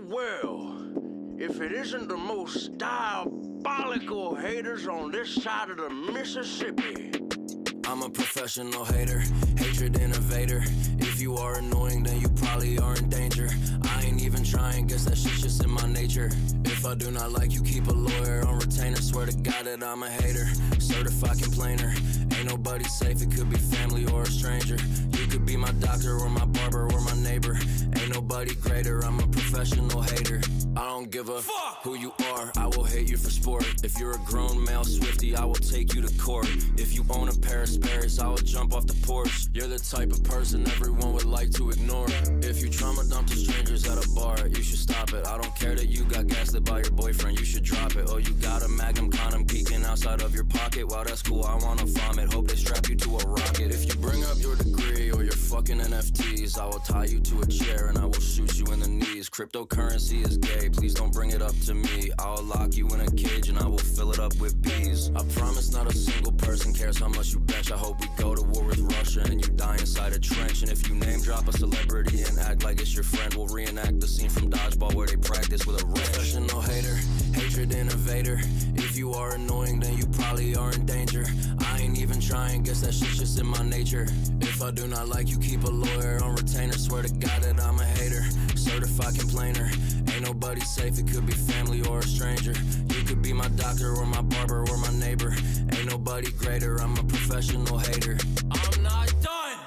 world if it isn't the most diabolical haters on this side of the Mississippi. I'm a professional hater, hatred innovator. If you are annoying, then you probably are in danger. I ain't even trying, guess that shit's just in my nature. If I do not like you, keep a lawyer on retainer. Swear to God that I'm a hater, certified complainer. Ain't nobody safe, it could be family or a stranger. You could be my doctor or my barber or my neighbor. Ain't nobody greater, I'm a professional hater. I don't give a fuck who you are, I will hate you for sport. If you're a grown male Swiftie, I will take you to court. If you own a pair of Sperry's, I will jump off the porch. You're the type of person everyone would like to ignore. If you trauma dump to strangers at a bar, you should stop it. I don't care that you got gaslit by your boyfriend, you should drop it. Oh, you got a Magnum condom peeking outside of your pocket. Wow, that's cool, I wanna vomit. Hope they strap you to a rocket. If you bring up your degree or your fucking NFTs, I will tie you to a chair and I will shoot you in the knees. Cryptocurrency is gay, please don't bring it up to me. I'll lock you in a cage and I will fill it up with bees. I promise not a single person cares how much you bet. I hope we go to war with Russia and you die inside a trench. And if you name drop a celebrity and act like it's your friend, we'll reenact the scene from Dodgeball where they practice with a wrench. Professional hater, hatred innovator. If you are annoying, then you probably are in danger. I ain't even trying, guess that shit's just in my nature. If I do not like you, keep a lawyer on retainer. Swear to God that I'm a hater, certified complainer. Ain't nobody safe, it could be family or a stranger. You could be my doctor or my barber or my neighbor. Ain't nobody greater, I'm a professional hater. I'm not done!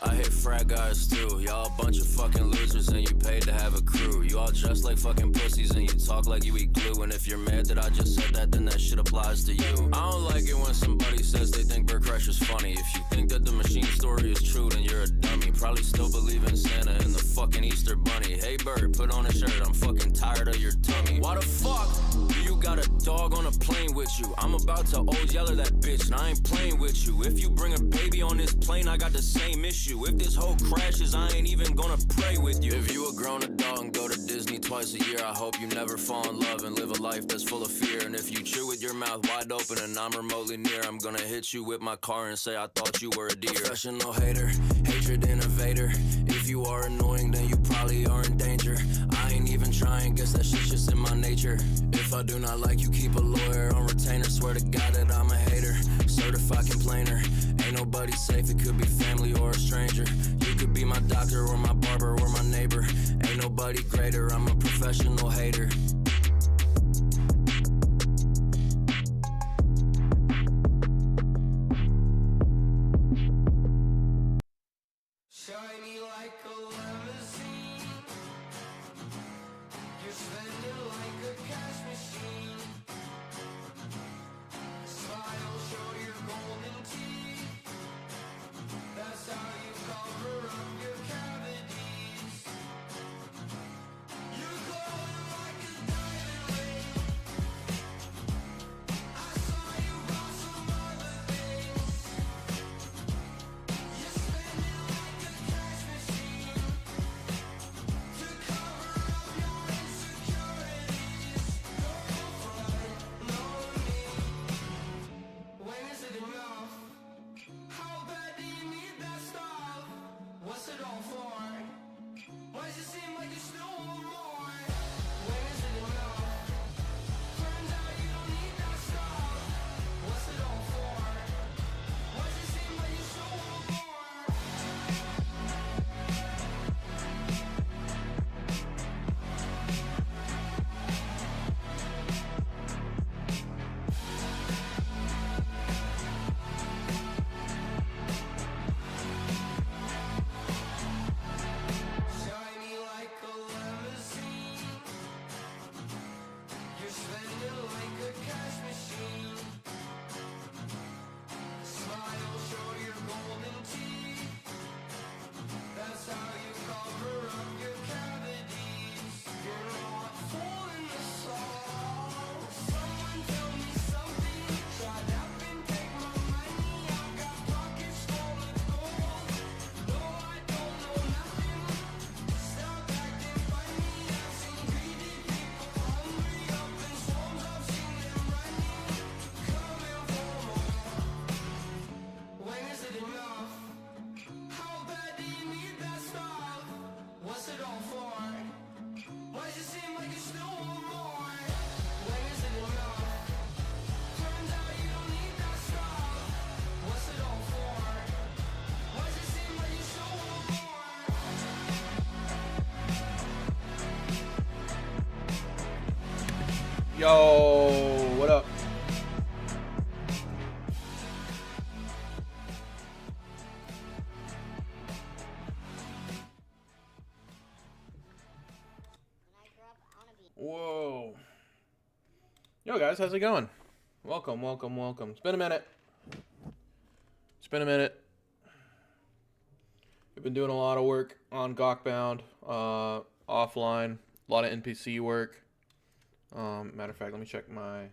I hate frat guys too, y'all a bunch of fucking losers and you paid to have a crew. You all dress like fucking pussies and you talk like you eat glue. And if you're mad that I just said that, then that shit applies to you. I don't like it when somebody says they think Bert Kreischer's funny. If you think that the machine story is true, then you're a dummy. Probably still believe in Santa and the fucking Easter bunny. Hey Bert, put on a shirt, I'm fucking tired of your tummy. Why the fuck do you got a dog on a plane with you? I'm about to old yeller that bitch and I ain't playing with you. If you bring a baby on this plane, I got the same issue. If this whole crashes, I ain't even gonna pray with you. If you a grown adult and go to Disney twice a year, I hope you never fall in love and live a life that's full of fear. And if you chew with your mouth wide open and I'm remotely near, I'm gonna hit you with my car and say I thought you were a deer. Professional hater, hatred innovator. If you are annoying, then you probably are in danger. I ain't even trying, guess that shit's just in my nature. If I do not like you, keep a lawyer on retainer. Swear to God that I'm a hater, certified complainer. Ain't nobody safe, it could be family or a stranger. You could be my doctor or my barber or my neighbor. Ain't nobody greater, I'm a professional hater. Shiny like a limousine, you're spending like a cash machine. Smile, show your golden teeth, that's how you cover up your cavities. You're glowing like a Yo, what up? Whoa. Yo, guys, how's it going? Welcome, welcome, welcome. It's been a minute. It's been a minute. We've been doing a lot of work on Gawkbound, offline, a lot of NPC work. Matter of fact, let me check my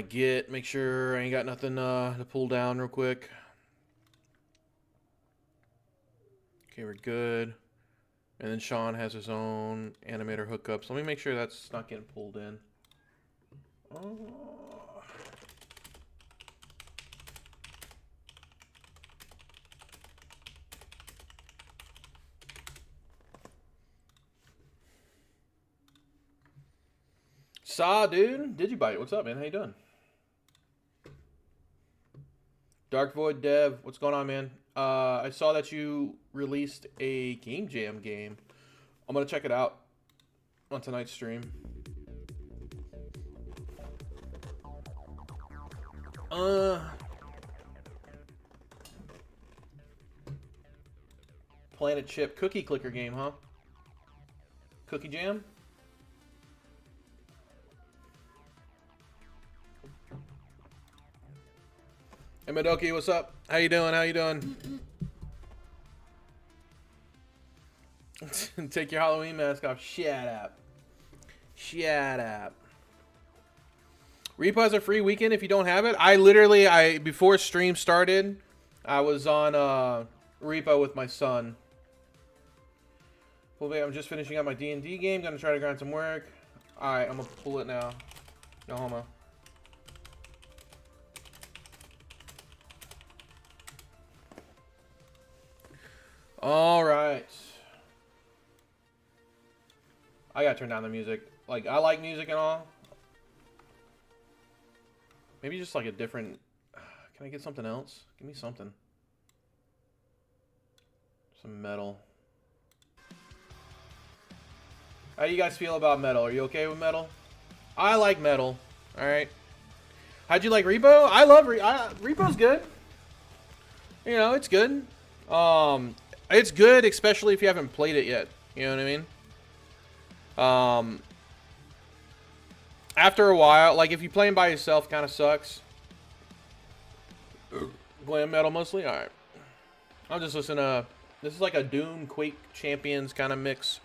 Git, make sure I ain't got nothing to pull down real quick. Okay, we're good. And then Sean has his own animator hookups. Let me make sure that's not getting pulled in. Oh. Saw, dude. Digibite, what's up, man? How you doing? Dark Void Dev, what's going on, man? I saw that you released a Game Jam game. I'm gonna check it out on tonight's stream. Planet Chip cookie clicker game, huh? Cookie Jam? Hey, Madoki, what's up? How you doing? How you doing? Take your Halloween mask off. Shut up. Shut up. Repo has a free weekend if you don't have it. Before stream started, I was on Repo with my son. I'm just finishing up my D&D game. Gonna try to grind some work. Alright, I'm gonna pull it now. No homo. All right. I gotta turn down the music. Like, I like music and all. Maybe just like a different... Can I get something else? Give me something. Some metal. How do you guys feel about metal? Are you okay with metal? I like metal. Alright. How'd you like Repo? I love Repo's good. You know, it's good. It's good, especially if you haven't played it yet. You know what I mean? After a while, like if you're playing by yourself, kind of sucks. Glam metal mostly? Alright. I'll just listen to... This is like a Doom, Quake, Champions kind of mix.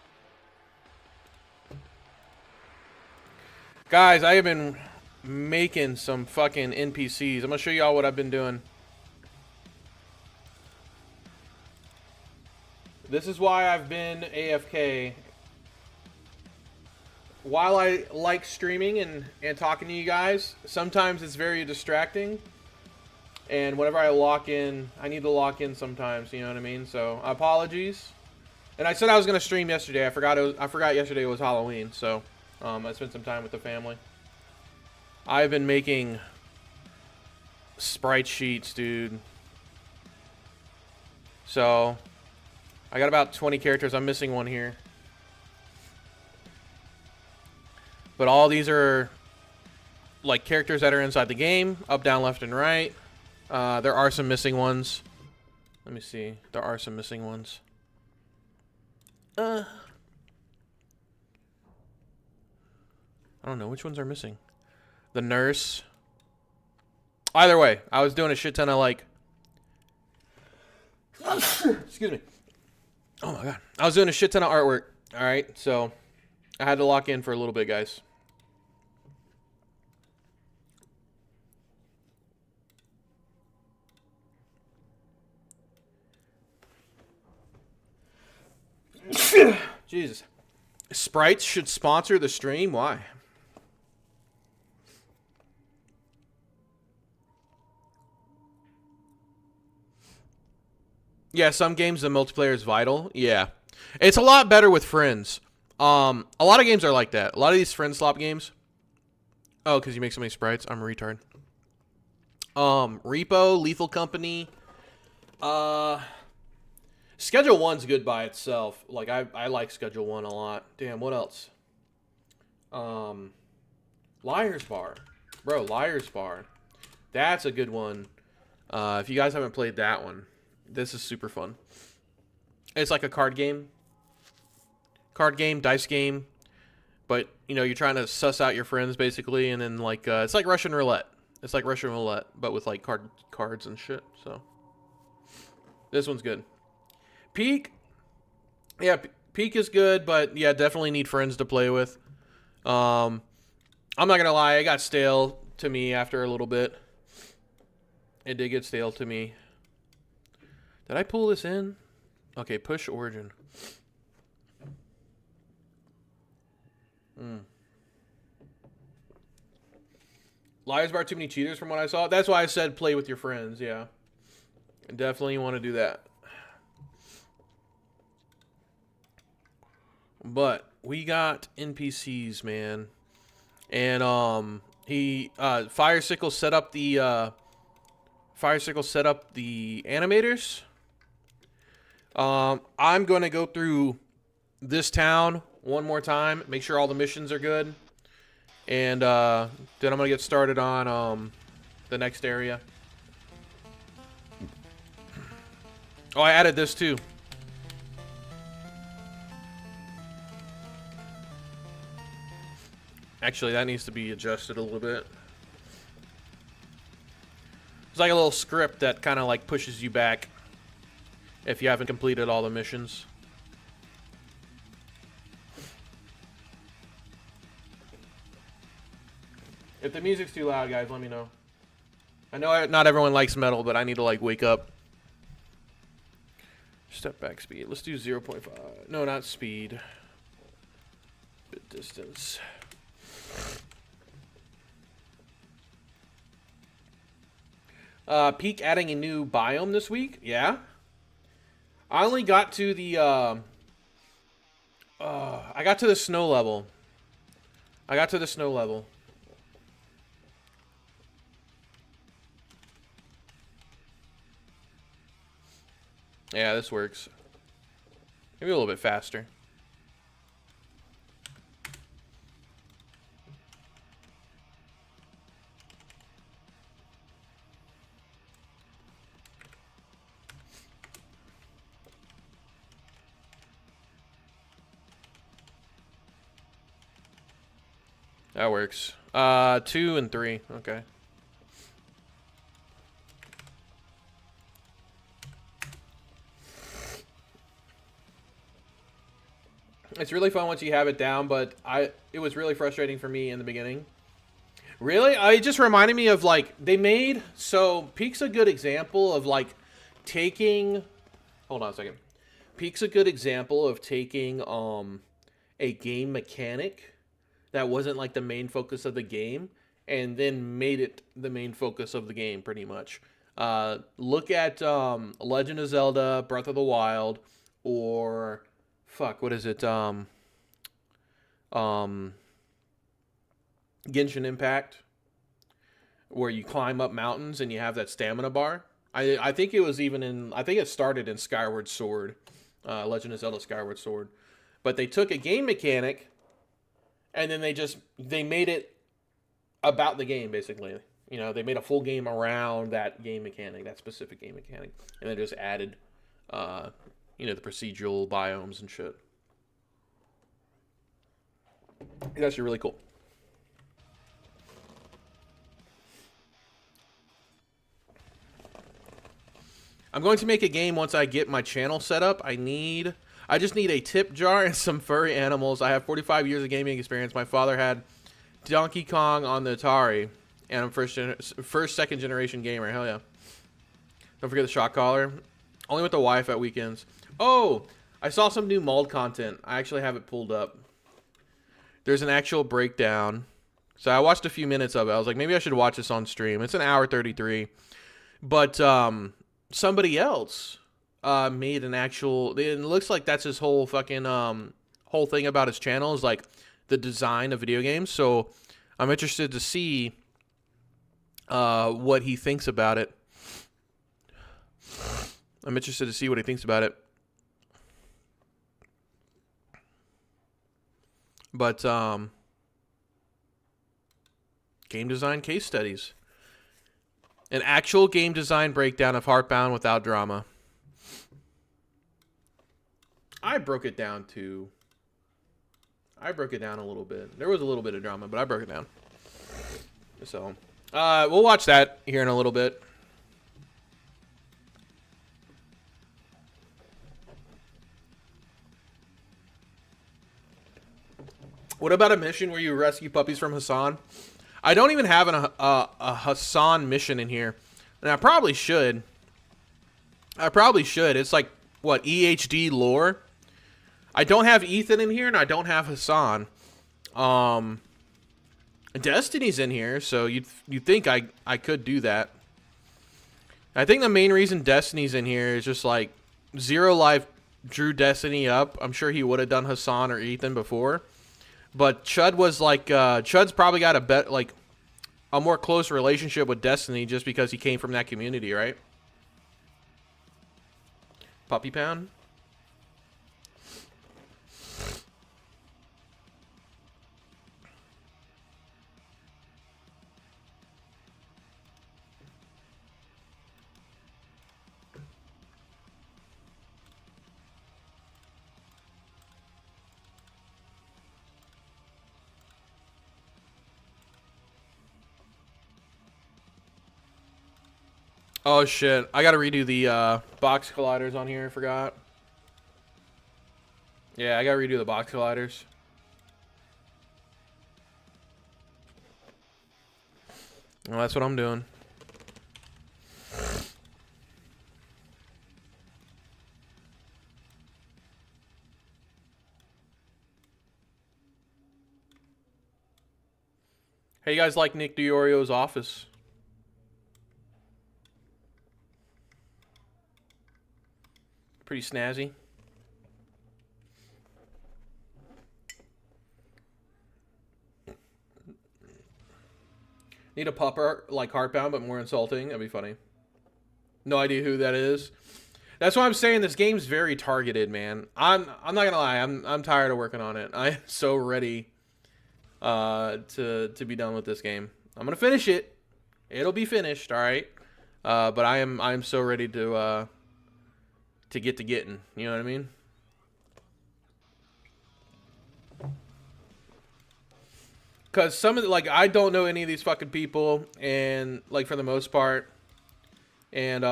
Guys, I have been making some fucking NPCs. I'm gonna show y'all what I've been doing. This is why I've been AFK. While I like streaming and talking to you guys, sometimes it's very distracting. And whenever I lock in, I need to lock in sometimes, you know what I mean? So, apologies. And I said I was going to stream yesterday. I forgot yesterday was Halloween, so I spent some time with the family. I've been making sprite sheets, dude. So, I got about 20 characters. I'm missing one here. But all these are like characters that are inside the game. Up, down, left, and right. There are some missing ones. Let me see. There are some missing ones. I don't know. Which ones are missing? The nurse. Either way, I was doing a shit ton of like... Excuse me. Oh my god. I was doing a shit ton of artwork. Alright, so I had to lock in for a little bit, guys. Jesus. Sprites should sponsor the stream? Why? Yeah, some games the multiplayer is vital. Yeah. It's a lot better with friends. A lot of games are like that. A lot of these friend slop games. Oh, because you make so many sprites. I'm a retard. Repo, Lethal Company. Schedule 1's good by itself. Like, I like Schedule 1 a lot. Damn, what else? Liar's Bar. Bro, Liar's Bar. That's a good one. If you guys haven't played that one, this is super fun. It's like a card game. Dice game. But, you know, you're trying to suss out your friends, basically, and then, like, it's like Russian roulette. It's like Russian roulette, but with, like, cards and shit, so. This one's good. Peak. Yeah, Peak is good, but, yeah, definitely need friends to play with. I'm not going to lie, it got stale to me after a little bit. It did get stale to me. Did I pull this in? Okay, push origin. Liar's Bar, too many cheaters from what I saw. That's why I said play with your friends, yeah. Definitely want to do that. But we got NPCs, man. And Firesickle set up the animators. I'm going to go through this town one more time, make sure all the missions are good, and then I'm going to get started on the next area. Oh, I added this too. Actually, that needs to be adjusted a little bit. It's like a little script that kind of like pushes you back if you haven't completed all the missions. If the music's too loud, guys, let me know. I know not everyone likes metal, but I need to like wake up. Step back speed. Let's do 0.5. No, not speed. Bit distance. Peak adding a new biome this week. Yeah. I only got to the I got to the snow level. Yeah, this works. Maybe a little bit faster. That works. 2 and 3. Okay. It's really fun once you have it down, but it was really frustrating for me in the beginning. Really? It just reminded me of, like, so Peak's a good example of, like, taking... Hold on a second. Peak's a good example of taking, a game mechanic that wasn't, like, the main focus of the game, and then made it the main focus of the game, pretty much. Look at, Legend of Zelda, Breath of the Wild, or... Fuck, what is it? Genshin Impact, where you climb up mountains and you have that stamina bar. I think it was even in... I think it started in Skyward Sword. Legend of Zelda Skyward Sword. But they took a game mechanic, and then they made it about the game, basically. You know, they made a full game around that game mechanic, that specific game mechanic. And they just added... you know, the procedural biomes and shit. It's actually really cool. I'm going to make a game once I get my channel set up. I just need a tip jar and some furry animals. I have 45 years of gaming experience. My father had Donkey Kong on the Atari, and I'm second generation gamer. Hell yeah. Don't forget the shock collar. Only with the wife at weekends. Oh, I saw some new mold content. I actually have it pulled up. There's an actual breakdown. So I watched a few minutes of it. I was like, maybe I should watch this on stream. It's an hour 33. But somebody else made an actual... It looks like that's his whole fucking... whole thing about his channel is like the design of video games. So I'm interested to see what he thinks about it. But Game design case studies. An actual game design breakdown of Heartbound without drama. I broke it down a little bit. There was a little bit of drama, but I broke it down. So, we'll watch that here in a little bit. What about a mission where you rescue puppies from Hassan? I don't even have a Hassan mission in here. And I probably should. It's like, what, EHD lore? I don't have Ethan in here, and I don't have Hassan. Destiny's in here, so you'd think I could do that. I think the main reason Destiny's in here is just like Zero Life drew Destiny up. I'm sure he would have done Hassan or Ethan before. But Chud was like, Chud's probably got a more close relationship with Destiny just because he came from that community, right? Puppy Pound. Oh shit, I gotta redo the box colliders on here, I forgot. Yeah, I gotta redo the box colliders. Well, that's what I'm doing. Hey, you guys like Nick DiOrio's Office? Pretty snazzy. Need a pupper like Heartbound, but more insulting. That'd be funny. No idea who that is. That's why I'm saying this game's very targeted, man. I'm not gonna lie. I'm tired of working on it. I'm so ready to be done with this game. I'm gonna finish it. It'll be finished, all right. But I'm so ready to get to getting. You know what I mean? Because some of the, like, I don't know any of these fucking people, and like for the most part, and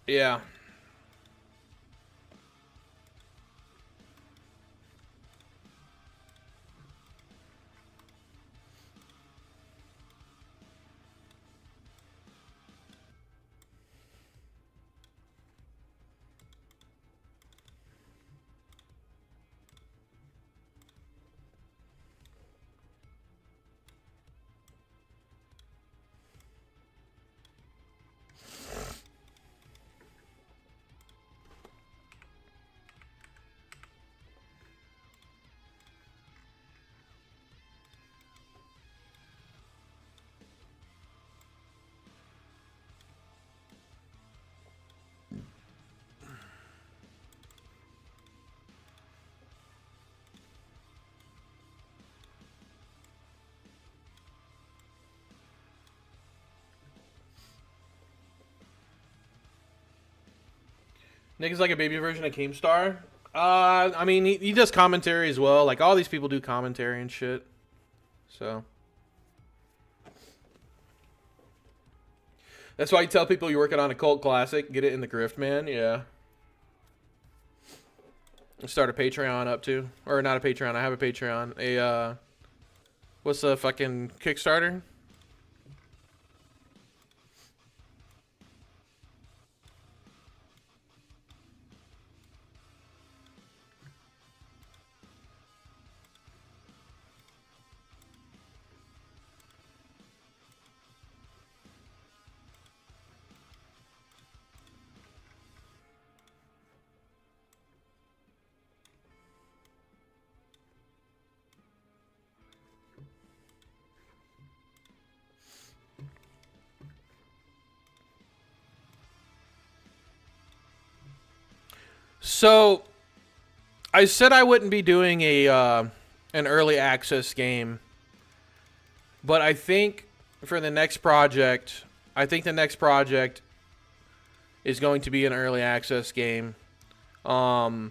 yeah. Nick is like a baby version of Keemstar. I mean, he does commentary as well. Like, all these people do commentary and shit. So. That's why you tell people you're working on a cult classic. Get it in the grift, man. Yeah. Start a Patreon up too. Or not a Patreon. I have a Patreon. What's the fucking Kickstarter? So, I said I wouldn't be doing a an early access game, but I think for the next project, the next project is going to be an early access game. I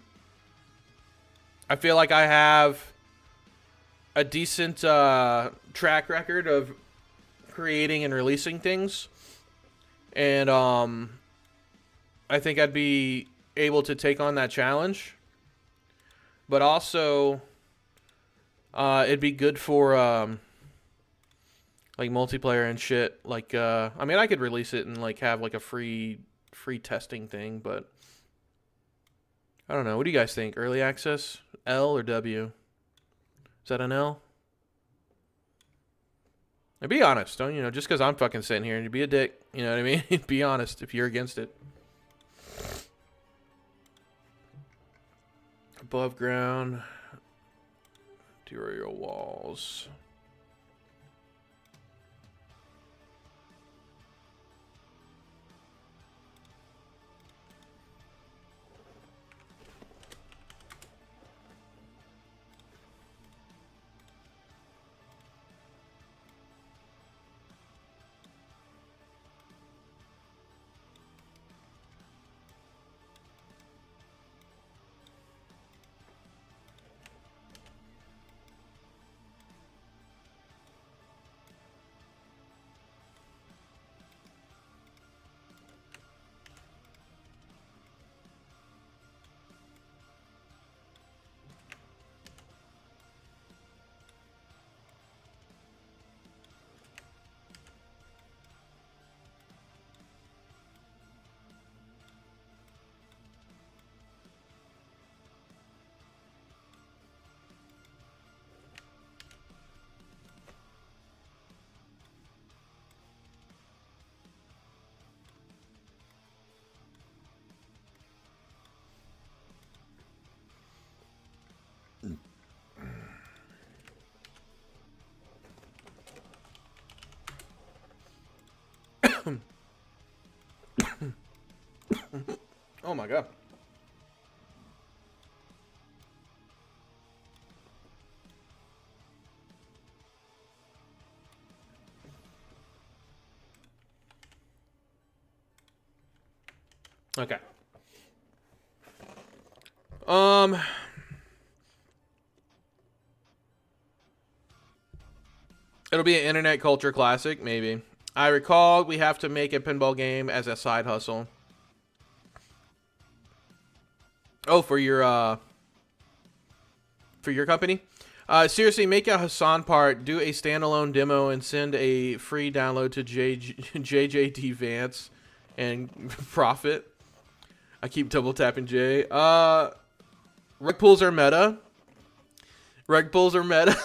feel like I have a decent track record of creating and releasing things, and I think I'd be able to take on that challenge. But also, it'd be good for like multiplayer and shit. Like, I mean, I could release it and like have like a free testing thing, but I don't know. What do you guys think? Early access, L or W? Is that an L? And be honest, don't just because I'm fucking sitting here and you be a dick, you know what I mean? Be honest if you're against it. Above ground, interior walls. Oh my god. Okay. It'll be an internet culture classic, maybe. I recall we have to make a pinball game as a side hustle. Oh, for your company? Seriously, make a Hassan part, do a standalone demo, and send a free download to JJD Vance and profit. I keep double tapping J. Rug pulls are meta. Rug pulls are meta.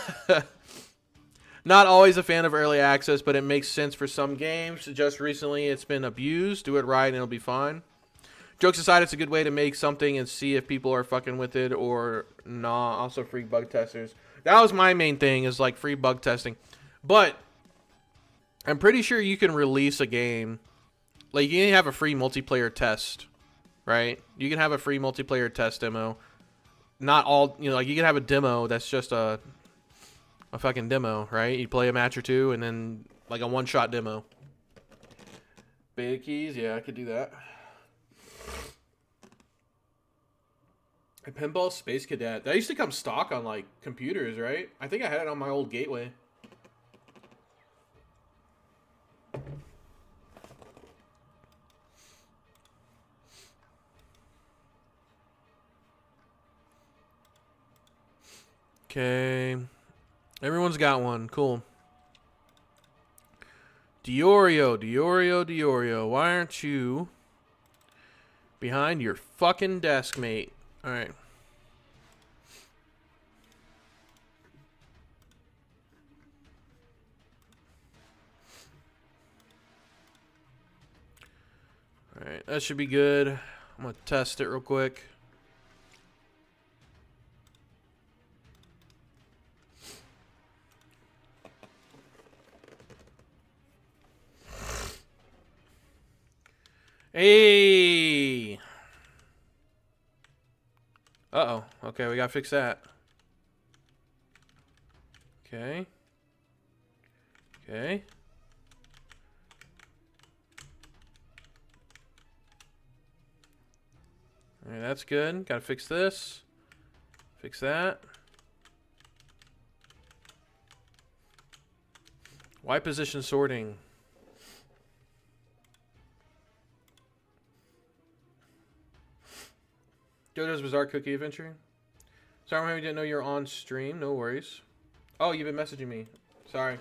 Not always a fan of early access, but it makes sense for some games. Just recently, it's been abused. Do it right, and it'll be fine. Jokes aside, it's a good way to make something and see if people are fucking with it or not. Also, free bug testers. That was my main thing, is like free bug testing. But I'm pretty sure you can release a game. Like, you can have a free multiplayer test, right? You can have a free multiplayer test demo. Not all, like you can have a demo that's just a fucking demo, right? You play a match or two and then like a one-shot demo. Beta keys, yeah, I could do that. A pinball Space Cadet. That used to come stock on like computers, right? I think I had it on my old Gateway. Okay. Everyone's got one. Cool. Diorio. Why aren't you behind your fucking desk, mate? Alright. Alright, that should be good. I'm gonna test it real quick. Hey! Uh-oh. Okay, we gotta fix that. Okay. Okay. Alright, that's good. Gotta fix this. Fix that. Y position sorting. JoJo's Bizarre Cookie Adventure. Sorry, I didn't know you were on stream. No worries. Oh, you've been messaging me. Sorry.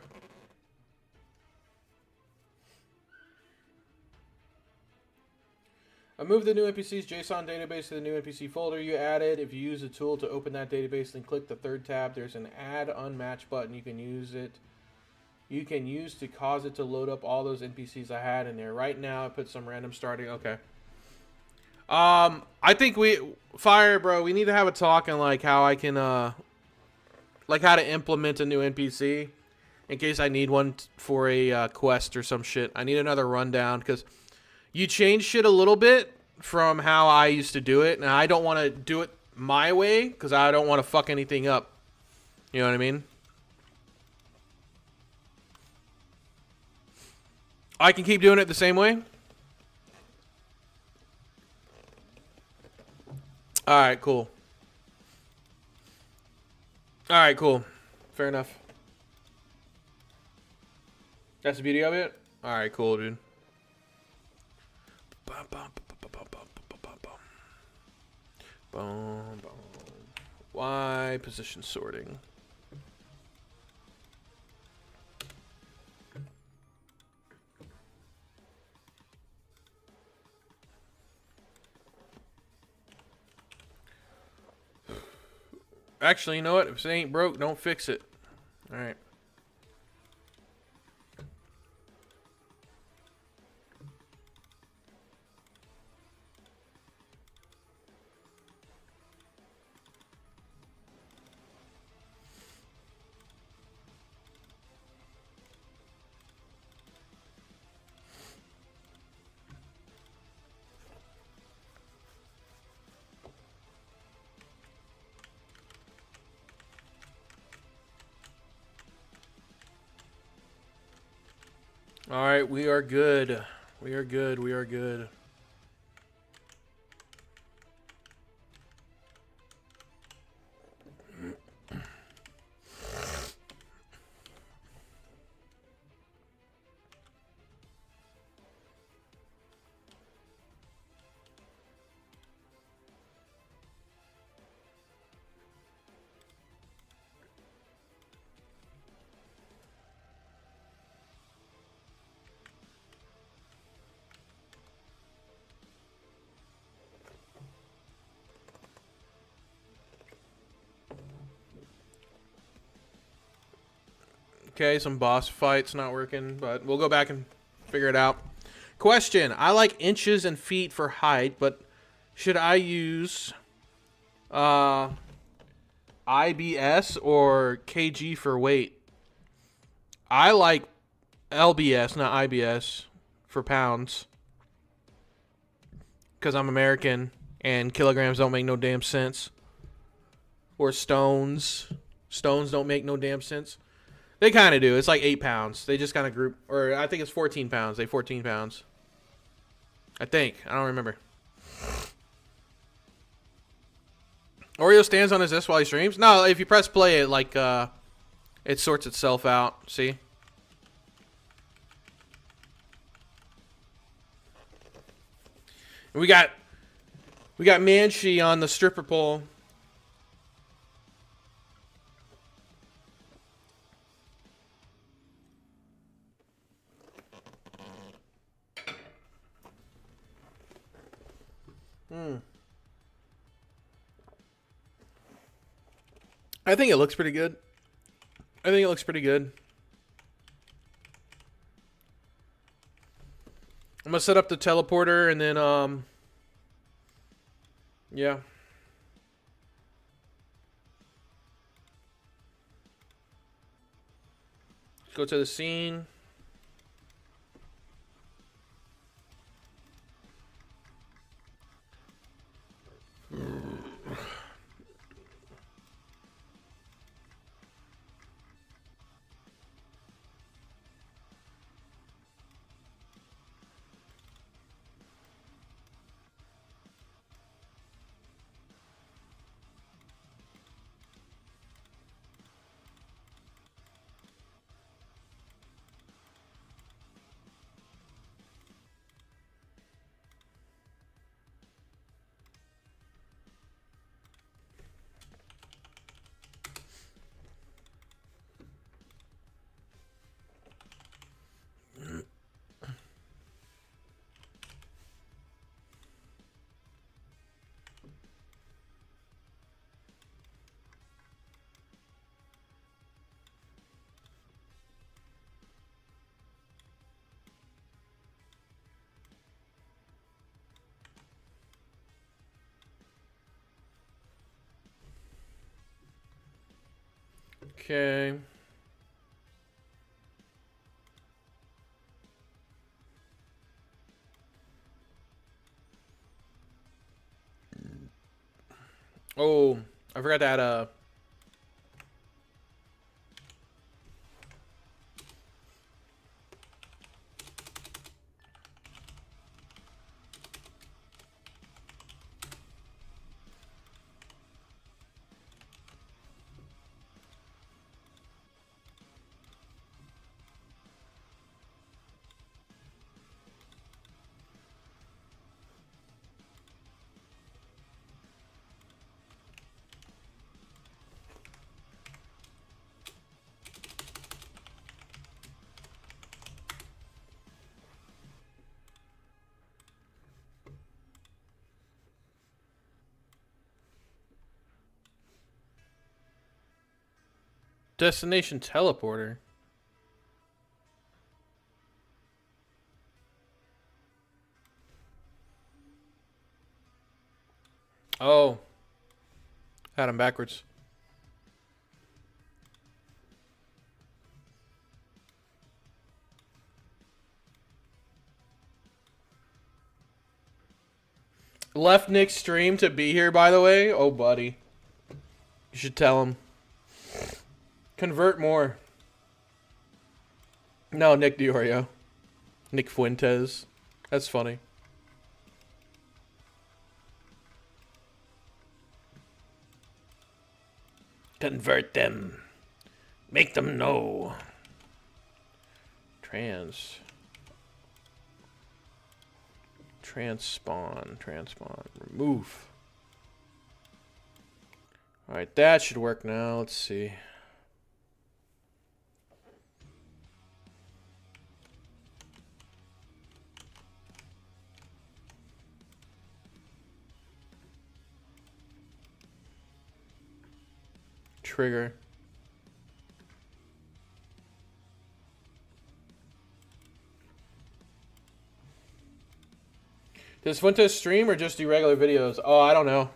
I moved the new NPC's JSON database to the new NPC folder you added. If you use the tool to open that database, then click the third tab. There's an Add Unmatched button. You can use it. You can use to cause it to load up all those NPCs I had in there. Right now, I put some random starting. Okay. I think Fire, bro, we need to have a talk on like how I can like how to implement a new NPC in case I need one for a quest or some shit. I need another rundown because you change shit a little bit from how I used to do it, and I don't want to do it my way because I don't want to fuck anything up. You know what I mean? I can keep doing it the same way. Alright, cool. Alright, cool. Fair enough. That's the beauty of it? Alright, cool, dude. Y position sorting. Actually, you know what? If it ain't broke, don't fix it. Alright. Alright, we are good. We are good. We are good. Okay, some boss fights not working, but we'll go back and figure it out. Question. I like inches and feet for height, but should I use IBS or kg for weight? I like LBS, not IBS, for pounds. Because I'm American and kilograms don't make no damn sense. Or stones. Stones don't make no damn sense. They kind of do. It's like 8 pounds. They just kind of group. Or I think it's 14 pounds. They 14 pounds. I think. I don't remember. Oreo stands on his S while he streams? No, if you press play, it like it sorts itself out. See? We got Manshi on the stripper pole. I think it looks pretty good. I think it looks pretty good. I'm gonna set up the teleporter and then yeah. Go to the scene. Okay. Oh, I forgot to add destination teleporter. Oh. Had him backwards. Left Nick's stream to be here, by the way. Oh, buddy. You should tell him. Convert more. No, Nick Diorio. Nick Fuentes. That's funny. Convert them. Make them know. Transpawn. Remove. Alright, that should work now. Let's see. Trigger. Does Fuentes stream or just do regular videos? Oh, I don't know.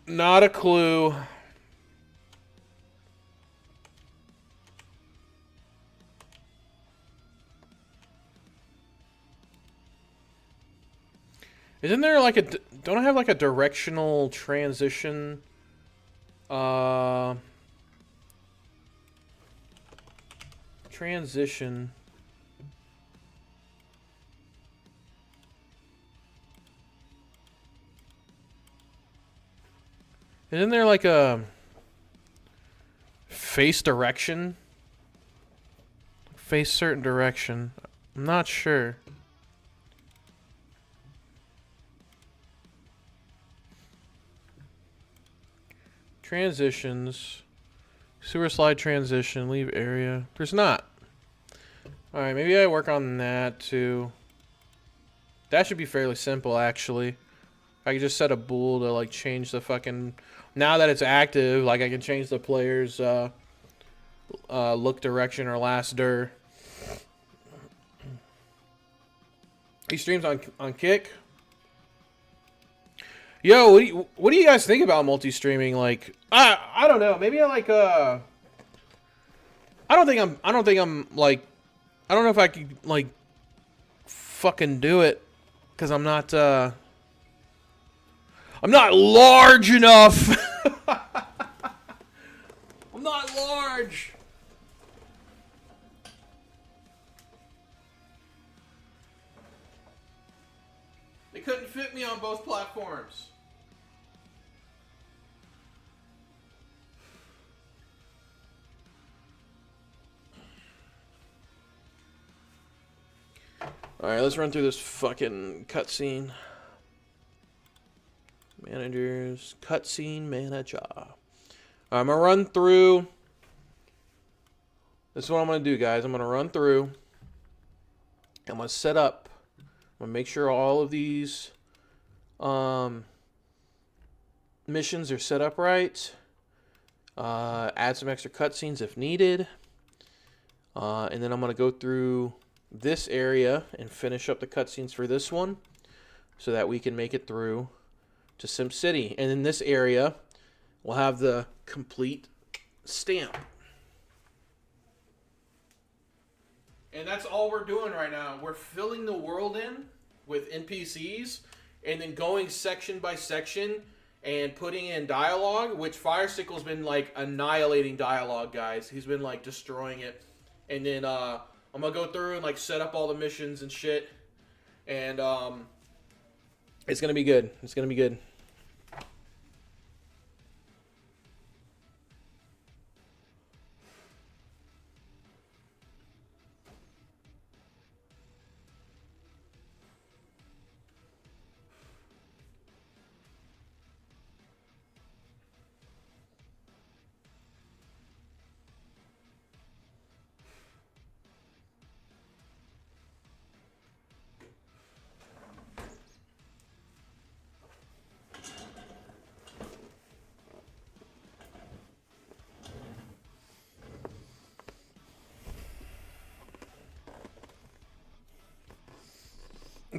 Not a clue. Isn't there like a... Don't I have like a directional transition? Transition. Isn't there like a face direction? Face certain direction. I'm not sure. Transitions. Sewer slide transition. Leave area. There's not. Alright, maybe I work on that too. That should be fairly simple, actually. I can just set a bool to like change the fucking... Now that it's active, like I can change the player's look direction or last dir. He streams on Kick. Yo, what do you guys think about multi-streaming? Like, I don't know. Maybe I like I don't think I'm like, I don't know if I could like fucking do it because I'm not large enough. I'm not large. They couldn't fit me on both platforms. Alright, let's run through this fucking cutscene. Managers, cutscene manager. I'm gonna run through. This is what I'm gonna do, guys. I'm gonna run through. I'm gonna set up. I'm gonna make sure all of these missions are set up right. Add some extra cutscenes if needed. And then I'm gonna go through this area and finish up the cutscenes for this one so that we can make it through to Sim City. And in this area, we'll have the complete stamp. And that's all we're doing right now. We're filling the world in with NPCs and then going section by section and putting in dialogue, which Firestickle's been like annihilating dialogue, guys. He's been like destroying it. And then I'm gonna go through and like set up all the missions and shit. And it's gonna be good. It's gonna be good.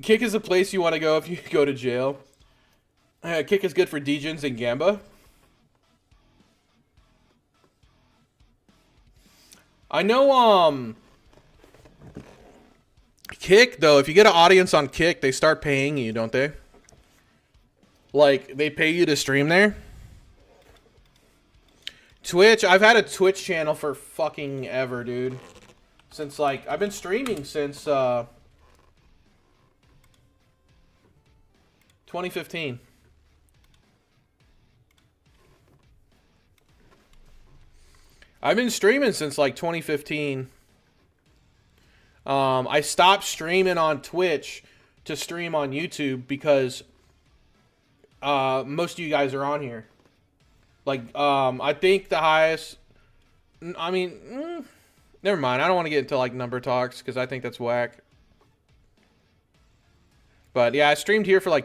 Kick is a place you want to go if you go to jail. Kick is good for Degens and Gamba. I know, Kick, though, if you get an audience on Kick, they start paying you, don't they? Like, they pay you to stream there. Twitch, I've had a Twitch channel for fucking ever, dude. Since, like, I've been streaming since, 2015. I've been streaming since like 2015. I stopped streaming on Twitch to stream on YouTube because most of you guys are on here. Like, I think the highest... I mean, never mind. I don't want to get into like number talks because I think that's whack. But yeah, I streamed here for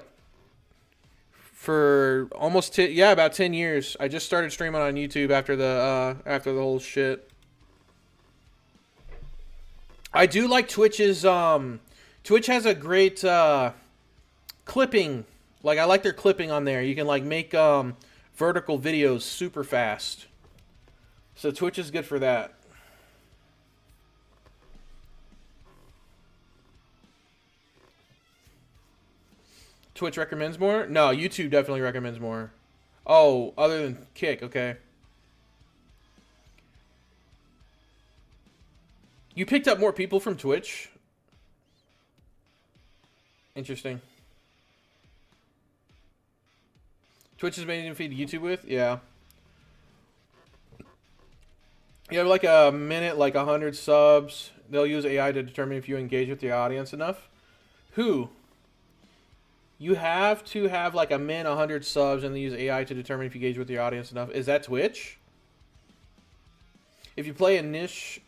almost about 10 years. I just started streaming on YouTube after the whole shit. I do like Twitch's Twitch has a great clipping. Like, I like their clipping on there. You can like make vertical videos super fast. So Twitch is good for that. Twitch recommends more? No, YouTube definitely recommends more. Oh, other than Kick, okay. You picked up more people from Twitch? Interesting. Twitch is amazing to feed YouTube with? Yeah. You have like a minute, like 100 subs. They'll use AI to determine if you engage with the audience enough. Who? You have to have like a min 100 subs and they use AI to determine if you engage with your audience enough. Is that Twitch? If you play a niche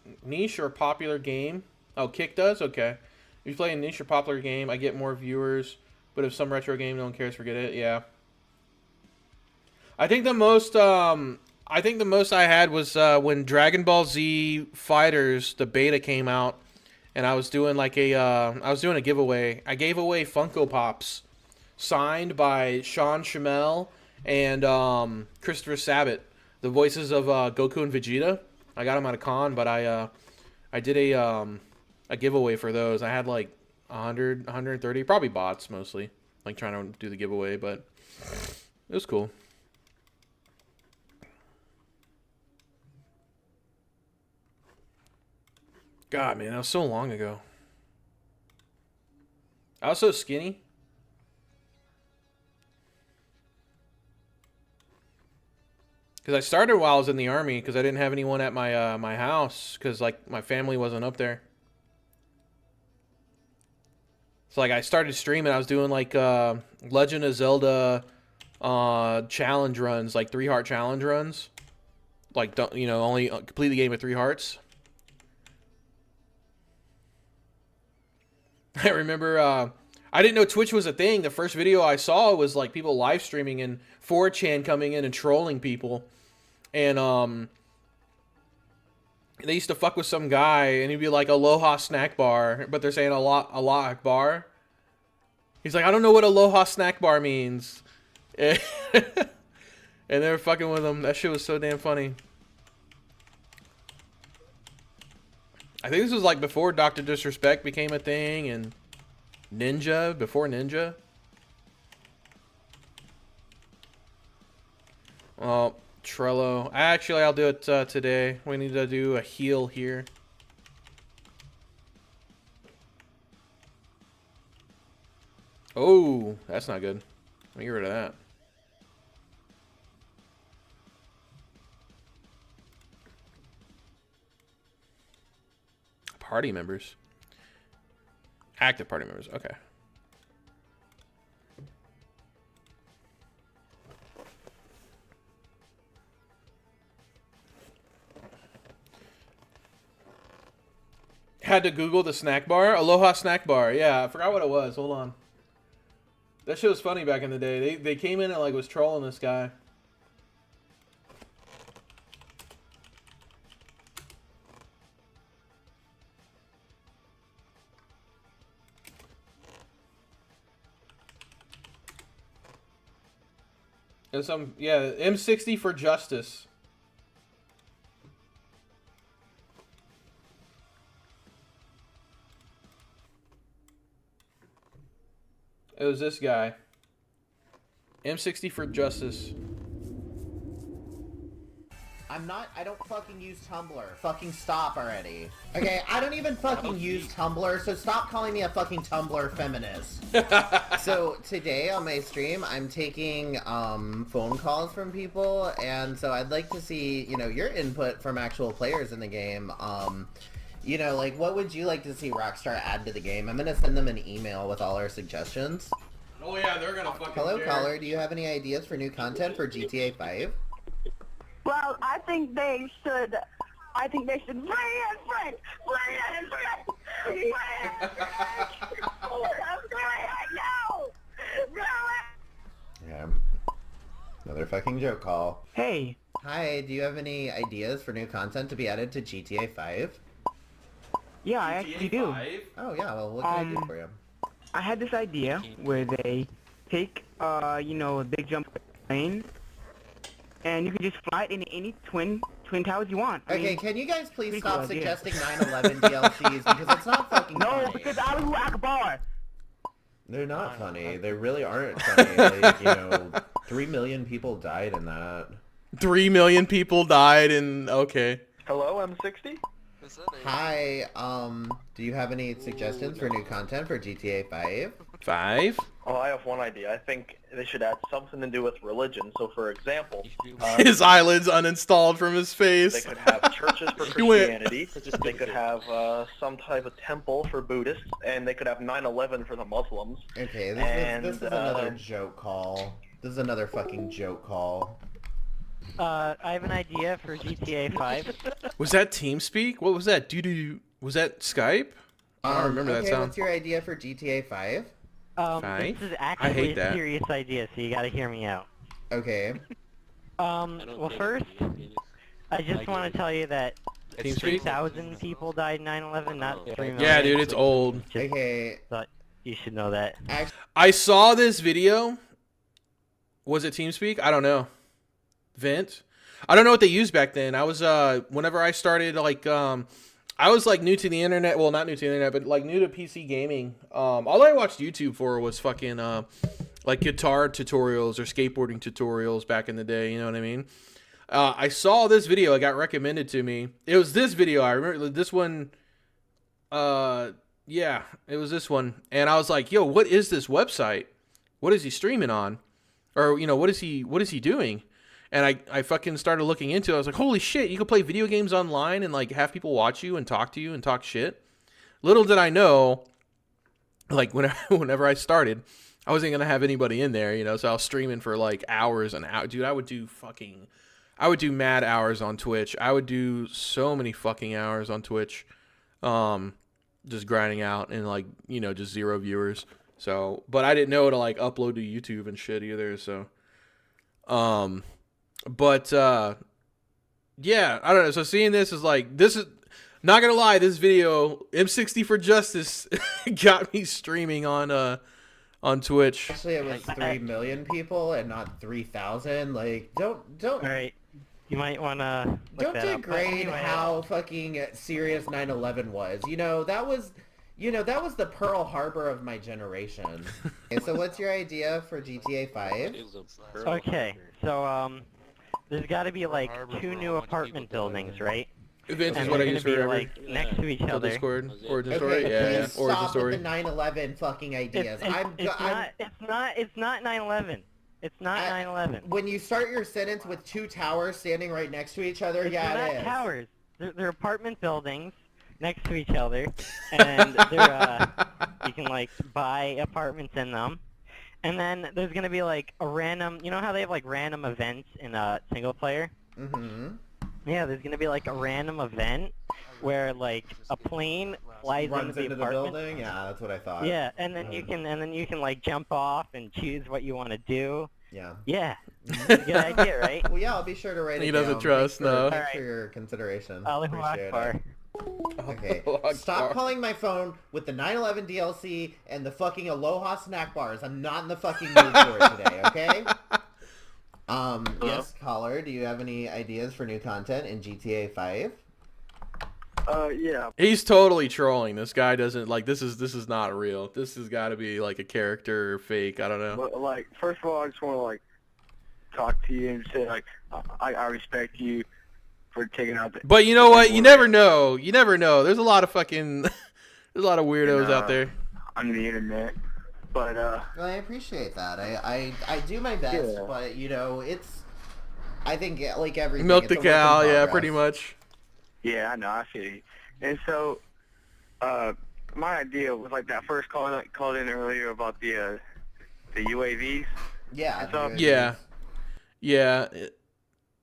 or popular game. Oh, Kick does? Okay. If you play a niche or popular game, I get more viewers. But if some retro game no one cares, forget it. Yeah. I think the most I had was when Dragon Ball Z Fighters, the beta came out, and I was doing like a giveaway. I gave away Funko Pops signed by Sean Schimmel and Christopher Sabat, the voices of Goku and Vegeta. I got them at a con, but I did a giveaway for those. I had like 100, 130, probably bots mostly, like trying to do the giveaway, but it was cool. God, man, that was so long ago. I was so skinny. Because I started while I was in the army, because I didn't have anyone at my my house, because like my family wasn't up there. So like I started streaming. I was doing like Legend of Zelda challenge runs, like 3-heart challenge runs. Like, don't, you know, only complete the game with 3 hearts. I remember I didn't know Twitch was a thing. The first video I saw was like people live streaming and 4chan coming in and trolling people. And they used to fuck with some guy and he'd be like Aloha snack bar, but they're saying Allah Akbar. He's like, I don't know what Aloha snack bar means. And And they were fucking with him. That shit was so damn funny. I think this was like before Dr. Disrespect became a thing and Ninja, before Ninja. Well, Trello. Actually, I'll do it today. We need to do a heal here. Oh, that's not good. Let me get rid of that. Party members. Active party members. Okay. Had to Google the snack bar. Aloha snack bar. Yeah, I forgot what it was. Hold on. That shit was funny back in the day. They came in and like was trolling this guy. There's some, yeah, M60 for justice. It was this guy. M60 for justice. I don't fucking use Tumblr. Fucking stop already. Okay, I don't even fucking use Tumblr, so stop calling me a fucking Tumblr feminist. So today on my stream, I'm taking phone calls from people, and so I'd like to see, you know, your input from actual players in the game. You know, like, what would you like to see Rockstar add to the game? I'm gonna send them an email with all our suggestions. Oh yeah, they're gonna fucking Hello, care. caller. Do you have any ideas for new content for GTA 5? Well, I think they should bring in Frank! Bring in Frank! Bring in Frank! Yeah. Another fucking joke call. Hey. Hi, do you have any ideas for new content to be added to GTA 5? Yeah, I actually do. Oh yeah, well what can I do for you? I had this idea where they take, you know, a big jump plane, and you can just fly it in any twin towers you want. I Okay, mean, can you guys please pretty stop cool idea. suggesting 9/11 DLCs because it's not fucking no, funny. because Allahu Akbar. They're not funny. They really aren't funny. Like, you know, 3 million people died in that. 3 million people died in, okay. Hello, M60? Hi, do you have any suggestions for new content for GTA 5? 5? Oh, I have one idea. I think they should add something to do with religion. So, for example, His eyelids uninstalled from his they face. could have churches for You went- Christianity, they could have some type of temple for Buddhists, and they could have 9/11 for the Muslims. Okay, And, this is another joke call. This is another fucking joke call. I have an idea for GTA 5. Was that TeamSpeak? What was that? Was that Skype? I don't remember that okay, sound. what's your idea for GTA 5? Five? This is I actually hate a that. serious idea, so you gotta hear me out. Okay. Well first, I just want to tell you that TeamSpeak? 3,000 people died in 9/11, not 3 million. Yeah, dude, it's old. Just Okay. thought you should know that. I saw this video. Was it TeamSpeak? I don't know. Vent? I don't know what they used back then. I was, whenever I started, like, I was, like, new to the internet. Well, not new to the internet, but, like, new to PC gaming. All I watched YouTube for was fucking, like, guitar tutorials or skateboarding tutorials back in the day. You know what I mean? I saw this video. It got recommended to me. It was this video. I remember this one. Yeah, it was this one. And I was like, yo, what is this website? What is he streaming on? Or, you know, what is he doing? And I fucking started looking into it. I was like, holy shit, you can play video games online and, like, have people watch you and talk to you and talk shit. Little did I know, like, whenever I started, I wasn't going to have anybody in there, you know, so I was streaming for, like, hours and hours. Dude, I would do mad hours on Twitch. I would do so many fucking hours on Twitch, just grinding out and, like, you know, just 0 viewers. So, but I didn't know to, like, upload to YouTube and shit either, so, but, yeah, I don't know. So seeing this is like, this is, not gonna lie, this video, M60 for Justice, got me streaming on on Twitch. Actually, it was 3 million people and not 3,000. Like, don't. Alright. You might wanna look Don't that up. But degrade anyway, how fucking serious 9/11 was. That was the Pearl Harbor of my generation. Okay, so what's your idea for GTA 5? Okay, so there's got to be like 2 new apartment buildings, right? Vince is And what I they're use gonna be forever. like next to each Till other. Discord, origin Okay, story, yeah, please origin stop story. with the 9/11 fucking ideas. It's not 9/11. It's not 9/11. When you start your sentence with 2 towers standing right next to each other, yeah, They're it not is. towers. They're apartment buildings next to each other, and they're you can like buy apartments in them. And then there's gonna be like a random, you know how they have like random events in single player? Mm-hmm. Yeah, there's gonna be like a random event where like a plane flies Runs into the apartment. building? Yeah, that's what I thought. Yeah, and then you can like jump off and choose what you want to do. Yeah. Yeah. It's a good idea, right? Well, yeah, I'll be sure to write it He down. doesn't trust, no. Thanks for your consideration. Allahu Appreciate Akbar. it. Okay, stop calling my phone with the 9/11 DLC and the fucking Aloha snack bars. I'm not in the fucking mood for it today, okay? Yes, caller, do you have any ideas for new content in GTA 5? Yeah. He's totally trolling. This guy doesn't like. This is not real. This has got to be like a character or fake. I don't know. But, like, first of all, I just want to, like, talk to you and say, like, I respect you for taking out the... But you know what? You never know. You never know. There's a lot of fucking... There's a lot of weirdos out there. On the internet. But, Well, I appreciate that. I do my best, Yeah. but, it's... I think, like everything, Milk it's the a work in cow, yeah, progress. pretty much. yeah, I know, I feel you. And so, my idea was, like, that first call I called in earlier about the UAVs. Yeah. And so- dude. Yeah. Yeah.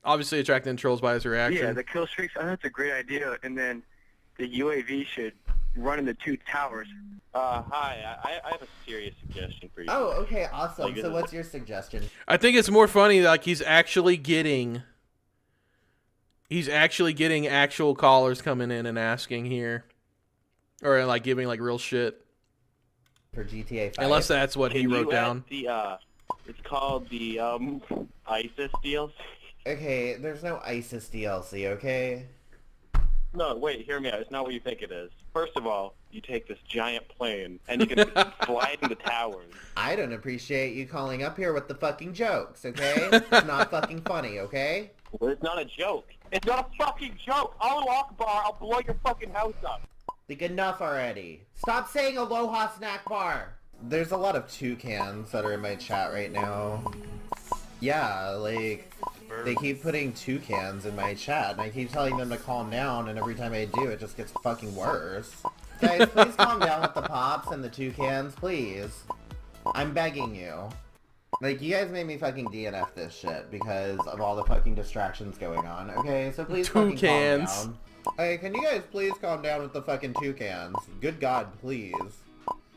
Obviously attracting trolls by his reaction. Yeah, the kill streaks, I think that's a great idea. And then the UAV should run into 2 towers. Hi, I have a serious suggestion for you. Oh, okay, awesome. Like, So what's your suggestion? I think it's more funny, like, he's actually getting actual callers coming in and asking here. Or, like, giving, like, real shit. For GTA 5? Unless that's what he Can wrote you down. add it's called the ISIS DLC. Okay, there's no ISIS DLC, okay? No, wait, hear me out. It's not what you think it is. First of all, you take this giant plane and you can fly into towers. I don't appreciate you calling up here with the fucking jokes, okay? It's not fucking funny, okay? Well, it's not a joke. It's not a fucking joke. Allahu Akbar, I'll blow your fucking house up. Like, enough already. Stop saying Aloha snack bar! There's a lot of toucans that are in my chat right now. Yeah, like, they keep putting toucans in my chat, and I keep telling them to calm down, and every time I do, it just gets fucking worse. Guys, please calm down with the pops and the toucans, please. I'm begging you. Like, you guys made me fucking DNF this shit because of all the fucking distractions going on, okay? So please fucking calm down. Hey, can you guys please calm down with the fucking toucans? Good God, please.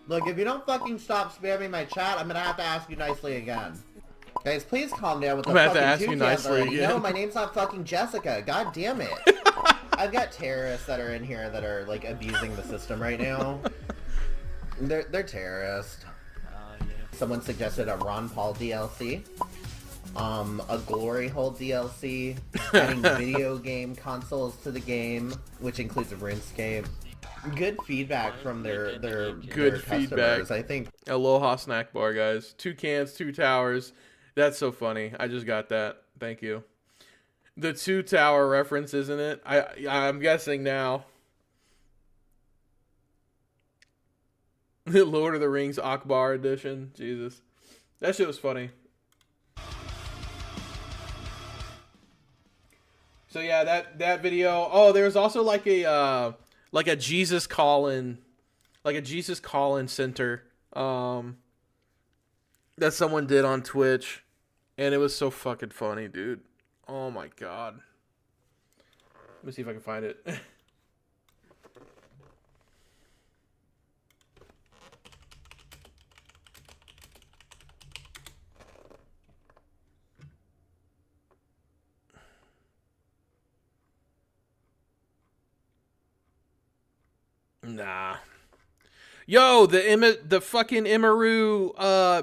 Look, if you don't fucking stop spamming my chat, I'm gonna have to ask you nicely again. Guys, please calm down with the I'm gonna have to fucking ask you toucans nicely already. again. No, my name's not fucking Jessica. God damn it. I've got terrorists that are in here that are, like, abusing the system right now. They're terrorists. Someone suggested a Ron Paul DLC. A Glory Hole DLC. Adding video game consoles to the game, which includes a RuneScape. Good feedback from their Good feedback. customers, I think. Aloha snack bar, guys. 2 cans, 2 towers. That's so funny. I just got that. Thank you. The 2 tower reference, isn't it? I'm guessing now. Lord of the Rings Akbar edition. Jesus. That shit was funny. So yeah, that video. Oh, there was also like a Jesus call-in center that someone did on Twitch, and it was so fucking funny, dude. Oh my god. Let me see if I can find it. Nah. Yo, the fucking Imaru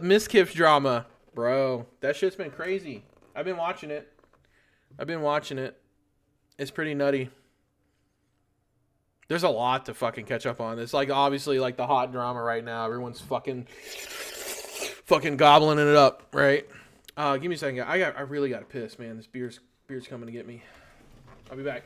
Miskiff drama, bro. That shit's been crazy. I've been watching it. It's pretty nutty. There's a lot to fucking catch up on. It's like obviously like the hot drama right now. Everyone's fucking gobbling it up, right? Give me a second. I really got to piss, man. This beer's coming to get me. I'll be back.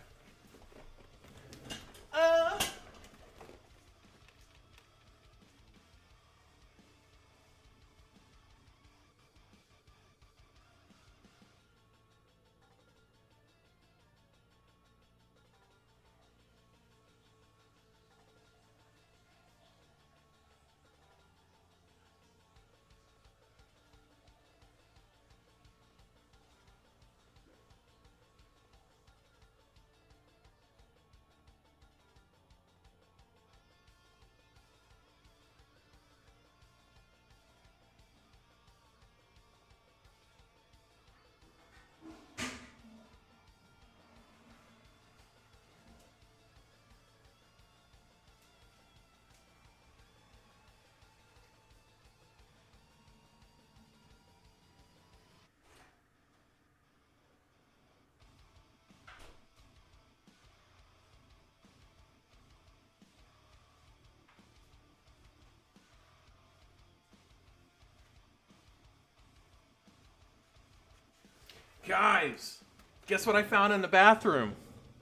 Guys, guess what I found in the bathroom?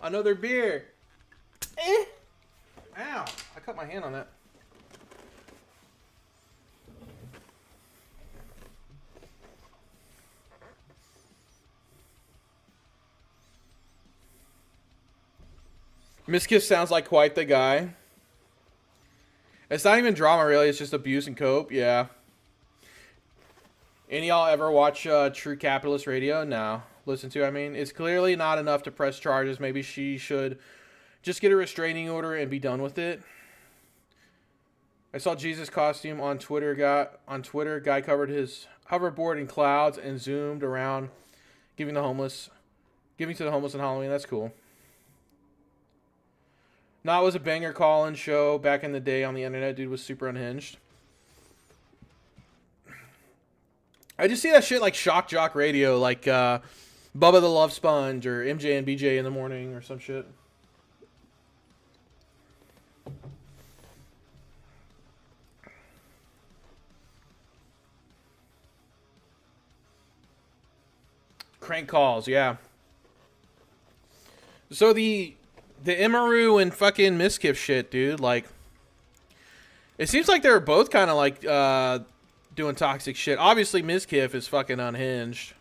Another beer. Ow, I cut my hand on that. Miskiff sounds like quite the guy. It's not even drama, really. It's just abuse and cope. Yeah. Any y'all ever watch True Capitalist Radio? No. Listen to, I mean, it's clearly not enough to press charges. Maybe she should just get a restraining order and be done with it. I saw Jesus' costume on Twitter. Guy covered his hoverboard in clouds and zoomed around, giving to the homeless on Halloween. That's cool. Not was a banger call-in show back in the day on the internet. Dude was super unhinged. I just see that shit like Shock Jock Radio, like Bubba the Love Sponge or MJ and BJ in the morning or some shit. Crank calls, yeah. So the Imaru and fucking Miskiff shit, dude, like, it seems like they're both kind of like doing toxic shit. Obviously, Miskiff is fucking unhinged.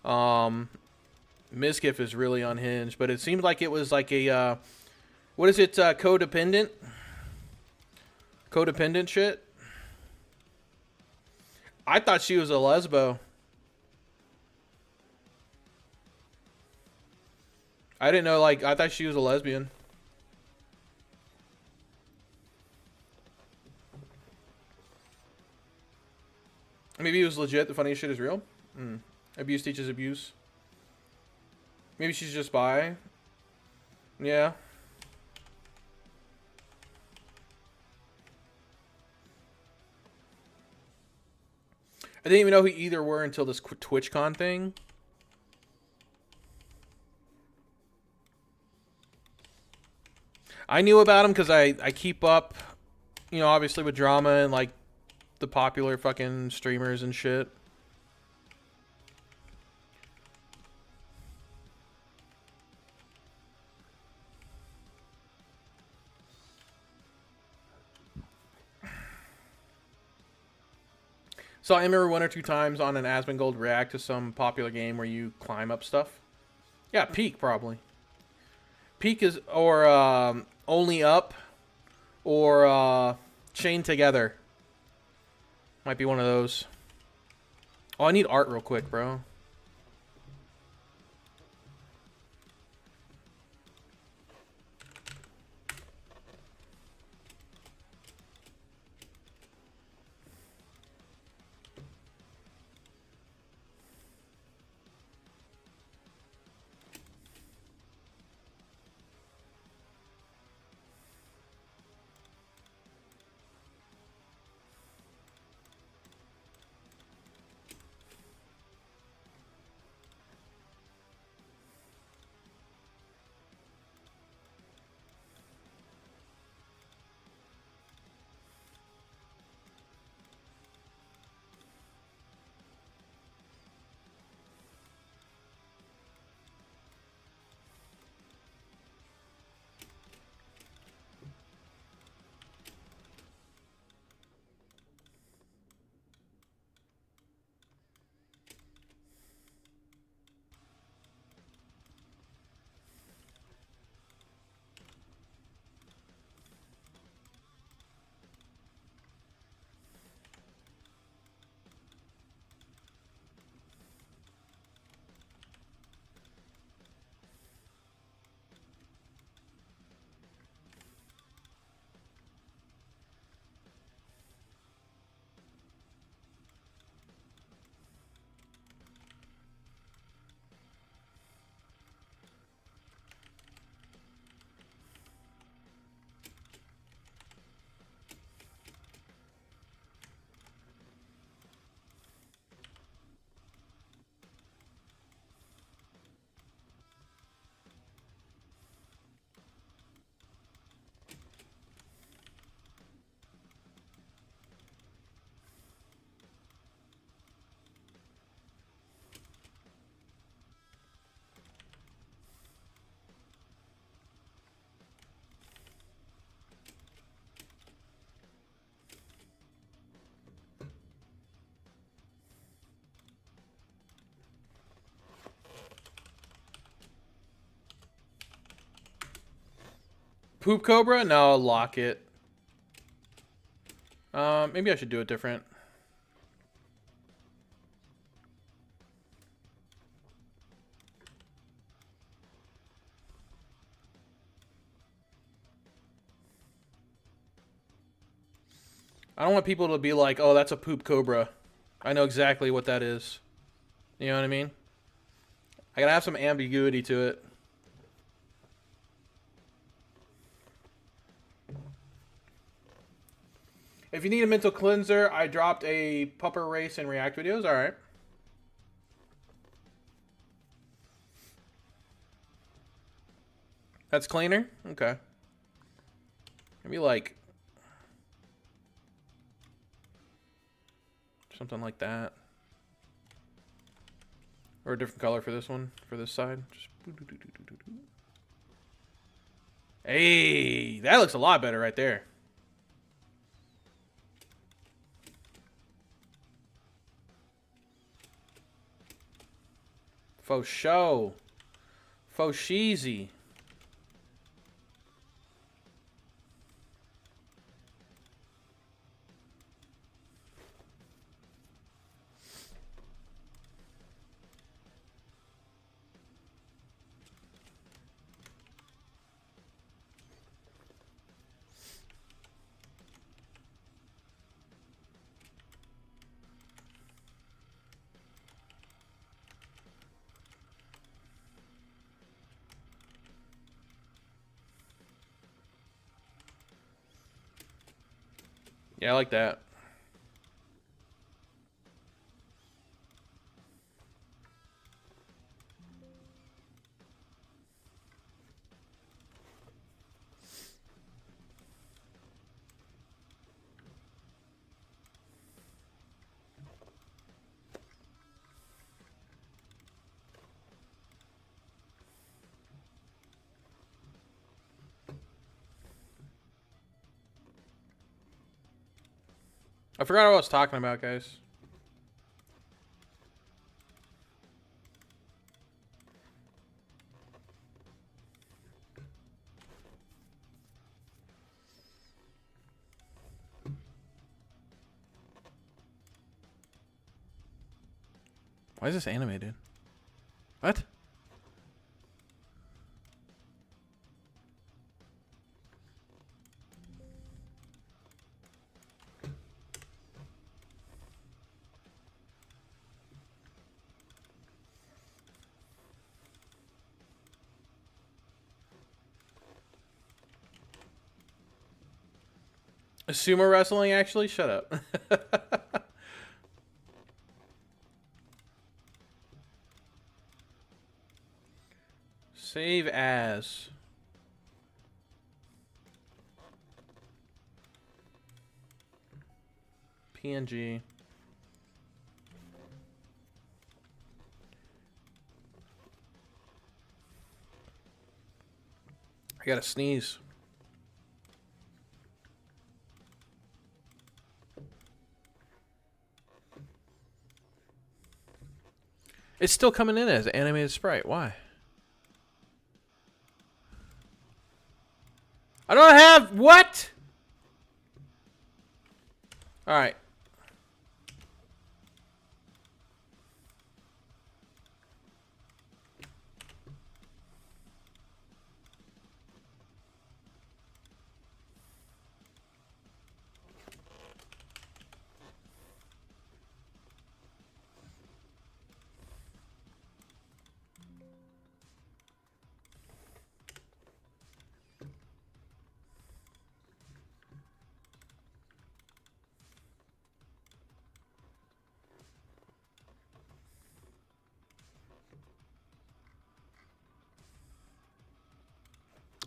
Miskiff is really unhinged, but it seemed like it was like a what is it? Codependent shit. I thought she was a lesbo. I didn't know, like, I thought she was a lesbian. Maybe it was legit. The funniest shit is real. Abuse teaches abuse. Maybe she's just bi. Yeah. I didn't even know who either were until this TwitchCon thing. I knew about him because I keep up, you know, obviously with drama and like the popular fucking streamers and shit. Saw Emmer one or two times on an Asmongold react to some popular game where you climb up stuff. Yeah, Peak probably. Peak is, or Only Up, or Chained Together. Might be one of those. Oh, I need art real quick, bro. Poop Cobra? No, lock it. Maybe I should do it different. I don't want people to be like, oh, that's a Poop Cobra. I know exactly what that is. You know what I mean? I gotta have some ambiguity to it. If you need a mental cleanser, I dropped a Pupper Race and React videos. Alright. That's cleaner? Okay. Maybe like... something like that. Or a different color for this one, for this side. Just... Hey, that looks a lot better right there. Faux show. Faux cheesy. Yeah, I like that. I forgot what I was talking about, guys. Why is this animated? What? Sumo wrestling, actually? Shut up. Save as. PNG. I gotta sneeze. It's still coming in as animated sprite. Why? I don't have... What? Alright.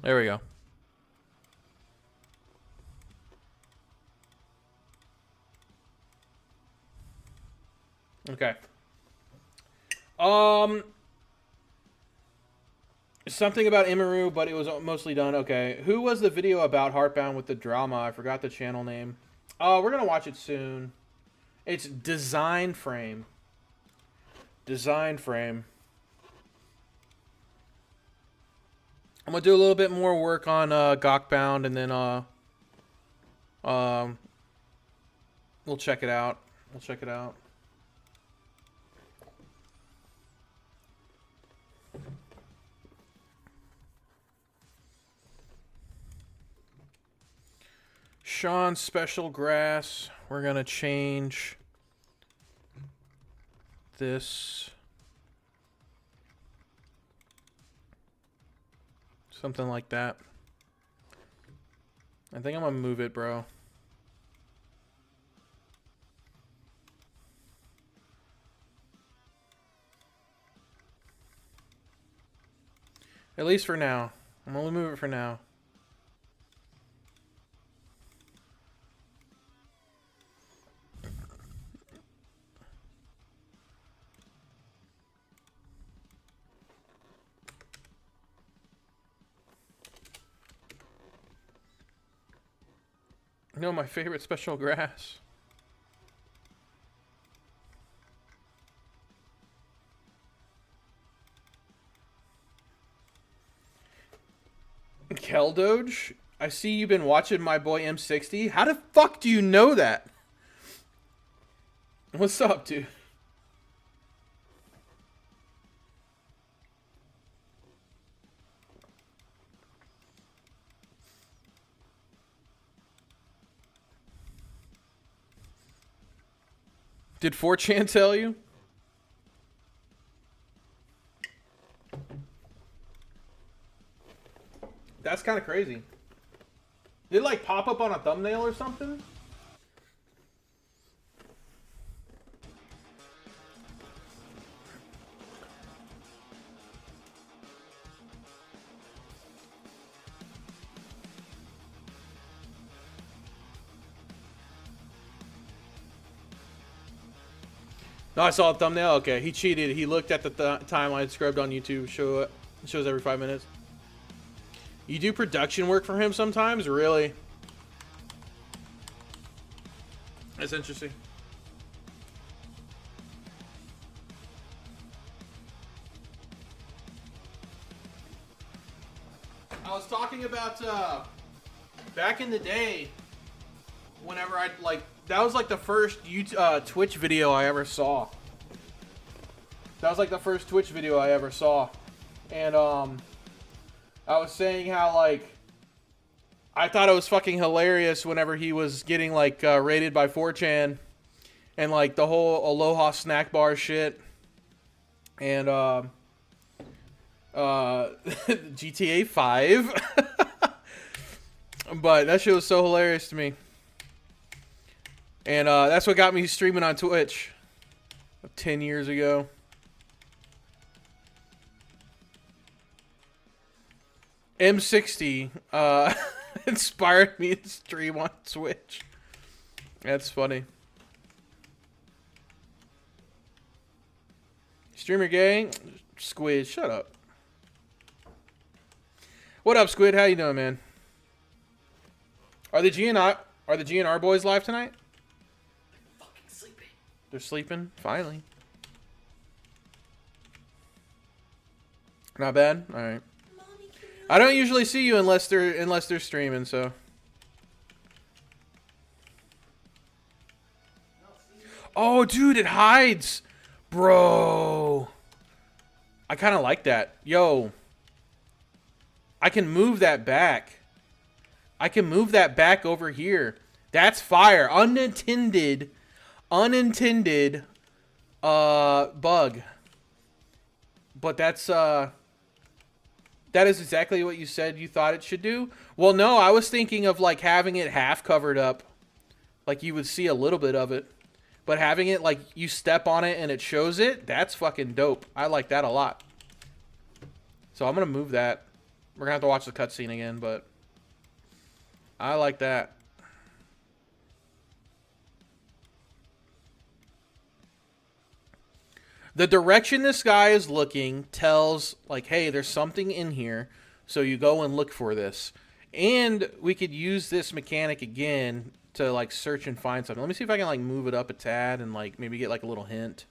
There we go. Okay. Something about Imaru, but it was mostly done. Okay. Who was the video about Heartbound with the drama? I forgot the channel name. Oh, we're gonna watch it soon. It's Design Frame. Design Frame. I'm gonna do a little bit more work on Gawkbound, and then we'll check it out. We'll check it out. Sean's special grass. We're gonna change this. Something like that. I think I'm gonna move it, bro. At least for now. I'm gonna move it for now. No, my favorite special grass. Keldoge, I see you've been watching my boy M60. How the fuck do you know that? What's up, dude? Did 4chan tell you? That's kind of crazy. Did it like pop up on a thumbnail or something? No, I saw a thumbnail. Okay, he cheated. He looked at the timeline scrubbed on YouTube. Shows every 5 minutes. You do production work for him sometimes? Really? That's interesting. I was talking about back in the day, whenever I that was like the first Twitch video I ever saw. That was like the first Twitch video I ever saw. And I was saying how like I thought it was fucking hilarious whenever he was getting like rated by 4chan and like the whole Aloha snack bar shit and GTA 5. But that shit was so hilarious to me. And that's what got me streaming on Twitch 10 years ago. M60 inspired me to stream on Twitch. That's funny. Streamer gang, Squid, shut up. What up, Squid? How you doing, man? Are the GNR boys live tonight? Fucking sleeping. They're sleeping? Finally. Not bad? Alright. I don't usually see you unless they're streaming, so. Oh, dude, it hides. Bro. I kind of like that. Yo. I can move that back. I can move that back over here. That's fire. Unintended bug. But that's that is exactly what you said you thought it should do. Well, no, I was thinking of like having it half covered up. Like you would see a little bit of it. But having it like you step on it and it shows it, that's fucking dope. I like that a lot. So I'm going to move that. We're going to have to watch the cutscene again, but I like that. The direction this guy is looking tells, like, hey, there's something in here, so you go and look for this. And we could use this mechanic again to, like, search and find something. Let me see if I can, like, move it up a tad and, like, maybe get, like, a little hint.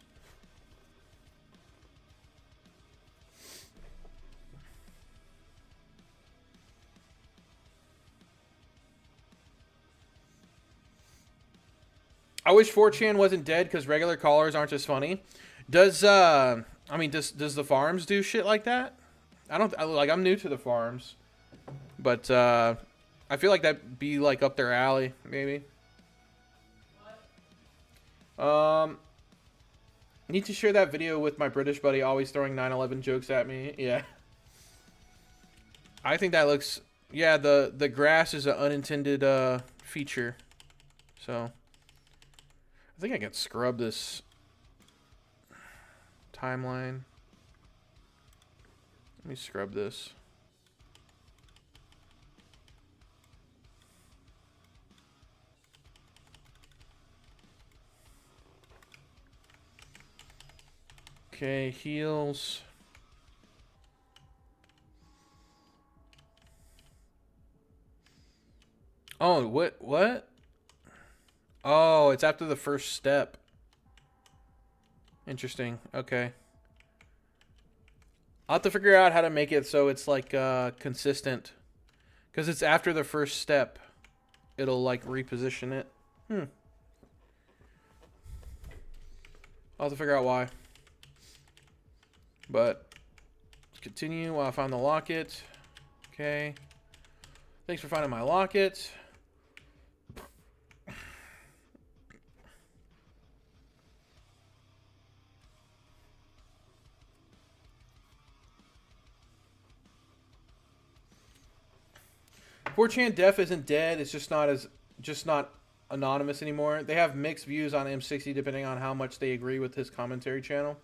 I wish 4chan wasn't dead because regular callers aren't as funny. Does I mean, does the farms do shit like that? I'm new to the farms, but I feel like that'd be like up their alley, maybe. Need to share that video with my British buddy always throwing 9/11 jokes at me. Yeah. I think that looks... Yeah, the grass is an unintended feature. So, I think I can scrub this timeline. Let me scrub this. Okay, heels. Oh, what? Oh, it's after the first step. Interesting. Okay. I'll have to figure out how to make it so it's like consistent. Because it's after the first step. It'll like reposition it. I'll have to figure out why. But let's continue while I find the locket. Okay. Thanks for finding my locket. 4chan Def isn't dead. It's just not anonymous anymore. They have mixed views on M60 depending on how much they agree with his commentary channel.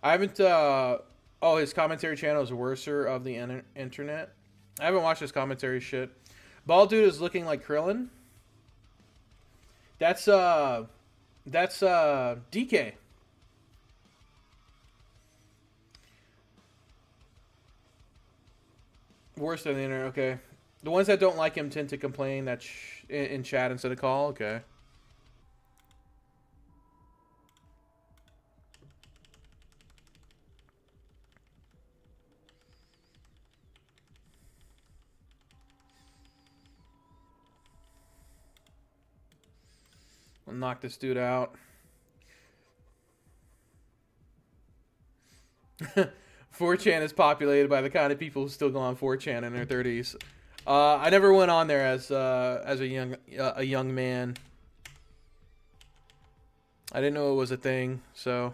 I haven't. Oh, his commentary channel is worser of the internet. I haven't watched his commentary shit. Bald dude is looking like Krillin. That's DK. Worse than the internet. Okay. The ones that don't like him tend to complain that in chat instead of call. Okay. We'll knock this dude out. 4chan is populated by the kind of people who still go on 4chan in their 30s. I never went on there as a young man. I didn't know it was a thing, so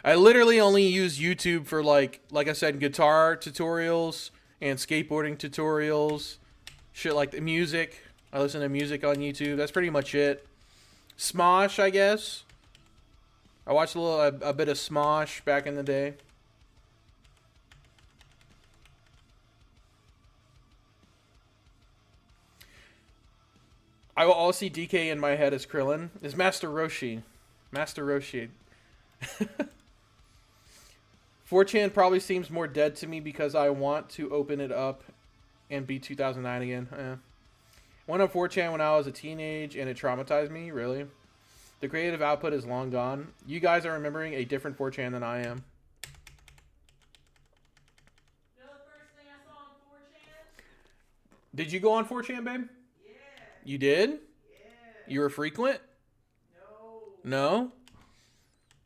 I literally only use YouTube for like I said, guitar tutorials and skateboarding tutorials, shit like the music. I listen to music on YouTube. That's pretty much it. Smosh, I guess. I watched a bit of Smosh back in the day. I will all see DK in my head as Krillin. Is Master Roshi. Master Roshi. 4chan probably seems more dead to me because I want to open it up and be 2009 again. Went on 4chan when I was a teenage and it traumatized me, really. The creative output is long gone. You guys are remembering a different 4chan than I am. You know the first thing I saw on 4chan? Did you go on 4chan, babe? You did? Yeah. You were frequent? No. No?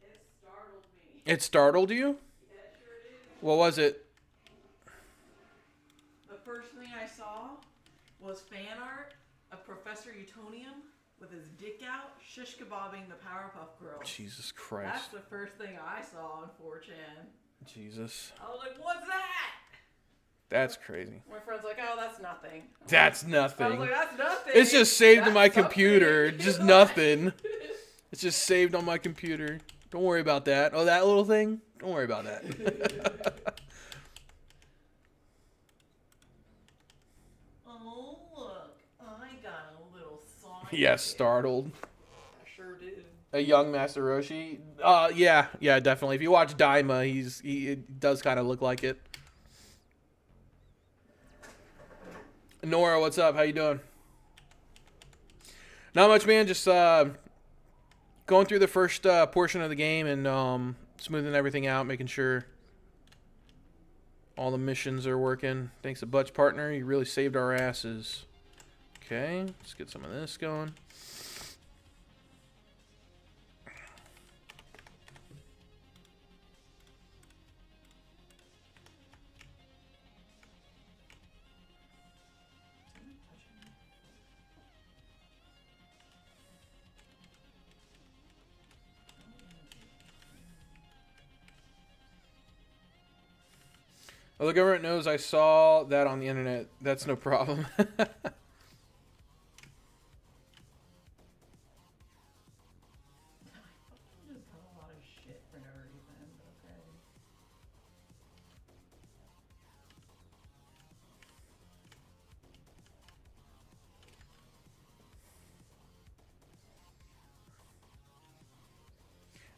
It startled me. It startled you? Yeah, it sure did. What was it? The first thing I saw was fan art of Professor Utonium with his dick out, shish kebabbing the Powerpuff Girls. Jesus Christ. That's the first thing I saw on 4chan. Jesus. I was like, what's that? That's crazy. My friend's like, oh, that's nothing. That's nothing. I was like, that's nothing. It's just saved on my That's computer. something. Just nothing. It's just saved on my computer. Don't worry about that. Oh, that little thing? Don't worry about that. Oh, look. I got a little sign. Yes, startled. I sure did. A young Master Roshi? Yeah, definitely. If you watch Daima, he does kind of look like it. Nora, what's up? How you doing? Not much, man. Just going through the first portion of the game and smoothing everything out, making sure all the missions are working. Thanks to Butch Partner. You really saved our asses. Okay, let's get some of this going. Well, the government knows I saw that on the internet. That's no problem.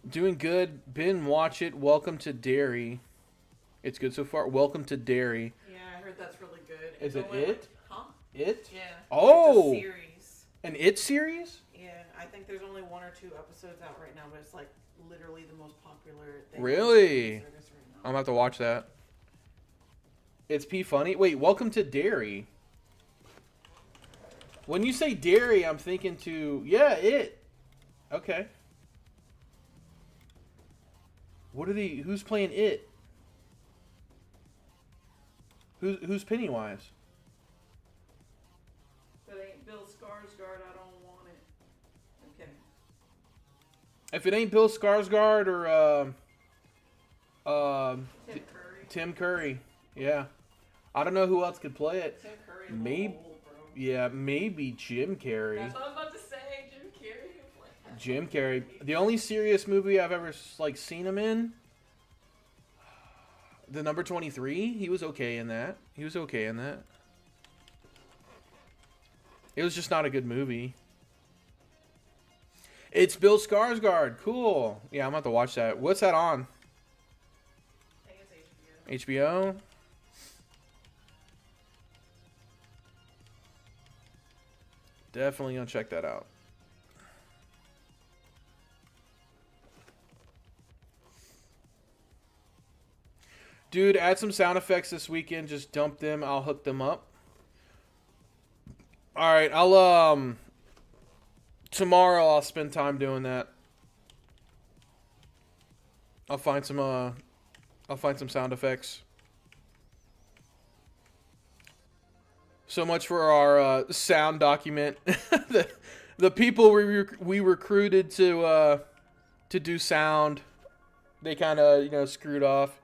Doing good. Bin, watch it. Welcome to Dairy. It's good so far. Welcome to Dairy. Yeah, I heard that's really good. Is It's it only it? Huh? It? Yeah. Oh! It's a series. An It series? Yeah, I think there's only 1 or 2 episodes out right now, but it's like literally the most popular thing. Really? on service right now. I'm gonna have to watch that. It's P funny. Wait, welcome to Dairy. When you say Dairy, I'm thinking to It. Okay. What are they? Who's playing It? Who's Pennywise? If it ain't Bill Skarsgård, I don't want it. Okay. If it ain't Bill Skarsgård or Tim Curry. Tim Curry, yeah. I don't know who else could play it. Tim Curry's Maybe, old, bro. yeah, maybe Jim Carrey. That's what I was about to say. Jim Carrey can play that. Jim Carrey. The only serious movie I've ever like seen him in, the number 23. He was okay in that. He was okay in that. It was just not a good movie. It's Bill Skarsgård. Cool. Yeah, I'm about to watch that. What's that on? I think it's HBO. HBO? Definitely gonna check that out. Dude, add some sound effects this weekend. Just dump them. I'll hook them up. All right, I'll tomorrow I'll spend time doing that. I'll find some sound effects. So much for our sound document. the people we recruited to do sound, they kind of screwed off,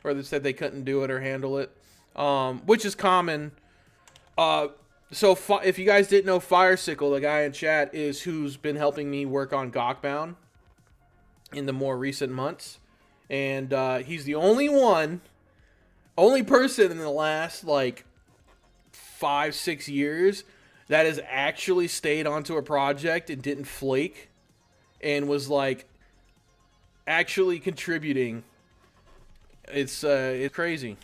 or they said they couldn't do it or handle it, which is common. So if you guys didn't know, Firesickle, the guy in chat, is who's been helping me work on Gawkbound in the more recent months, and he's the only person in the last like 5-6 years that has actually stayed onto a project and didn't flake and was like actually contributing. It's crazy.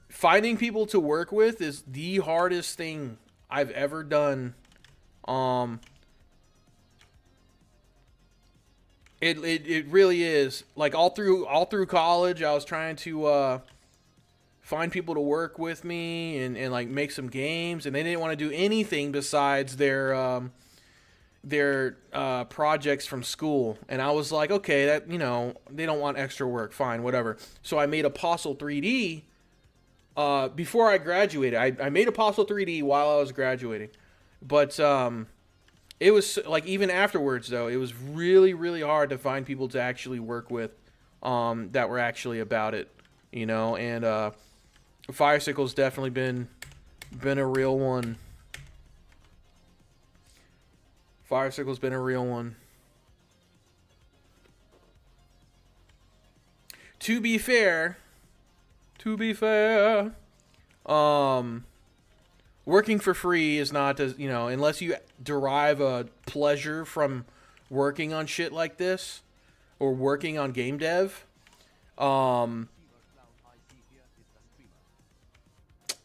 Finding people to work with is the hardest thing I've ever done. It really is. Like all through college, I was trying to find people to work with me and like make some games, and they didn't want to do anything besides their projects from school. And I was like, okay, that they don't want extra work, fine, whatever. So I made Apostle 3D before I graduated. I made Apostle 3D while I was graduating, but it was like even afterwards though, it was really, really hard to find people to actually work with that were actually about it, and Firesickle's definitely been a real one. Firesickle's been a real one. To be fair, working for free is not as, unless you derive a pleasure from working on shit like this or working on game dev.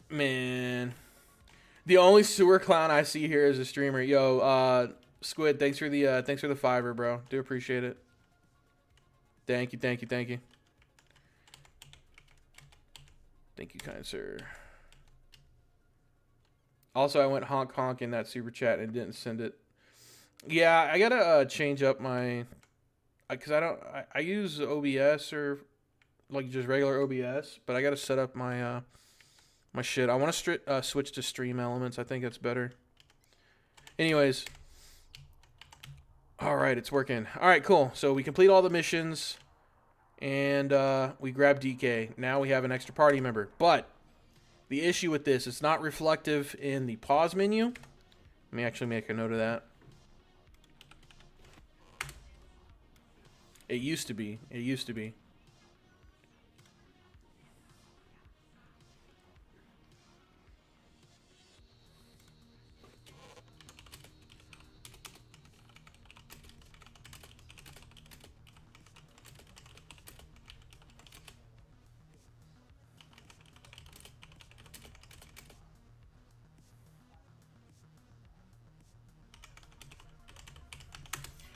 Man, the only sewer clown I see here is a streamer. Yo, Squid, thanks for the fiver, bro. Do appreciate it. Thank you. Thank you, kind sir. Also, I went honk honk in that super chat and didn't send it. Yeah, I gotta change up my, because I use OBS or like just regular OBS, but I gotta set up my my shit. I want to switch to Stream Elements. I think that's better. Anyways, all right, it's working. All right, cool. So we complete all the missions, and we grab DK. Now we have an extra party member, but the issue with this, it's not reflective in the pause menu. Let me actually make a note of that. It used to be. It used to be.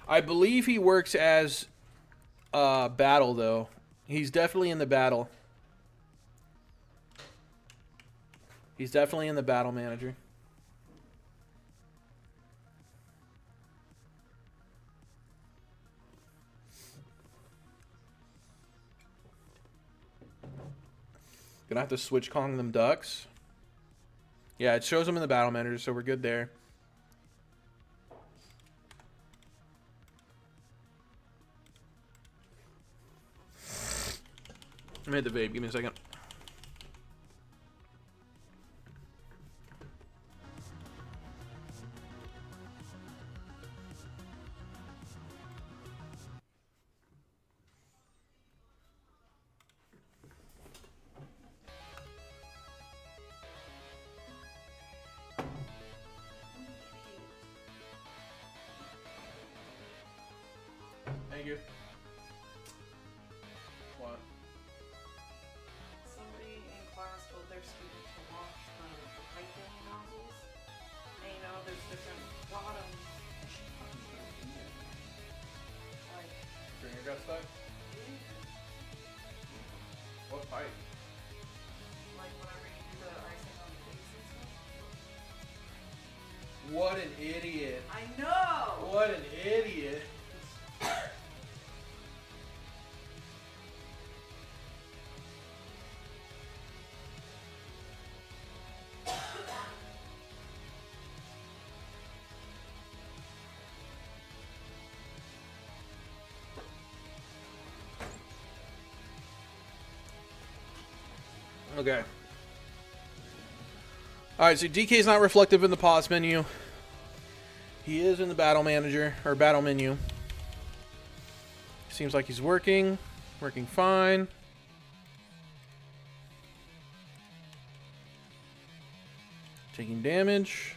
I believe he works as battle, though. He's definitely in the battle. He's definitely in the battle manager. Gonna have to switch calling them ducks. Yeah, it shows them in the battle manager, so we're good there. I made the vape. Give me a second. Thank you. What? Somebody in class told their student to wash the piping nozzles. And you know, there's different bottoms. Like, Stringer got stuck? What pipe? like whenever you do the icing on the cakes and stuff. What an idiot. I know! What an idiot. Okay. Alright, so DK is not reflective in the pause menu. He is in the battle manager, or battle menu. Seems like he's working. Working fine. Taking damage.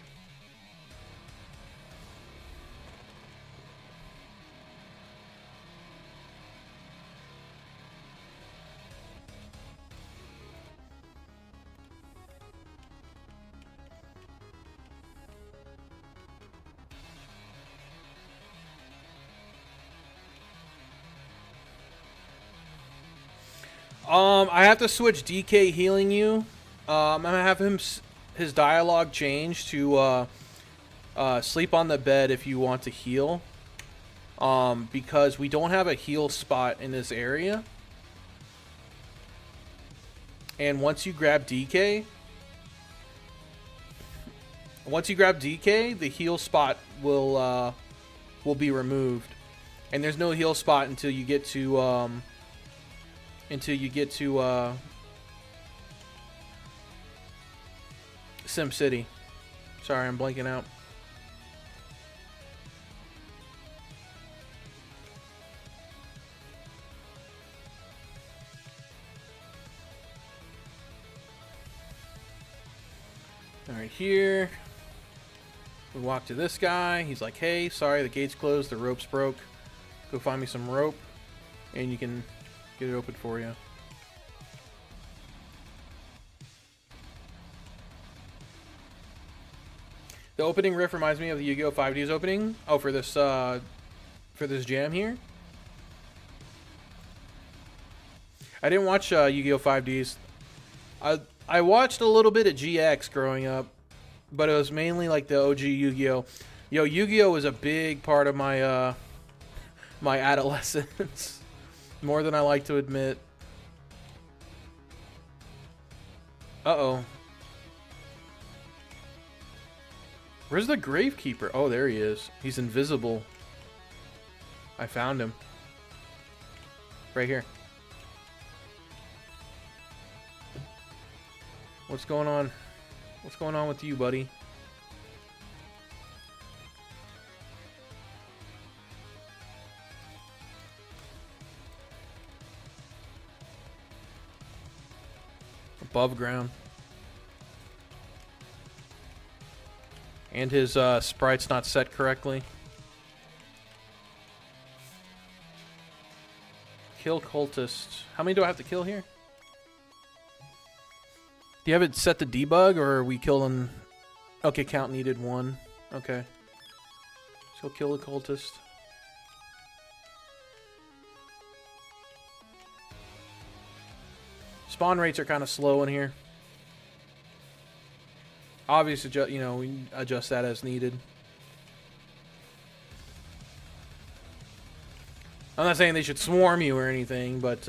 I have to switch DK healing you. I'm gonna have his dialogue change to sleep on the bed if you want to heal. Because we don't have a heal spot in this area. And once you grab DK, the heal spot will be removed. And there's no heal spot until you get to Sim City. Sorry, I'm blanking out. Alright, here. We walk to this guy. He's like, hey, sorry, the gate's closed, the rope's broke. Go find me some rope, and you can get it open for you. The opening riff reminds me of the Yu-Gi-Oh! 5D's opening. Oh, for this jam here. I didn't watch Yu-Gi-Oh! 5D's. I watched a little bit of GX growing up. but it was mainly like the OG Yu-Gi-Oh. Yo, Yu-Gi-Oh was a big part of my my adolescence, more than I like to admit. Uh-oh. Where's the Gravekeeper? Oh, there he is. He's invisible. I found him. Right here. What's going on? What's going on with you, buddy? Above ground. And his sprite's not set correctly. Kill cultists. How many do I have to kill here? Do you have it set to debug, or are we killing... Okay, count needed 1. Okay. So kill the cultist. Spawn rates are kind of slow in here. Obviously, you know, we adjust that as needed. I'm not saying they should swarm you or anything, but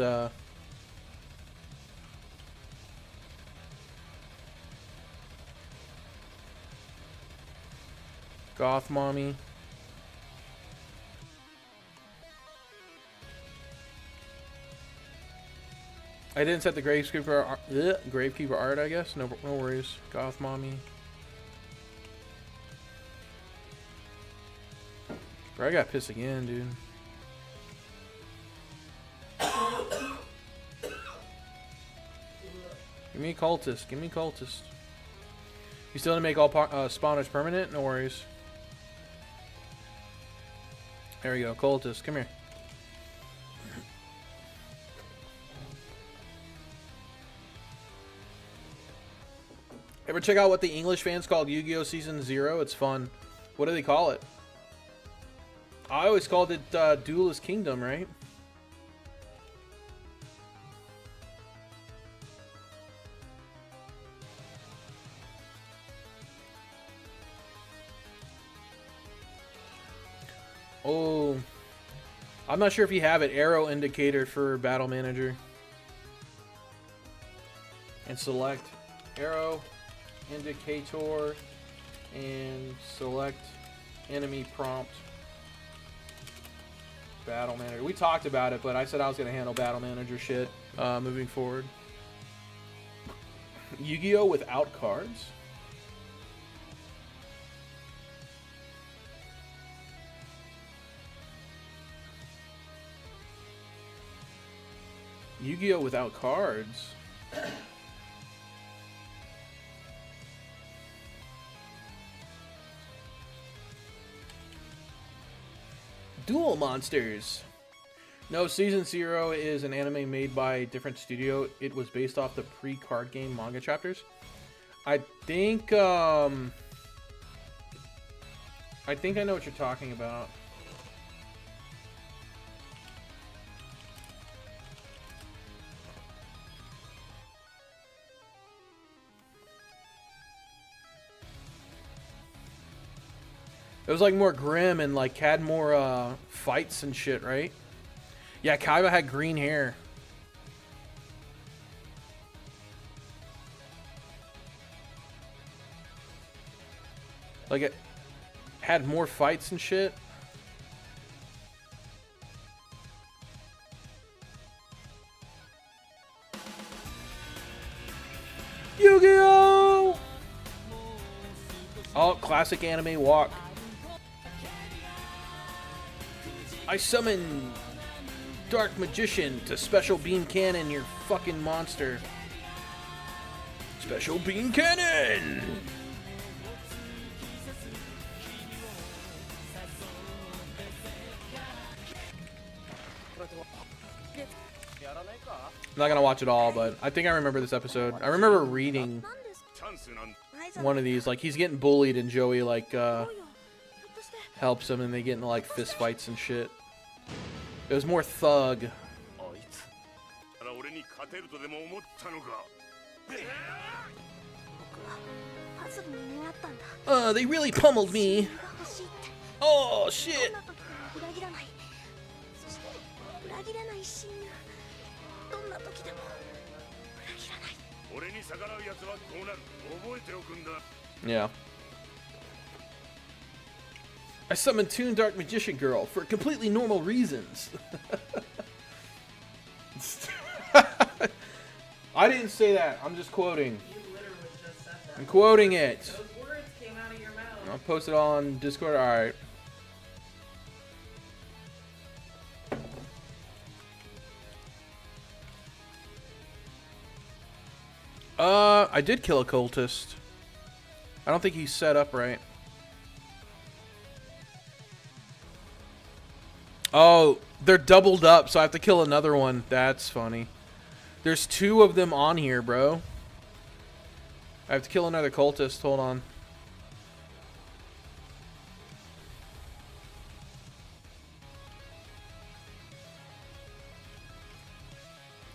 Goth Mommy. I didn't set the Gravekeeper art, I guess. No worries. Goth Mommy. Bro, I got pissed again, dude. Give me cultist. Give me cultist. You still didn't make all spawners permanent? No worries. There we go. Cultist, come here. Ever check out what the English fans called Yu-Gi-Oh! Season 0? It's fun. What do they call it? I always called it Duelist Kingdom, right? Oh, I'm not sure if you have it. Arrow indicator for Battle Manager. And select arrow indicator and select enemy prompt. Battle Manager. We talked about it, but I said I was going to handle Battle Manager shit moving forward. Yu-Gi-Oh! Without cards? Yu-Gi-Oh! Without cards? Duel Monsters. No, Season 0 is an anime made by a different studio. It was based off the pre-card game manga chapters. I think I know what you're talking about. It was like more grim and like had more fights and shit, right? Yeah, Kaiba had green hair. Like it had more fights and shit. Yu-Gi-Oh! Oh, classic anime walk. I summon Dark Magician to Special Beam Cannon your fucking monster. Special Beam Cannon! I'm not gonna watch it all, but I think I remember this episode. I remember reading one of these. Like, he's getting bullied and Joey, like, helps him and they get into, like, fist fights and shit. It was more thug. They really pummeled me. Oh shit. Yeah. I summoned Toon Dark Magician Girl for completely normal reasons. I didn't say that. I'm just quoting. You literally just said that. I'm quoting it. Those words came out of your mouth. I'll post it on Discord. Alright. I did kill a cultist. I don't think he's set up right. Oh, they're doubled up, so I have to kill another one. That's funny. There's 2 of them on here, bro. I have to kill another cultist. Hold on.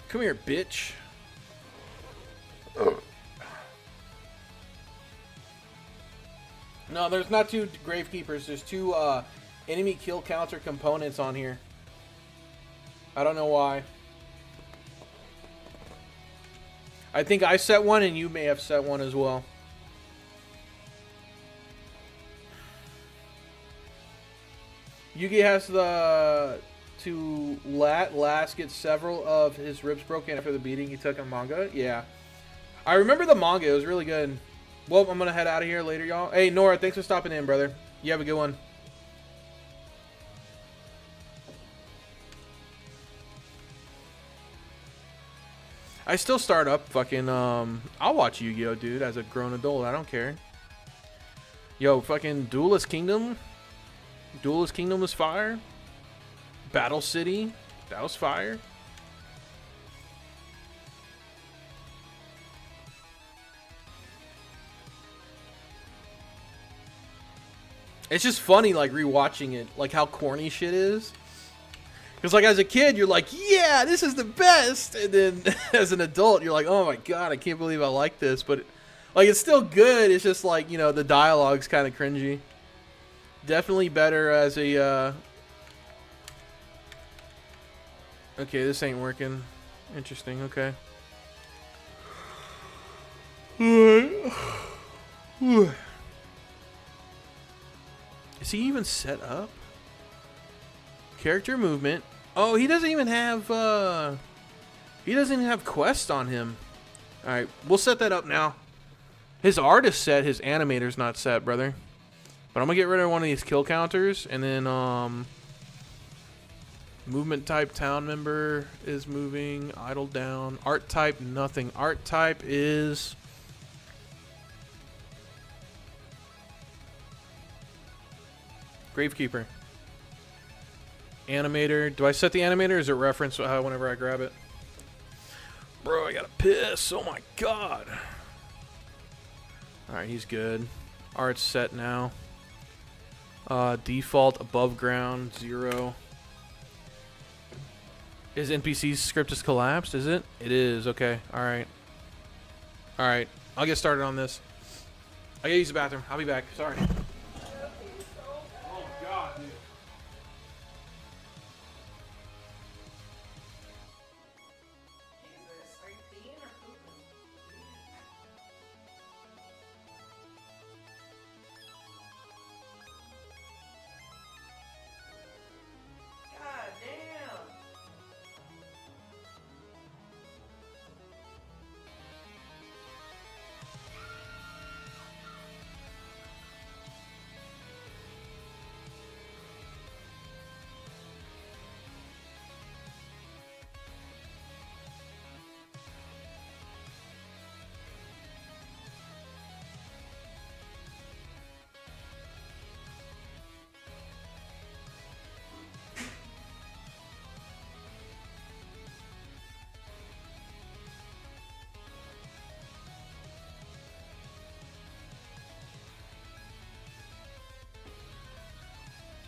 Come here, bitch. No, there's not 2 Gravekeepers. There's 2 enemy kill counter components on here. I don't know why. I think I set one and you may have set one as well. Yugi has to last get several of his ribs broken after the beating he took on manga. Yeah. I remember the manga. It was really good. Well, I'm going to head out of here later, y'all. Hey, Nora, thanks for stopping in, brother. You have a good one. I still start up fucking, I'll watch Yu-Gi-Oh, dude, as a grown adult. I don't care. Yo, fucking Duelist Kingdom. Duelist Kingdom was fire. Battle City. That was fire. It's just funny, like, rewatching it. Like, how corny shit is. Because, like, as a kid, you're like, yeah, this is the best. And then as an adult, you're like, oh, my God, I can't believe I like this. But, like, it's still good. It's just, like, you know, the dialogue's kind of cringy. Definitely better as a, Okay, this ain't working. Interesting, okay. Is he even set up? Character movement. Oh, he doesn't even have quest on him. Alright, we'll set that up now. His art is set, his animator's not set, brother. But I'm gonna get rid of one of these kill counters, and then movement type town member is moving, idle down. Art type, nothing. Art type is Gravekeeper. Animator. Do I set the animator or is it reference whenever I grab it? Bro, I gotta piss. Oh my God. Alright, he's good. Art's set now. Default above ground 0. Is NPC's script just collapsed? Is it? It is. Okay. Alright. Alright. I'll get started on this. I gotta use the bathroom. I'll be back. Sorry. Oh God, dude. God damn.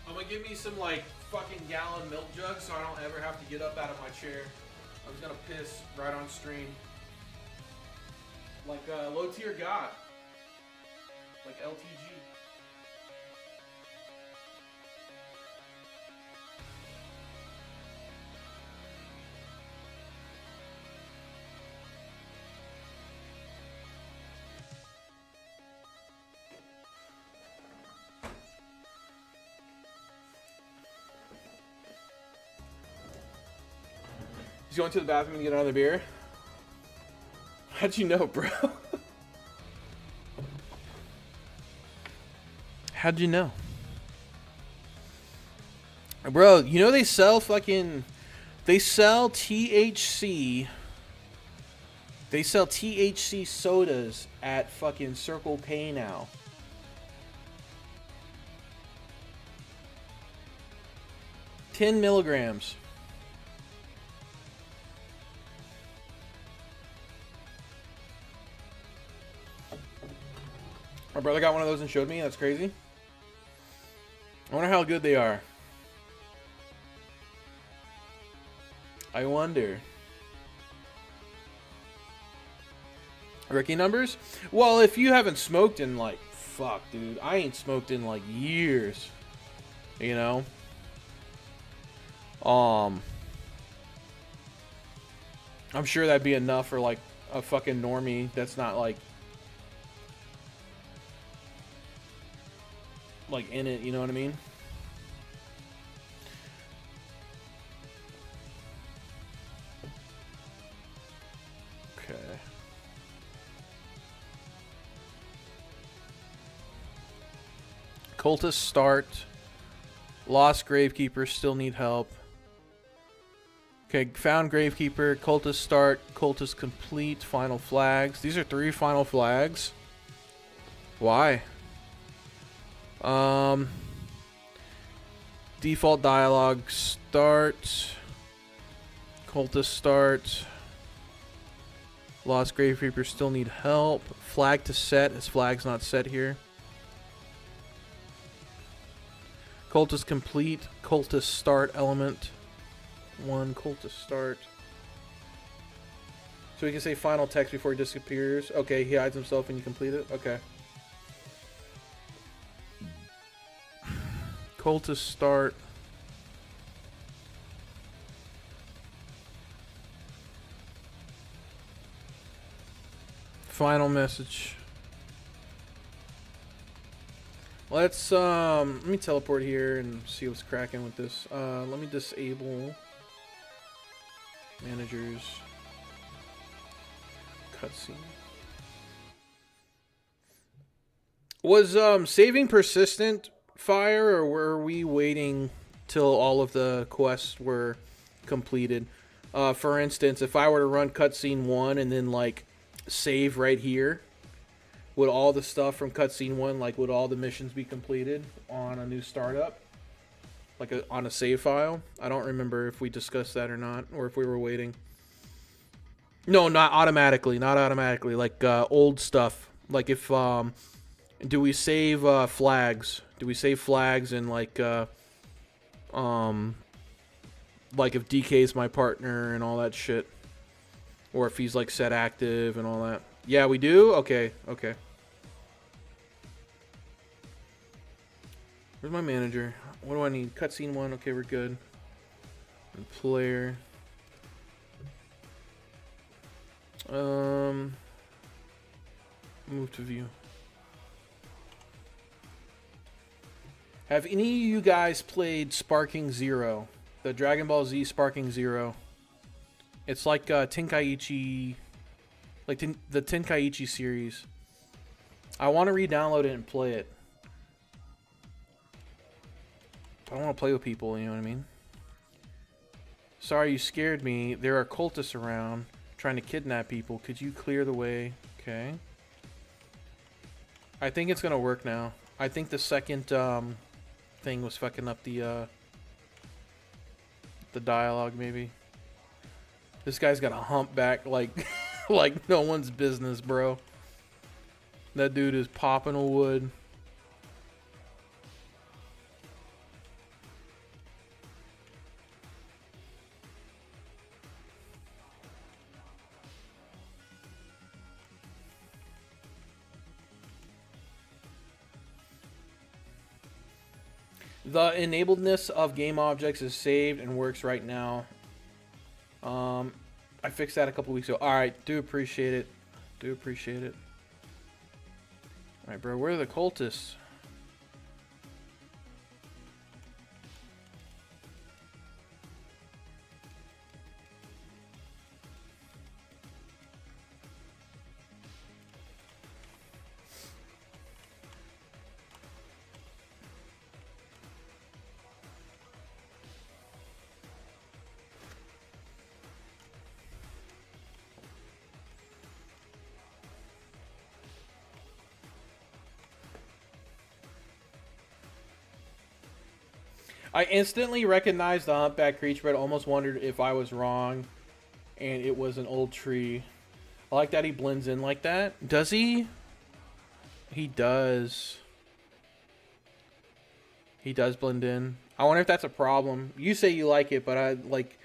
I'm gonna give me some like fucking gallon milk jug so I don't ever have to get up out of my chair. I was gonna piss right on stream. Like low tier god. like LTG. He's going to the bathroom to get another beer. How'd you know, bro? How'd you know? Bro, you know they sell fucking... They sell THC... They sell THC sodas at fucking Circle K now. $10 milligrams. My brother got one of those and showed me. That's crazy. I wonder how good they are. I wonder. Rookie numbers? Well, if you haven't smoked in like... Fuck, dude. I ain't smoked in like years. You know? I'm sure that'd be enough for like a fucking normie that's not like in it, you know what I mean? Okay. Cultist start. Lost Gravekeeper, still need help. Okay, found Gravekeeper, Cultist start, Cultist complete, final flags. These are 3 final flags. Why? Default dialogue start. Cultist start. Lost Gravekeeper still need help. Flag to set. His flag's not set here. Cultist complete. Cultist start element. 1 cultist start. So we can say final text before he disappears. Okay, he hides himself and you complete it. Okay. Cultist start. Final message. Let's let me teleport here and see what's cracking with this. Let me disable managers. Cutscene. Was saving persistent fire, or were we waiting till all of the quests were completed? For instance, if I were to run cutscene 1 and then like save right here, would all the stuff from cutscene 1, like would all the missions be completed on a new startup? Like on a save file? I don't remember if we discussed that or not, or if we were waiting. No, not automatically, not automatically. Like old stuff. Like if do we save flags? Do we save flags and like if DK's my partner and all that shit, or if he's like set active and all that? Yeah, we do. Okay, okay. Where's my manager? What do I need? Cutscene 1. Okay, we're good. And player. Move to view. Have any of you guys played Sparking Zero? The Dragon Ball Z Sparking Zero. It's like Tenkaichi, like the Tenkaichi series. I want to re-download it and play it. I don't want to play with people, you know what I mean? Sorry, you scared me. There are cultists around trying to kidnap people. Could you clear the way? Okay. I think it's gonna work now. I think the second thing was fucking up the dialogue, maybe. This guy's got a humpback like like no one's business, bro. That dude is popping a wood. The enabledness of game objects is saved and works right now. I fixed that a couple weeks ago. Alright, do appreciate it. Do appreciate it. Alright, bro, where are the cultists? I instantly recognized the humpback creature, but almost wondered if I was wrong and it was an old tree. I like that he blends in like that. Does he? He does. He does blend in. I wonder if that's a problem. You say you like it, but I like...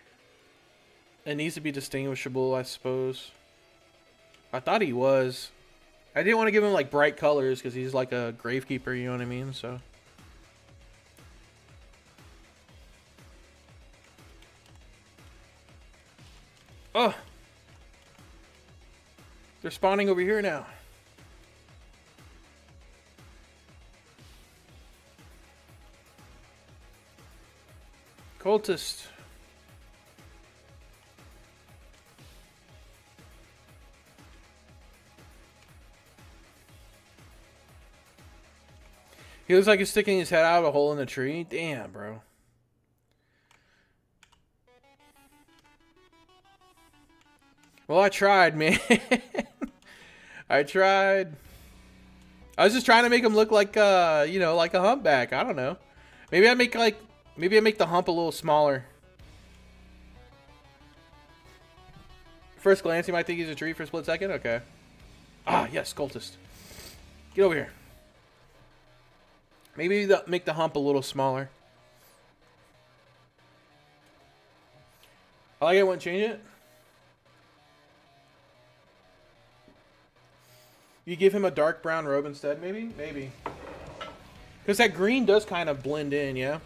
It needs to be distinguishable, I suppose. I thought he was. I didn't want to give him like bright colors because he's like a gravekeeper, you know what I mean? So... Oh! They're spawning over here now. Cultist. He looks like he's sticking his head out of a hole in the tree. Damn, bro. Well, I tried, man. I tried. I was just trying to make him look like, you know, like a humpback. I don't know. Maybe I make the hump a little smaller. First glance, you might think he's a tree for a split second. Okay. Ah, yes, cultist. Get over here. Maybe make the hump a little smaller. I like it. Wouldn't change it. You give him a dark brown robe instead, maybe? Maybe. Because that green does kind of blend in, yeah?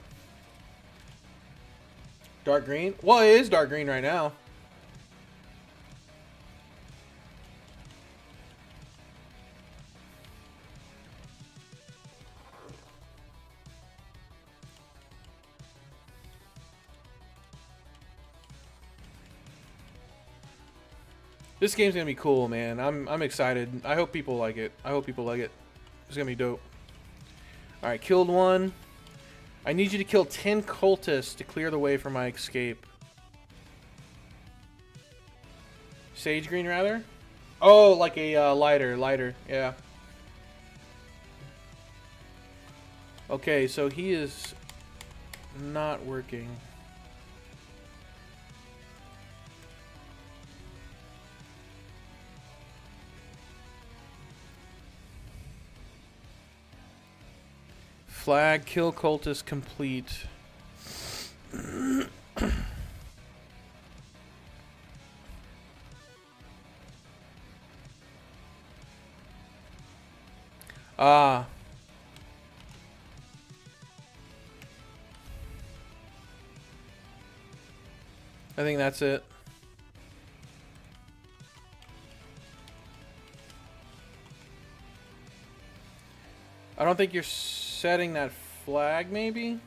Dark green? Well, it is dark green right now. This game's gonna be cool, man. I'm excited. I hope people like it. I hope people like it. It's gonna be dope. Alright, killed one. I need you to kill 10 cultists to clear the way for my escape. Sage green, rather? Oh, like a lighter, yeah. Okay, so he is not working. Flag, kill cultist complete. Ah. I think that's it. I don't think you're setting that flag, maybe?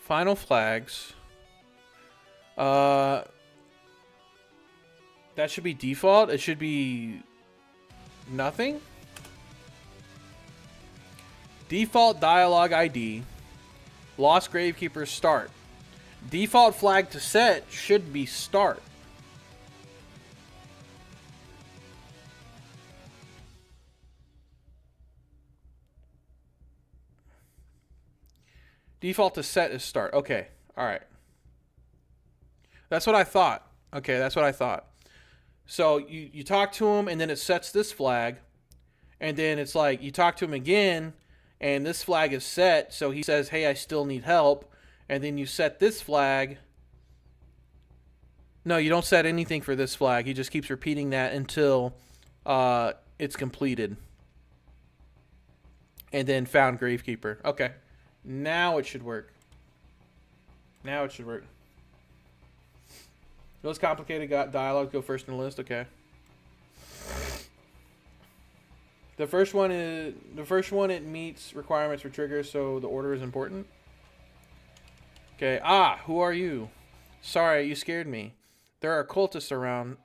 Final flags. That should be default. It should be nothing. Default dialogue ID. Lost Gravekeeper start. Default flag to set should be start. Default to set is start. Okay. Alright. That's what I thought. Okay, that's what I thought. So you talk to him and then it sets this flag. And then it's like you talk to him again and this flag is set. So he says, hey, I still need help. And then you set this flag. No, you don't set anything for this flag. He just keeps repeating that until it's completed. And then found Gravekeeper. Okay. Now it should work. Now it should work. Most complicated dialogue go first in the list. Okay. The first one it meets requirements for triggers, so the order is important. Okay. Ah, who are you? Sorry, you scared me. There are cultists around.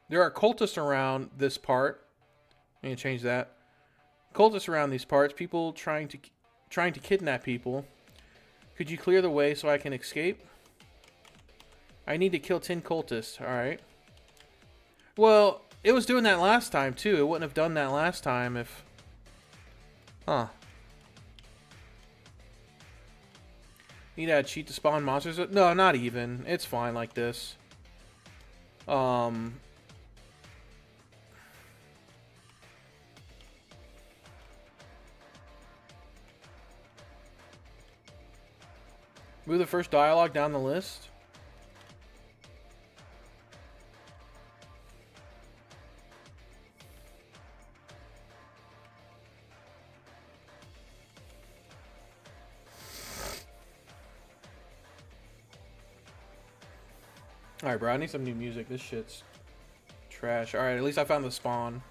There are cultists around this part. I'm gonna change that. Cultists around these parts. People trying to kidnap people. Could you clear the way so I can escape? I need to kill 10 cultists. All right. Well, it was doing that last time too. It wouldn't have done that last time if. Huh. Need to add cheat to spawn monsters? No, not even. It's fine like this. Move the first dialogue down the list. Alright, bro, I need some new music. This shit's trash. Alright, at least I found the spawn.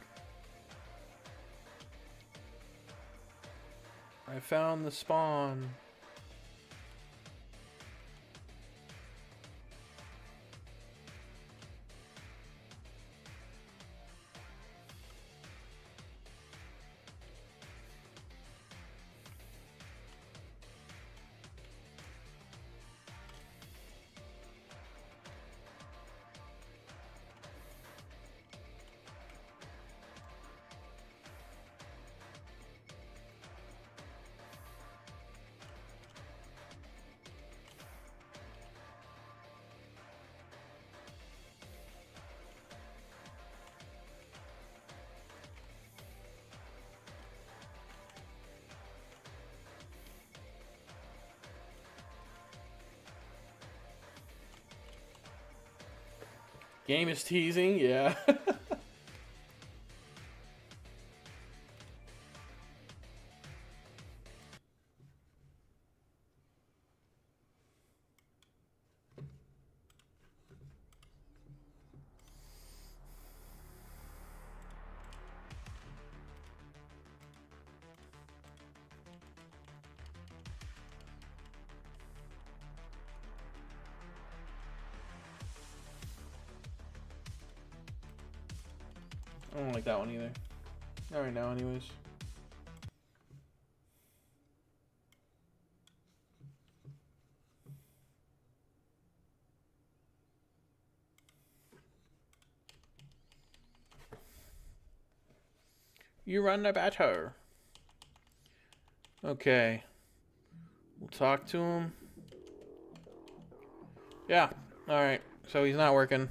I found the spawn. Game is teasing, yeah. I don't like that one either. Not right now, anyways. You run the battle. Okay. We'll talk to him. Yeah. Alright. So he's not working.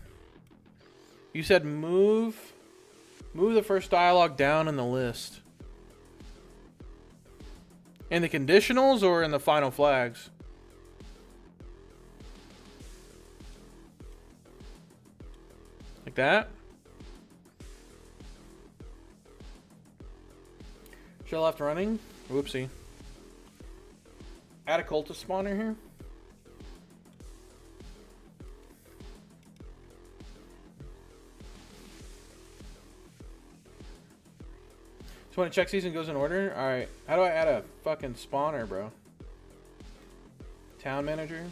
You said move the first dialogue down in the list. In the conditionals or in the final flags? Like that? Show left running? Whoopsie. Add a cultist spawner here? So when check season goes in order? Alright. How do I add a fucking spawner, bro? Town manager?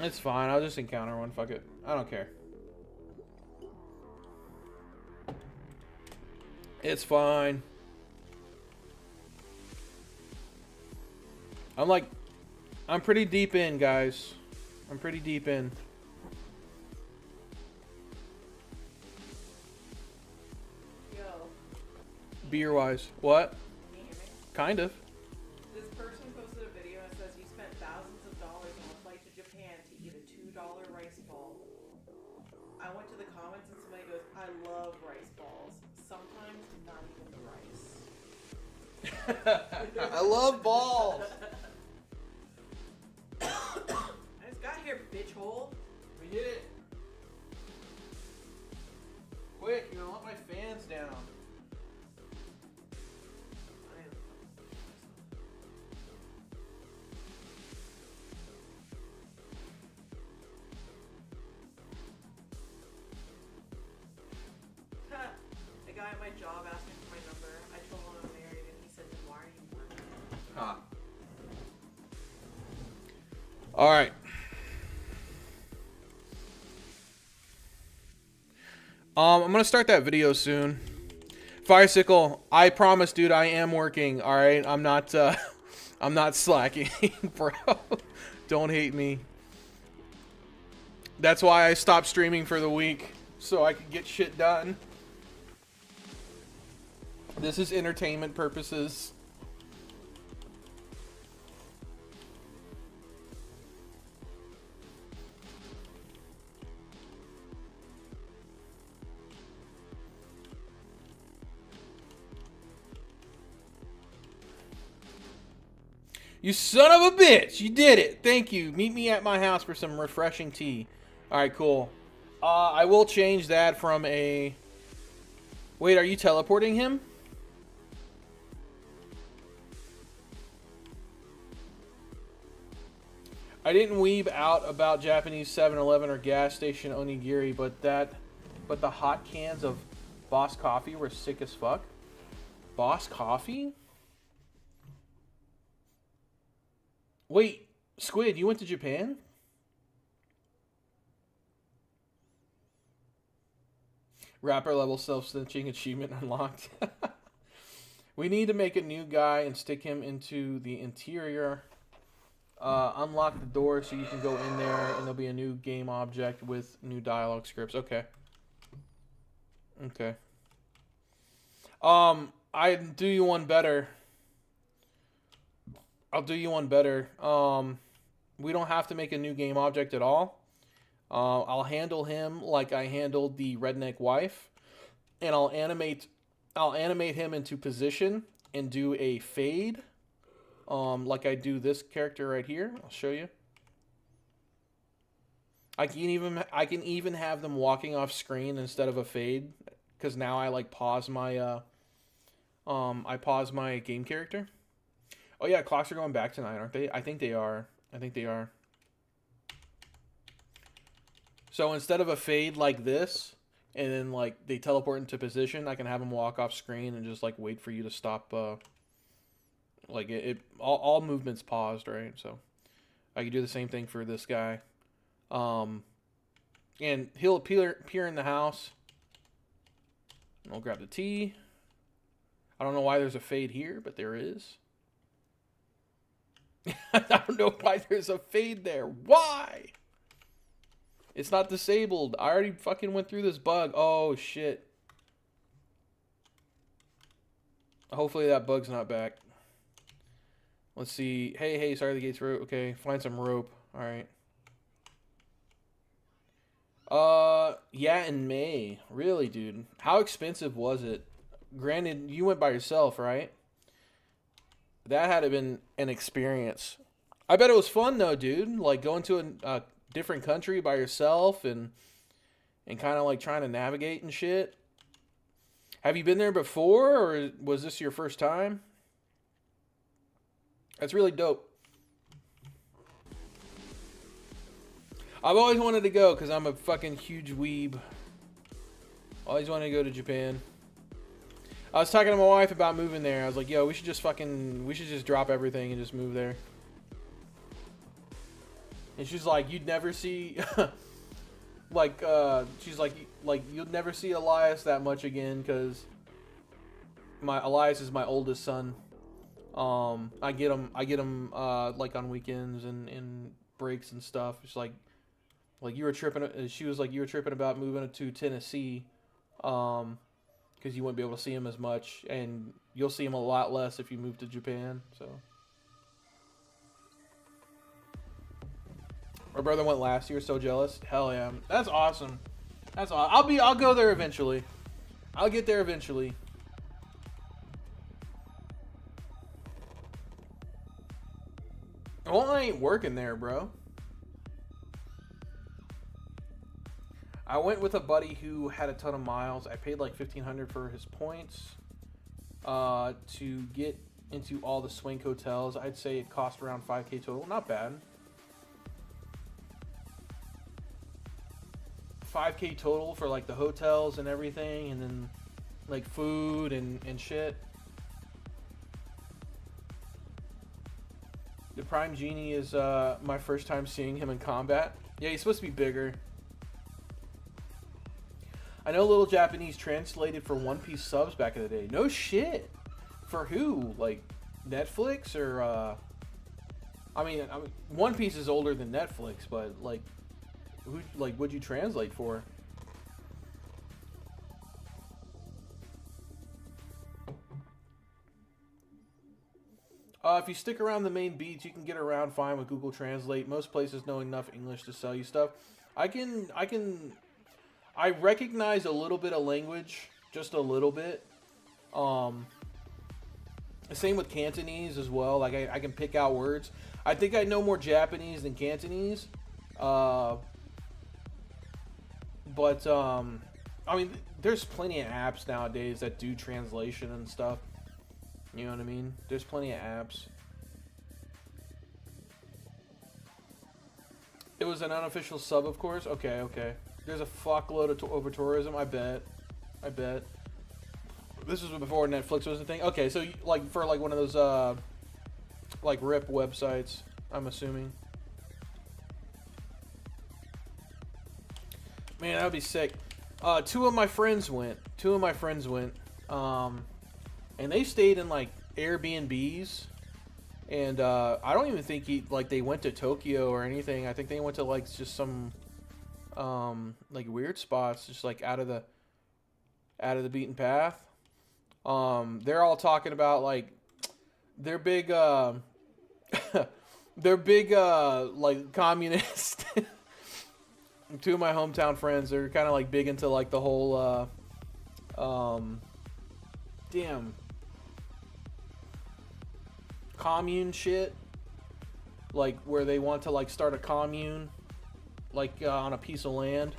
It's fine. I'll just encounter one. Fuck it. I don't care. It's fine. I'm I'm pretty deep in, guys. I'm pretty deep in. Yo, Beer-wise. What? can you hear me? Kind of. This person posted a video and says you spent thousands of dollars on a flight to Japan to eat a $2 rice ball. I went to the comments and somebody goes, I love rice balls. Sometimes not even the rice. I love balls. I just got here, bitch hole. We did it. Quick, you're gonna let my fans down. The guy at my job asked me for my number. I told him I'm married, and he said, then why are you working? Huh. All right. I'm gonna start that video soon. Firesickle, I promise, dude, I am working. All right, I'm not I'm not slacking, bro. Don't hate me. That's why I stopped streaming for the week, so I could get shit done. This is entertainment purposes. You son of a bitch! You did it! Thank you. Meet me at my house for some refreshing tea. Alright, cool. I will change that from a... Wait, are you teleporting him? I didn't weeb out about Japanese 7-Eleven or gas station onigiri, but the hot cans of Boss Coffee were sick as fuck. Boss Coffee? Wait, Squid, you went to Japan? Rapper level self-snitching achievement unlocked. We need to make a new guy and stick him into the interior. Unlock the door so you can go in there and there'll be a new game object with new dialogue scripts. Okay. Okay. I do you one better. I'll do you one better. We don't have to make a new game object at all. I'll handle him like I handled the redneck wife, and I'll animate him into position and do a fade, like I do this character right here. I'll show you. I can even have them walking off screen instead of a fade, because now I like pause my I pause my game character. Oh yeah, clocks are going back tonight, aren't they? I think they are. I think they are. So instead of a fade like this, and then like they teleport into position, I can have them walk off screen and just like wait for you to stop. Like all movements paused, right? So I can do the same thing for this guy. And he'll appear in the house. And I'll grab the tea. I don't know why there's a fade here, but there is. I don't know why there's a fade there. Why? It's not disabled. I already fucking went through this bug. Oh, shit. Hopefully that bug's not back. Let's see. Hey, sorry the gate's rope. Okay, find some rope. Alright. Yeah, in May. Really, dude. How expensive was it? Granted, you went by yourself, right? That had to been an experience. I bet it was fun though, dude. Like going to a different country by yourself and kind of like trying to navigate and shit. Have you been there before, or was this your first time? That's really dope. I've always wanted to go because I'm a fucking huge weeb. Always wanted to go to Japan. I was talking to my wife about moving there. I was like, yo, we should just drop everything and just move there. And she's like, you'd never see, she's like, you'll never see Elias that much again, because Elias is my oldest son. I get them like on weekends and breaks and stuff. It's like you were tripping. She was like, you were tripping about moving to Tennessee, because you wouldn't be able to see him as much, and you'll see him a lot less if you move to Japan. So my brother went last year. So jealous. Hell yeah, that's awesome. That's awesome. I'll go there eventually. I'll get there eventually. Well, I ain't working there, bro. I went with a buddy who had a ton of miles. I paid like $1,500 for his points to get into all the Swing hotels. I'd say it cost around $5K total. Not bad. $5K total for like the hotels and everything, and then like food and shit. The Prime Genie is my first time seeing him in combat. Yeah, he's supposed to be bigger. I know Little Japanese translated for One Piece subs back in the day. No shit. For who? Like Netflix or I mean One Piece is older than Netflix, but like who, like, what'd you translate for? If you stick around the main beats, you can get around fine with Google Translate. Most places know enough English to sell you stuff. I recognize a little bit of language, just a little bit. Same with Cantonese as well. Like I can pick out words. I think I know more Japanese than Cantonese. But I mean, there's plenty of apps nowadays that do translation and stuff. You know what I mean? There's plenty of apps. It was an unofficial sub, of course. Okay, okay. There's a fuckload of over tourism. I bet. This was before Netflix was a thing. Okay, so like for like one of those like RIP websites, I'm assuming. Man, that would be sick. Two of my friends went. And they stayed in like Airbnbs, and I don't even think they went to Tokyo or anything. I think they went to like just some like weird spots, just like out of the beaten path. They're all talking about like they're big like communist. Two of my hometown friends, they're kind of like big into like the whole commune shit, like where they want to like start a commune, like on a piece of land.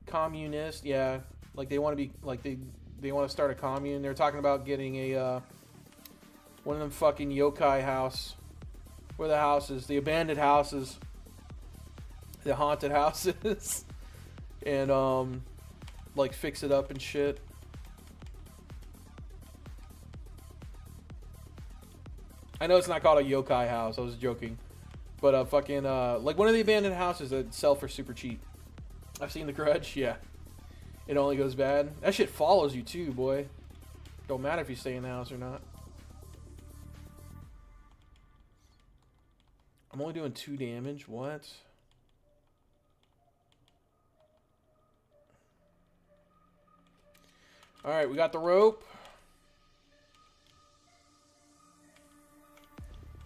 Communist, yeah, like they want to be like they want to start a commune. They're talking about getting a one of them fucking yokai house, where the houses, the abandoned houses, the haunted houses, and like fix it up and shit. I know it's not called a yokai house. I was joking, but fucking like one of the abandoned houses that sell for super cheap. I've seen The Grudge. Yeah, it only goes bad. That shit follows you too, boy. Don't matter if you stay in the house or not. I'm only doing 2 damage. What? All right, we got the rope.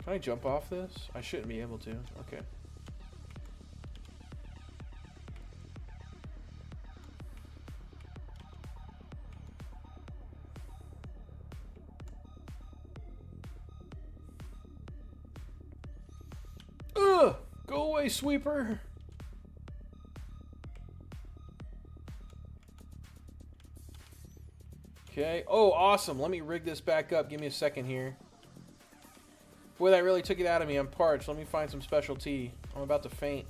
Can I jump off this? I shouldn't be able to. Okay. Ugh! Go away, sweeper! Okay. Oh, awesome. Let me rig this back up. Give me a second here. Boy, that really took it out of me. I'm parched. Let me find some special tea. I'm about to faint.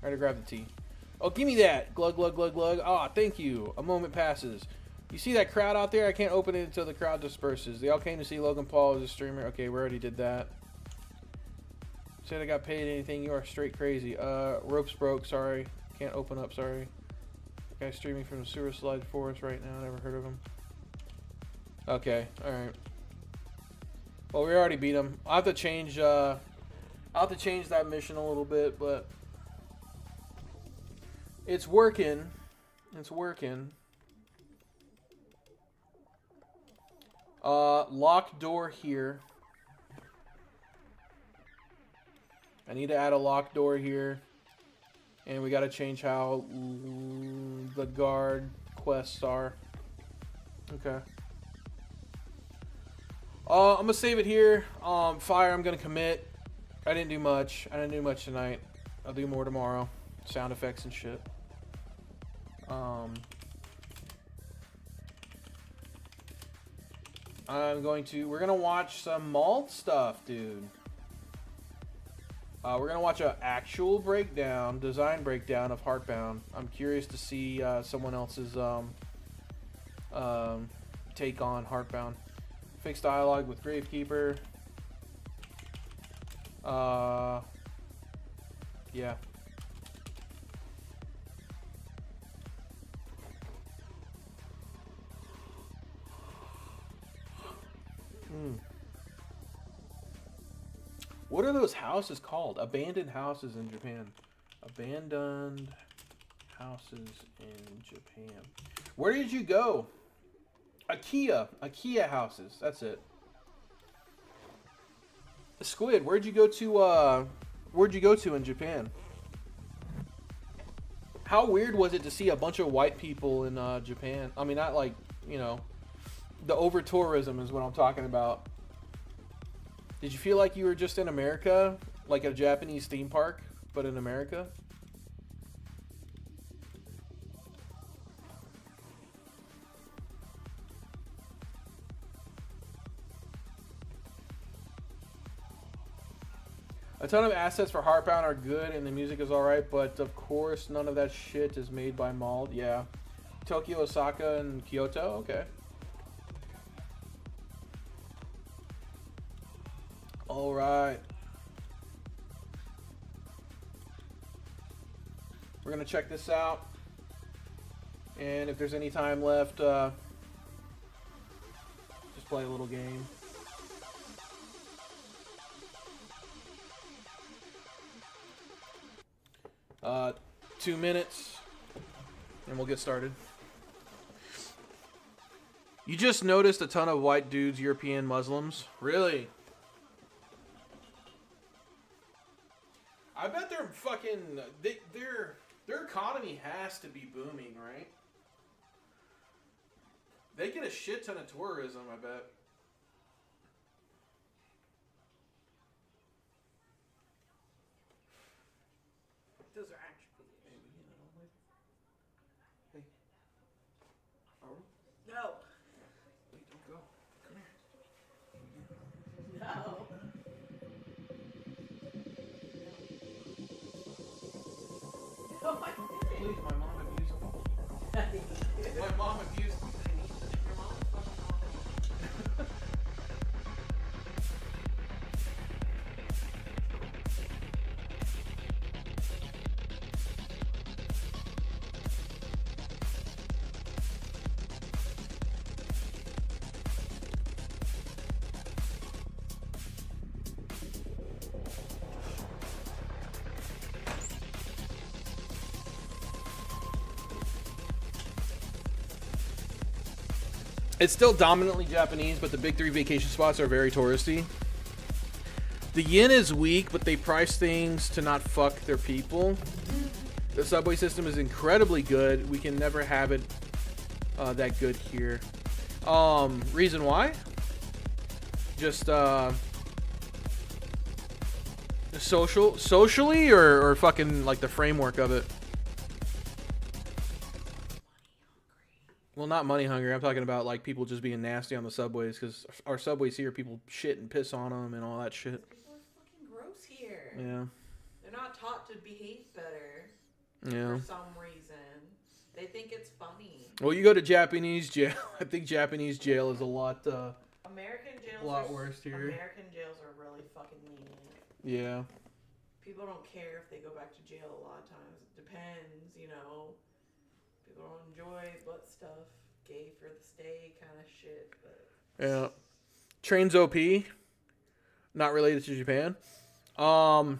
I gotta grab the tea. Oh, give me that. Glug, glug, glug, glug. Ah, thank you. A moment passes. You see that crowd out there? I can't open it until the crowd disperses. They all came to see Logan Paul as a streamer. Okay, we already did that. Said I got paid anything. You are straight crazy. Ropes broke. Sorry. Can't open up. Sorry. Guy streaming from the sewer slide forest right now. Never heard of him. Okay, alright. Well, we already beat him. I'll have to change that mission a little bit, but it's working. It's working. Locked door here. I need to add a locked door here. And we gotta change how the guard quests are. Okay. I'm gonna save it here. Fire, I'm gonna commit. I didn't do much. I didn't do much tonight. I'll do more tomorrow. Sound effects and shit. We're gonna watch some Malt stuff, dude. We're gonna watch an actual breakdown, design breakdown of Heartbound. I'm curious to see someone else's take on Heartbound. Fixed dialogue with Gravekeeper. Yeah. What are those houses called? Abandoned houses in Japan. Abandoned houses in Japan. Where did you go? IKEA houses. That's it. Squid, where'd you go to in Japan? How weird was it to see a bunch of white people in Japan? I mean, not like, you know, the over-tourism is what I'm talking about. Did you feel like you were just in America? Like a Japanese theme park, but in America? A ton of assets for Heartbound are good and the music is alright, but of course none of that shit is made by Mald. Yeah. Tokyo, Osaka, and Kyoto? Okay. Alright. We're gonna check this out. And if there's any time left, just play a little game. Uh, 2 minutes, and we'll get started. You just noticed a ton of white dudes, European Muslims? Really? I bet they're fucking... Their economy has to be booming, right? They get a shit ton of tourism, I bet. Those are actually... Hey. Are we? No. Wait, don't go. Come here. No. No, I didn't. Please, my mom abused me. My mom abused me. Your mom is fucking awful. It's still dominantly Japanese, but the big three vacation spots are very touristy. The yen is weak, but they price things to not fuck their people. The subway system is incredibly good. We can never have it that good here. Reason why? Just socially, or fucking like the framework of it. Well, not money hungry. I'm talking about like people just being nasty on the subways, because our subways here, people shit and piss on them and all that shit. People are fucking gross here. Yeah. They're not taught to behave better. Yeah. For some reason. They think it's funny. Well, you go to Japanese jail. I think Japanese jail is a lot American jails worse here. American jails are really fucking lenient. Yeah. People don't care if they go back to jail a lot of times. It depends, you know. People don't enjoy butt stuff, gay for the stay kind of shit, but Yeah. Trains OP. Not related to Japan. Oh,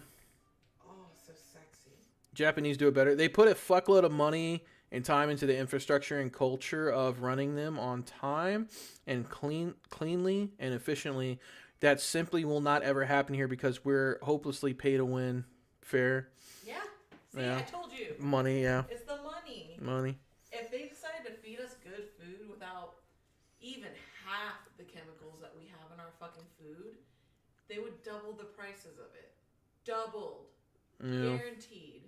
so sexy. Japanese do it better. They put a fuckload of money and time into the infrastructure and culture of running them on time and cleanly and efficiently. That simply will not ever happen here because we're hopelessly pay to win fair. Yeah. See, Yeah. I told you. Money, yeah. It's the money. Money. If they decided to feed us good food without even half the chemicals that we have in our fucking food, they would double the prices of it. Doubled. Yeah. Guaranteed.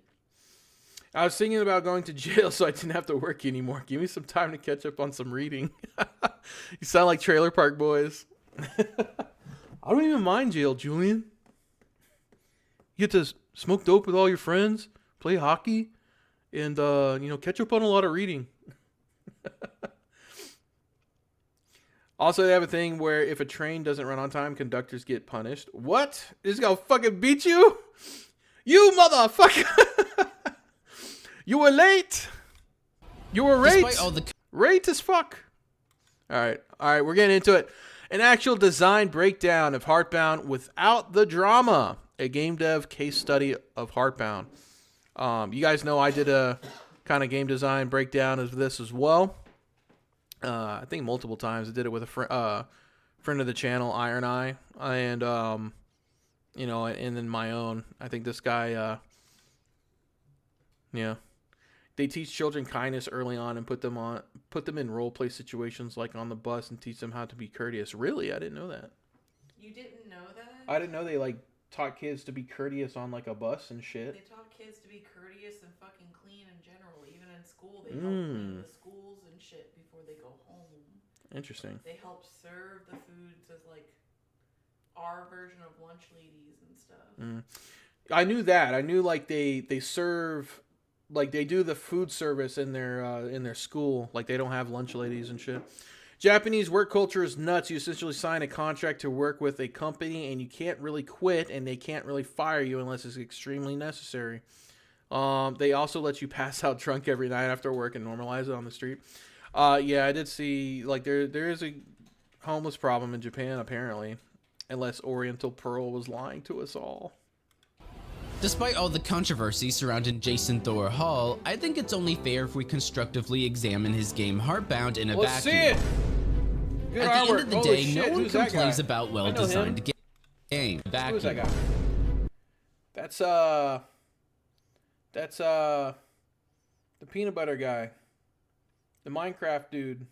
I was thinking about going to jail so I didn't have to work anymore. Give me some time to catch up on some reading. You sound like Trailer Park Boys. I don't even mind jail, Julian. You get to smoke dope with all your friends, play hockey, and catch up on a lot of reading. Also, they have a thing where if a train doesn't run on time, conductors get punished. What? This gonna fucking beat you? You motherfucker! You were late. You were late. Rate as fuck. All right, we're getting into it. An actual design breakdown of Heartbound without the drama. A game dev case study of Heartbound. You guys know I did a kind of game design breakdown of this as well. I think multiple times. I did it with a friend of the channel, Iron Eye, and and then my own. I think this guy, they teach children kindness early on and put them in role play situations like on the bus and teach them how to be courteous. Really, I didn't know that. You didn't know that? I didn't know they taught kids to be courteous on a bus and shit. They taught kids to be courteous and fucking clean in general. Even in school, they help clean the schools and shit before they go home. Interesting. They help serve the foods as our version of lunch ladies and stuff. I knew that. I knew they serve, they do the food service in their school. They don't have lunch ladies and shit. Japanese work culture is nuts. You essentially sign a contract to work with a company, and you can't really quit, and they can't really fire you unless it's extremely necessary. They also let you pass out drunk every night after work and normalize it on the street. Yeah, I did see, there is a homeless problem in Japan, apparently. Unless Oriental Pearl was lying to us all. Despite all the controversy surrounding Jason Thor Hall, I think it's only fair if we constructively examine his game Heartbound in a Let's vacuum. see it! Good At the artwork. end of the Holy day, shit, no one who's that complains guy? about I know well-designed him. game. Vacuum. Who's that guy? That's the peanut butter guy. The Minecraft dude.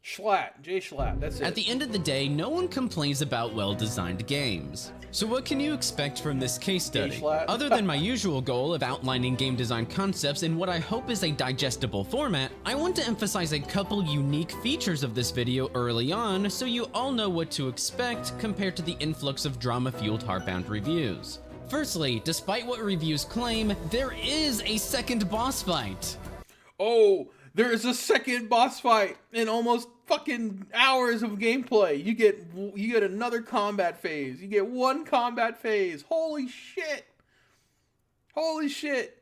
Schlatt. Jay Schlatt. That's it. At the end of the day, no one complains about well-designed games. So what can you expect from this case study? Other than my usual goal of outlining game design concepts in what I hope is a digestible format, I want to emphasize a couple unique features of this video early on so you all know what to expect compared to the influx of drama-fueled Heartbound reviews. Firstly, despite what reviews claim, there is a second boss fight. Oh, there is a second boss fight in almost fucking hours of gameplay. You get another combat phase. You get one combat phase. Holy shit. Holy shit.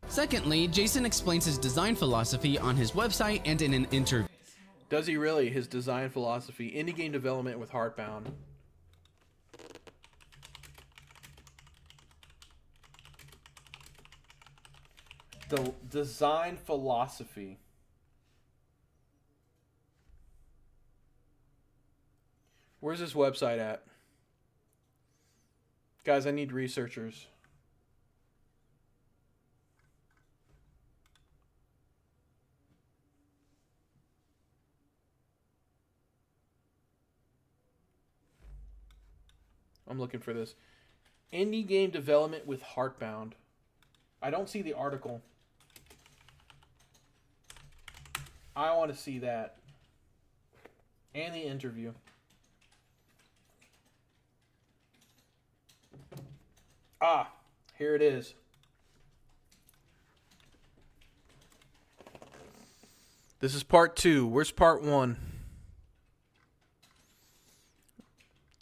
Secondly, Jason explains his design philosophy on his website and in an interview. Does he really? His design philosophy. Indie game development with Heartbound. The design philosophy. Where's this website at? Guys, I need researchers. I'm looking for this. Indie game development with Heartbound. I don't see the article. I want to see that. And the interview. Ah, here it is. This is part 2. Where's part 1?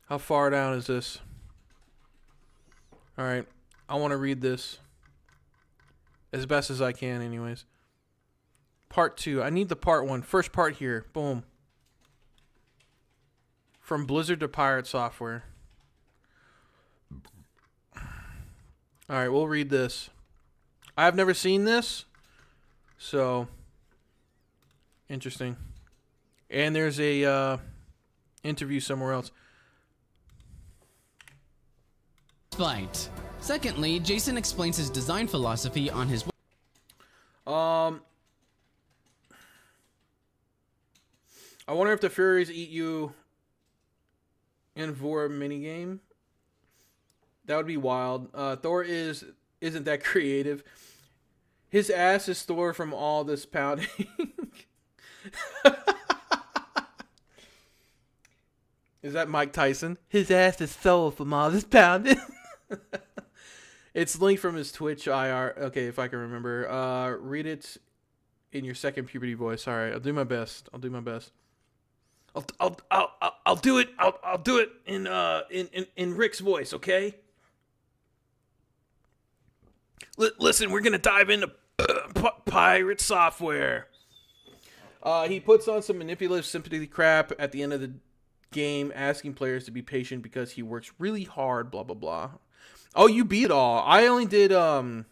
How far down is this? Alright, I want to read this. As best as I can, anyways. part 2. I need the part 1. First part here. Boom. From Blizzard to Pirate Software. Alright, we'll read this. I've never seen this. So, interesting. And there's a interview somewhere else. Fight. Secondly, Jason explains his design philosophy on his I wonder if the Furies eat you in Vor minigame. That would be wild. Thor isn't that creative. His ass is Thor from all this pounding. Is that Mike Tyson? His ass is Thor from all this pounding. It's linked from his Twitch IR. Okay, if I can remember. Read it in your second puberty voice. All right, I'll do my best. I'll do my best. I'll do it. I'll do it in Rick's voice. Okay. Listen, we're gonna dive into pirate software. He puts on some manipulative sympathy crap at the end of the game, asking players to be patient because he works really hard. Blah blah blah. Oh, you beat it all. I only did I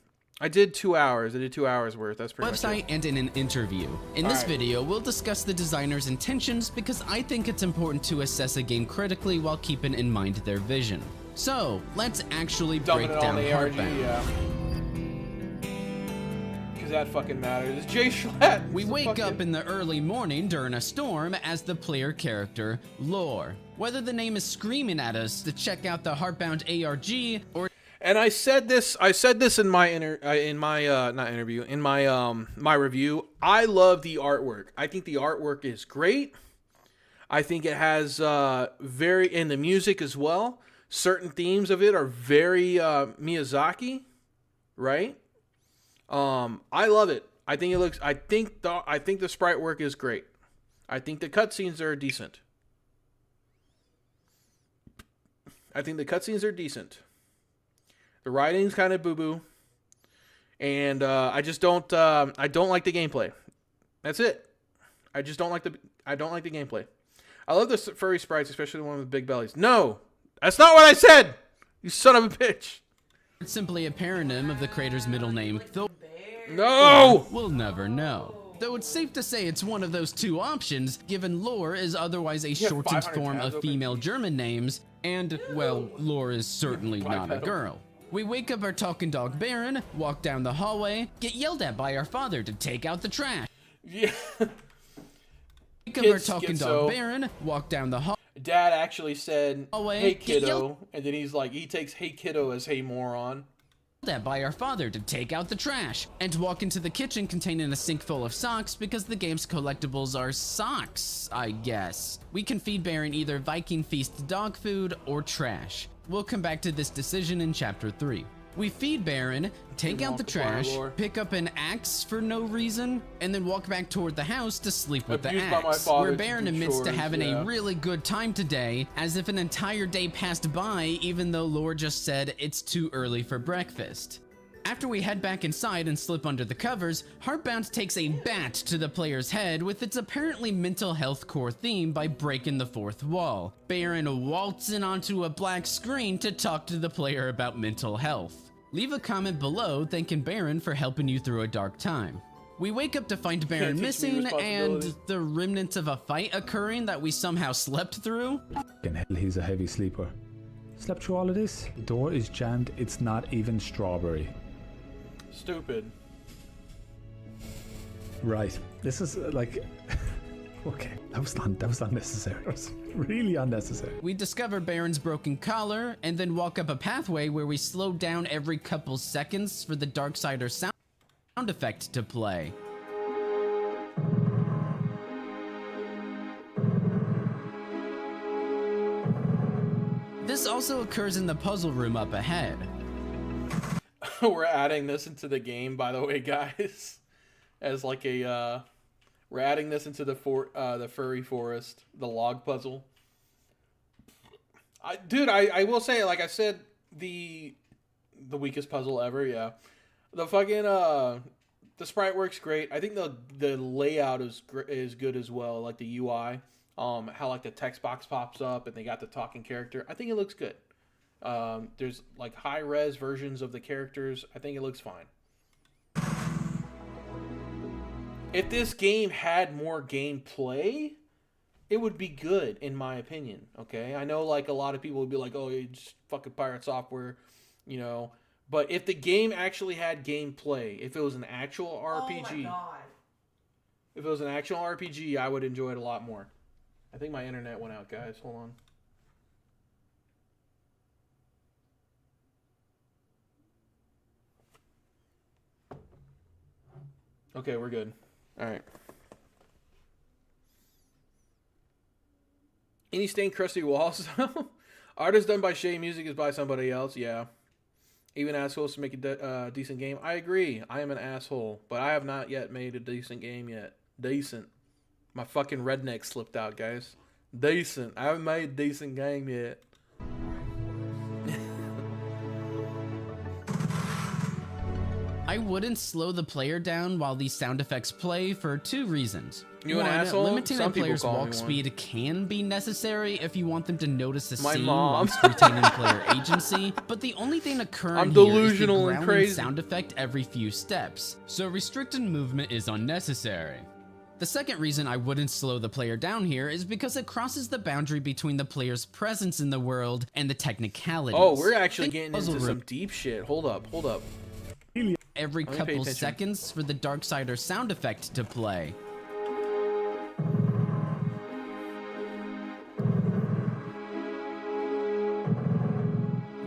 did 2 hours. I did 2 hours worth. That's pretty much it. And in an interview. In this video, we'll discuss the designer's intentions because I think it's important to assess a game critically while keeping in mind their vision. So, let's actually break down Heartbound. Yeah. Because that fucking matters. Jay Schlatt. We wake up in the early morning during a storm as the player character, Lore. Whether the name is screaming at us to check out the Heartbound ARG or... And I said this in my my review. I love the artwork. I think the artwork is great. I think it has and the music as well. Certain themes of it are very Miyazaki, right? I love it. I think it looks. I think the sprite work is great. I think the cutscenes are decent. The writing's kind of boo-boo, and I don't like the gameplay. That's it. I don't like the gameplay. I love the furry sprites, especially the one with big bellies. No, that's not what I said. You son of a bitch. It's simply a paronym of the creator's middle name. No, we'll never know. Though it's safe to say it's one of those two options, given Lore is otherwise a shortened form of female German names, and, well, Lore is certainly not a girl. We wake up our talking dog Baron, walk down the hallway, get yelled at by our father to take out the trash. Yeah. Wake up our talking dog Baron, walk down the hallway. Dad actually said, "Hey kiddo," and then he takes "Hey kiddo" as "Hey moron." That by our father to take out the trash and walk into the kitchen containing a sink full of socks because the game's collectibles are socks, I guess. We can feed Baron either Viking Feast dog food or trash. We'll come back to this decision in chapter 3. We feed Baron, take out the trash, pick up an axe for no reason, and then walk back toward the house to sleep with the axe, where Baron admits to having a really good time today, as if an entire day passed by even though Lore just said it's too early for breakfast. After we head back inside and slip under the covers, Heartbound takes a bat to the player's head with its apparently mental health core theme by breaking the fourth wall. Baron waltzing onto a black screen to talk to the player about mental health. Leave a comment below thanking Baron for helping you through a dark time. We wake up to find Baron missing and the remnants of a fight occurring that we somehow slept through. In hell, he's a heavy sleeper. Slept through all of this? The door is jammed, it's not even strawberry. Stupid. Right. This is like... okay, that was unnecessary. That was really unnecessary. We discover Baron's broken collar and then walk up a pathway where we slow down every couple seconds for the Darksider sound effect to play. This also occurs in the puzzle room up ahead. We're adding this into the game, by the way, guys, as like a we're adding this into the furry forest, the log puzzle. I will say, like I said, the weakest puzzle ever. Yeah, the The sprite works great. I think the layout is good as well, like the UI. How like the text box pops up and they got the talking character. I think it looks good. There's like high res versions of the characters. I think it looks fine. If this game had more gameplay, it would be good, in my opinion. Okay, I know like a lot of people would be like, "Oh, you just fucking pirate software," you know. But if the game actually had gameplay, if it was an actual RPG, Oh my God. if it was an actual RPG, I would enjoy it a lot more. I think my internet went out, guys. Hold on. Okay, we're good. All right. Any stained crusty walls? Art is done by Shea, music is by somebody else. Yeah. Even assholes to make a decent game. I agree. I am an asshole, but I have not yet made a decent game yet. Decent. My fucking redneck slipped out, guys. Decent. I haven't made a decent game yet. I wouldn't slow the player down while these sound effects play for two reasons. You an asshole? Limiting Some a player's people call walk me one. speed can be necessary if you want them to notice a My scene mom. whilst retaining player agency, but the only thing occurring I'm here is delusional the and growling crazy. sound effect every few steps, so restricted movement is unnecessary. The second reason I wouldn't slow the player down here is because it crosses the boundary between the player's presence in the world and the technicalities. Oh, we're actually Think getting puzzle into some room. deep shit. Hold up. Every Let me pay couple attention. seconds for the Darksider sound effect to play.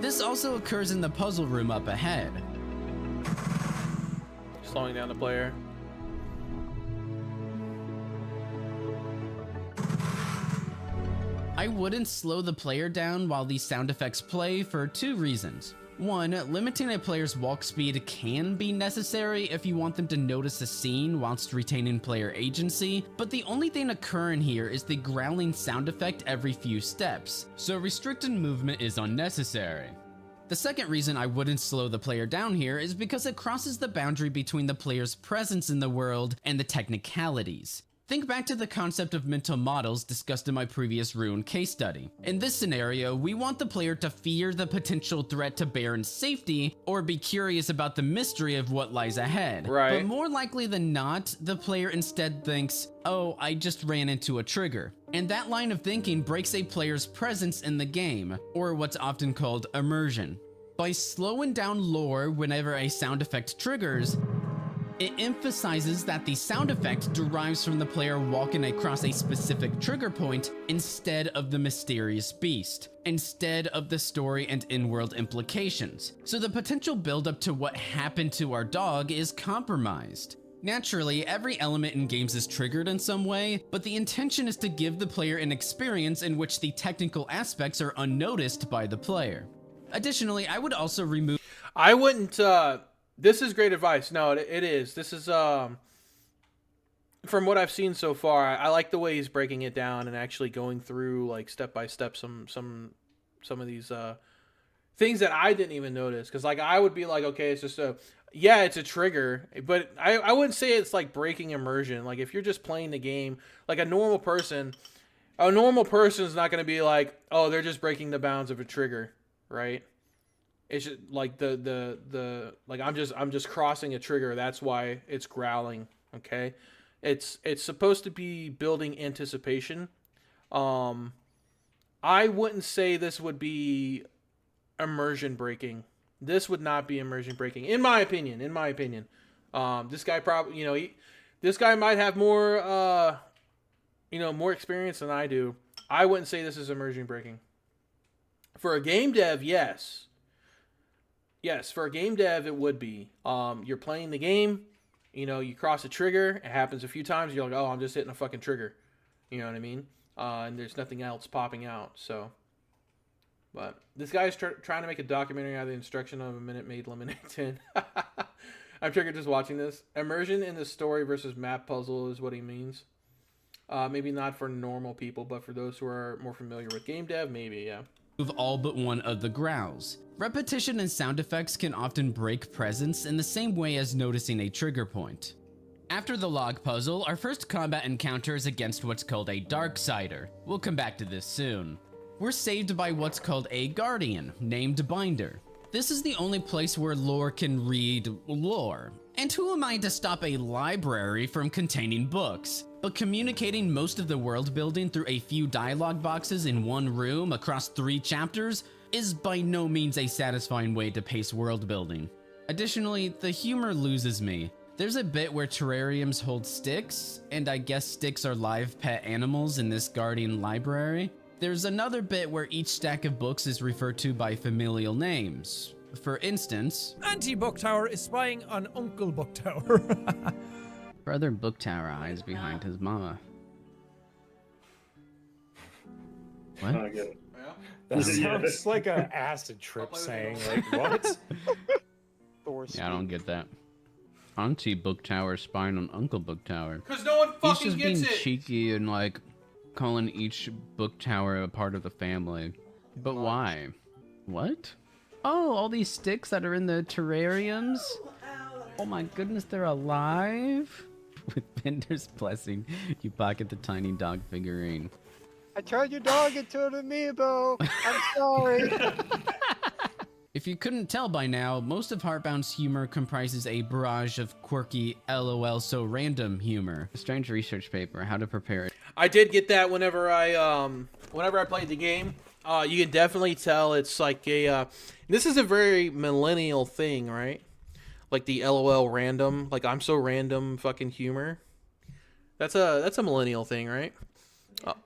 This also occurs in the puzzle room up ahead. Slowing down the player. I wouldn't slow the player down while these sound effects play for two reasons. One, limiting a player's walk speed can be necessary if you want them to notice a scene whilst retaining player agency, but the only thing occurring here is the growling sound effect every few steps, so restricted movement is unnecessary. The second reason I wouldn't slow the player down here is because it crosses the boundary between the player's presence in the world and the technicalities. Think back to the concept of mental models discussed in my previous Ruin case study. In this scenario, we want the player to fear the potential threat to Baron's safety or be curious about the mystery of what lies ahead. Right. But more likely than not, the player instead thinks, "Oh, I just ran into a trigger." And that line of thinking breaks a player's presence in the game, or what's often called immersion. By slowing down lore whenever a sound effect triggers, it emphasizes that the sound effect derives from the player walking across a specific trigger point instead of the mysterious beast, instead of the story and in-world implications. So the potential build-up to what happened to our dog is compromised. Naturally, every element in games is triggered in some way, but the intention is to give the player an experience in which the technical aspects are unnoticed by the player. Additionally, I would also remove... I wouldn't, this is great advice. No, it is. This is, from what I've seen so far, I like the way he's breaking it down and actually going through, like, step by step some of these, things that I didn't even notice. Because, like, I would be like, okay, it's just yeah, it's a trigger. But I wouldn't say it's, like, breaking immersion. Like, if you're just playing the game, like, a normal person is not going to be like, oh, they're just breaking the bounds of a trigger, right? It's just like like I'm just crossing a trigger. That's why it's growling. Okay, it's supposed to be building anticipation. I wouldn't say this would be immersion breaking. This would not be immersion breaking, in my opinion. This guy probably, this guy might have more, more experience than I do. I wouldn't say this is immersion breaking. For a game dev, yes. Yes, for a game dev, it would be. You're playing the game, you cross a trigger, it happens a few times, you're like, oh, I'm just hitting a fucking trigger. You know what I mean? And there's nothing else popping out, so. But this guy is trying to make a documentary out of the instruction of a Minute Maid Lemonade Tin. I'm triggered just watching this. Immersion in the story versus map puzzle is what he means. Maybe not for normal people, but for those who are more familiar with game dev, maybe, yeah. of all but one of the growls. Repetition and sound effects can often break presence in the same way as noticing a trigger point. After the log puzzle, our first combat encounter is against what's called a Darksider. We'll come back to this soon. We're saved by what's called a Guardian, named Binder. This is the only place where lore can read lore. And who am I to stop a library from containing books? But communicating most of the world building through a few dialogue boxes in one room across 3 chapters is by no means a satisfying way to pace world building. Additionally, the humor loses me. There's a bit where terrariums hold sticks, and I guess sticks are live pet animals in this Guardian library. There's another bit where each stack of books is referred to by familial names. For instance, Auntie Booktower is spying on Uncle Booktower. Brother Booktower hides behind his mama. What? I get it. That sounds like an acid trip saying, like, what? Yeah, I don't get that. Auntie Booktower spying on Uncle Booktower. Because no one fucking He's just gets being it. cheeky and, like, calling each book tower a part of the family. But why? What? Oh, all these sticks that are in the terrariums? Oh my goodness, they're alive? With Bender's blessing, you pocket the tiny dog figurine. I turned your dog into an amiibo. I'm sorry. If you couldn't tell by now, most of Heartbound's humor comprises a barrage of quirky LOL so random humor. A strange research paper, how to prepare it. I did get that whenever I played the game. You can definitely tell it's like a this is a very millennial thing, right? Like the LOL random, like I'm so random fucking humor. That's a millennial thing, right?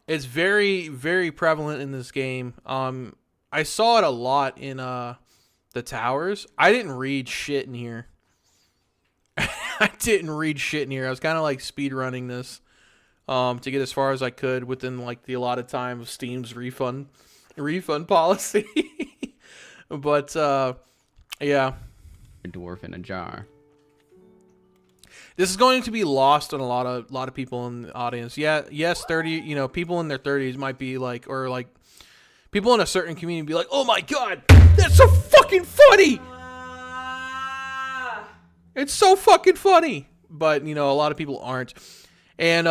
It's very, very prevalent in this game. I saw it a lot in the towers. I didn't read shit in here. I didn't read shit in here. I was kind of like speed running this to get as far as I could within like the allotted time of Steam's refund policy. But yeah, a dwarf in a jar. This is going to be lost on a lot of people in the audience. Yeah, yes, 30, people in their 30s might be like, or like people in a certain community be like, "Oh my god, that's so fucking funny." It's so fucking funny. But, a lot of people aren't. And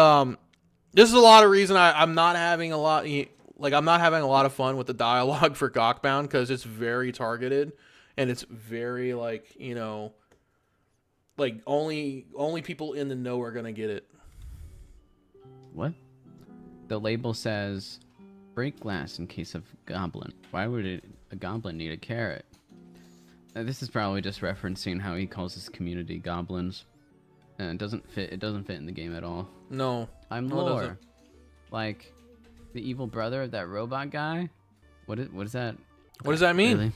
this is a lot of reason I'm not having a lot of fun with the dialogue for Gawkbound, because it's very targeted and it's very like only people in the know are gonna get it. What? The label says break glass in case of goblin. Why would a goblin need a carrot? This is probably just referencing how he calls his community goblins. And it doesn't fit in the game at all. No. I'm Lore. Like the evil brother of that robot guy? What is that? What does that mean? Really?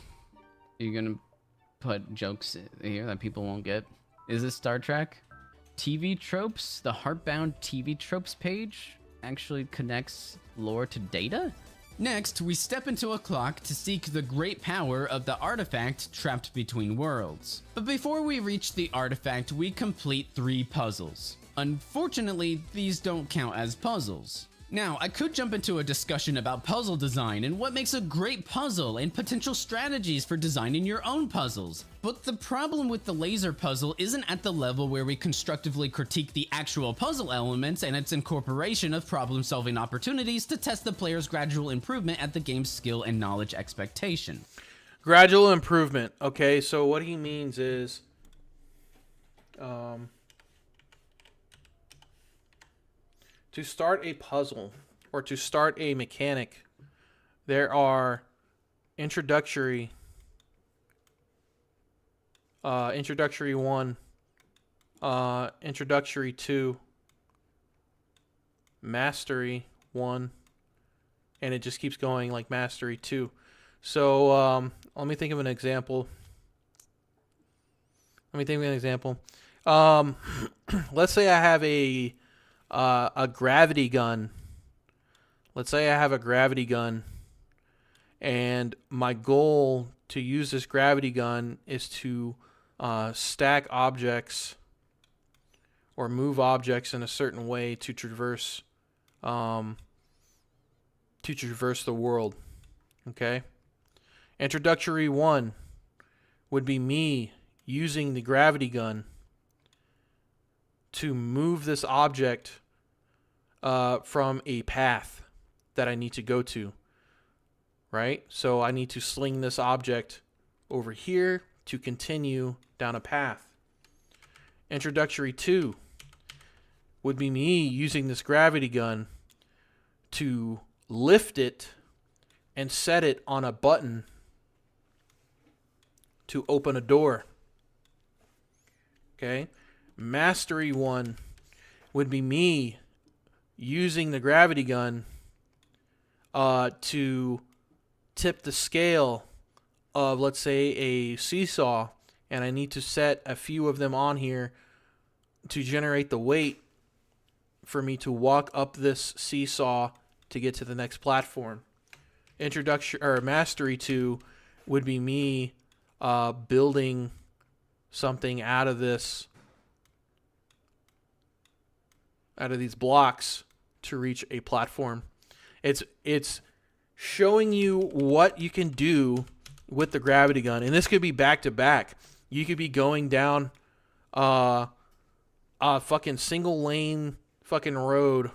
Are you gonna put jokes here that people won't get? Is this Star Trek? TV tropes? The Heartbound TV tropes page actually connects lore to data? Next, we step into a clock to seek the great power of the artifact trapped between worlds. But before we reach the artifact, we complete 3 puzzles. Unfortunately, these don't count as puzzles. Now, I could jump into a discussion about puzzle design and what makes a great puzzle and potential strategies for designing your own puzzles. But the problem with the laser puzzle isn't at the level where we constructively critique the actual puzzle elements and its incorporation of problem-solving opportunities to test the player's gradual improvement at the game's skill and knowledge expectation. Gradual improvement. Okay, so what he means is to start a puzzle or to start a mechanic, there are introductory 1, introductory 2, mastery 1, and it just keeps going like mastery 2. So let me think of an example. Let's say I have a gravity gun. Let's say I have a gravity gun, and my goal to use this gravity gun is to stack objects or move objects in a certain way to traverse the world. Okay. Introductory 1 would be me using the gravity gun to move this object from a path that I need to go to. Right? So I need to sling this object over here to continue down a path. Introductory 2 would be me using this gravity gun to lift it and set it on a button to open a door. Okay? Mastery 1 would be me using the gravity gun to tip the scale of, let's say, a seesaw, and I need to set a few of them on here to generate the weight for me to walk up this seesaw to get to the next platform. Introduction or Mastery 2 would be me building something out of these blocks to reach a platform. It's showing you what you can do with the gravity gun, and this could be back to back. You could be going down a fucking single lane fucking road,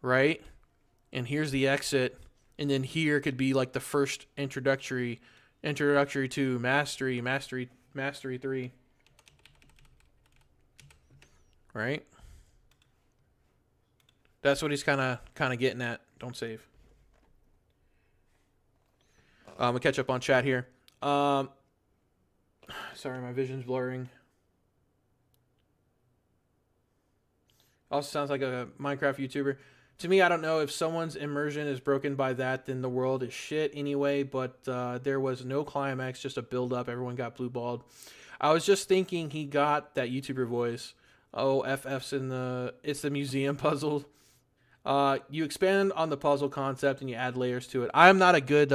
right? And here's the exit, and then here could be like the first introductory 2, mastery 3, right? That's what he's kind of getting at. Don't save. We'll catch up on chat here. Sorry, my vision's blurring. Also sounds like a Minecraft YouTuber. To me, I don't know if someone's immersion is broken by that, then the world is shit anyway, but there was no climax, just a build-up. Everyone got blue-balled. I was just thinking he got that YouTuber voice. Oh, FF's it's the museum puzzle. You expand on the puzzle concept and you add layers to it. I'm not a good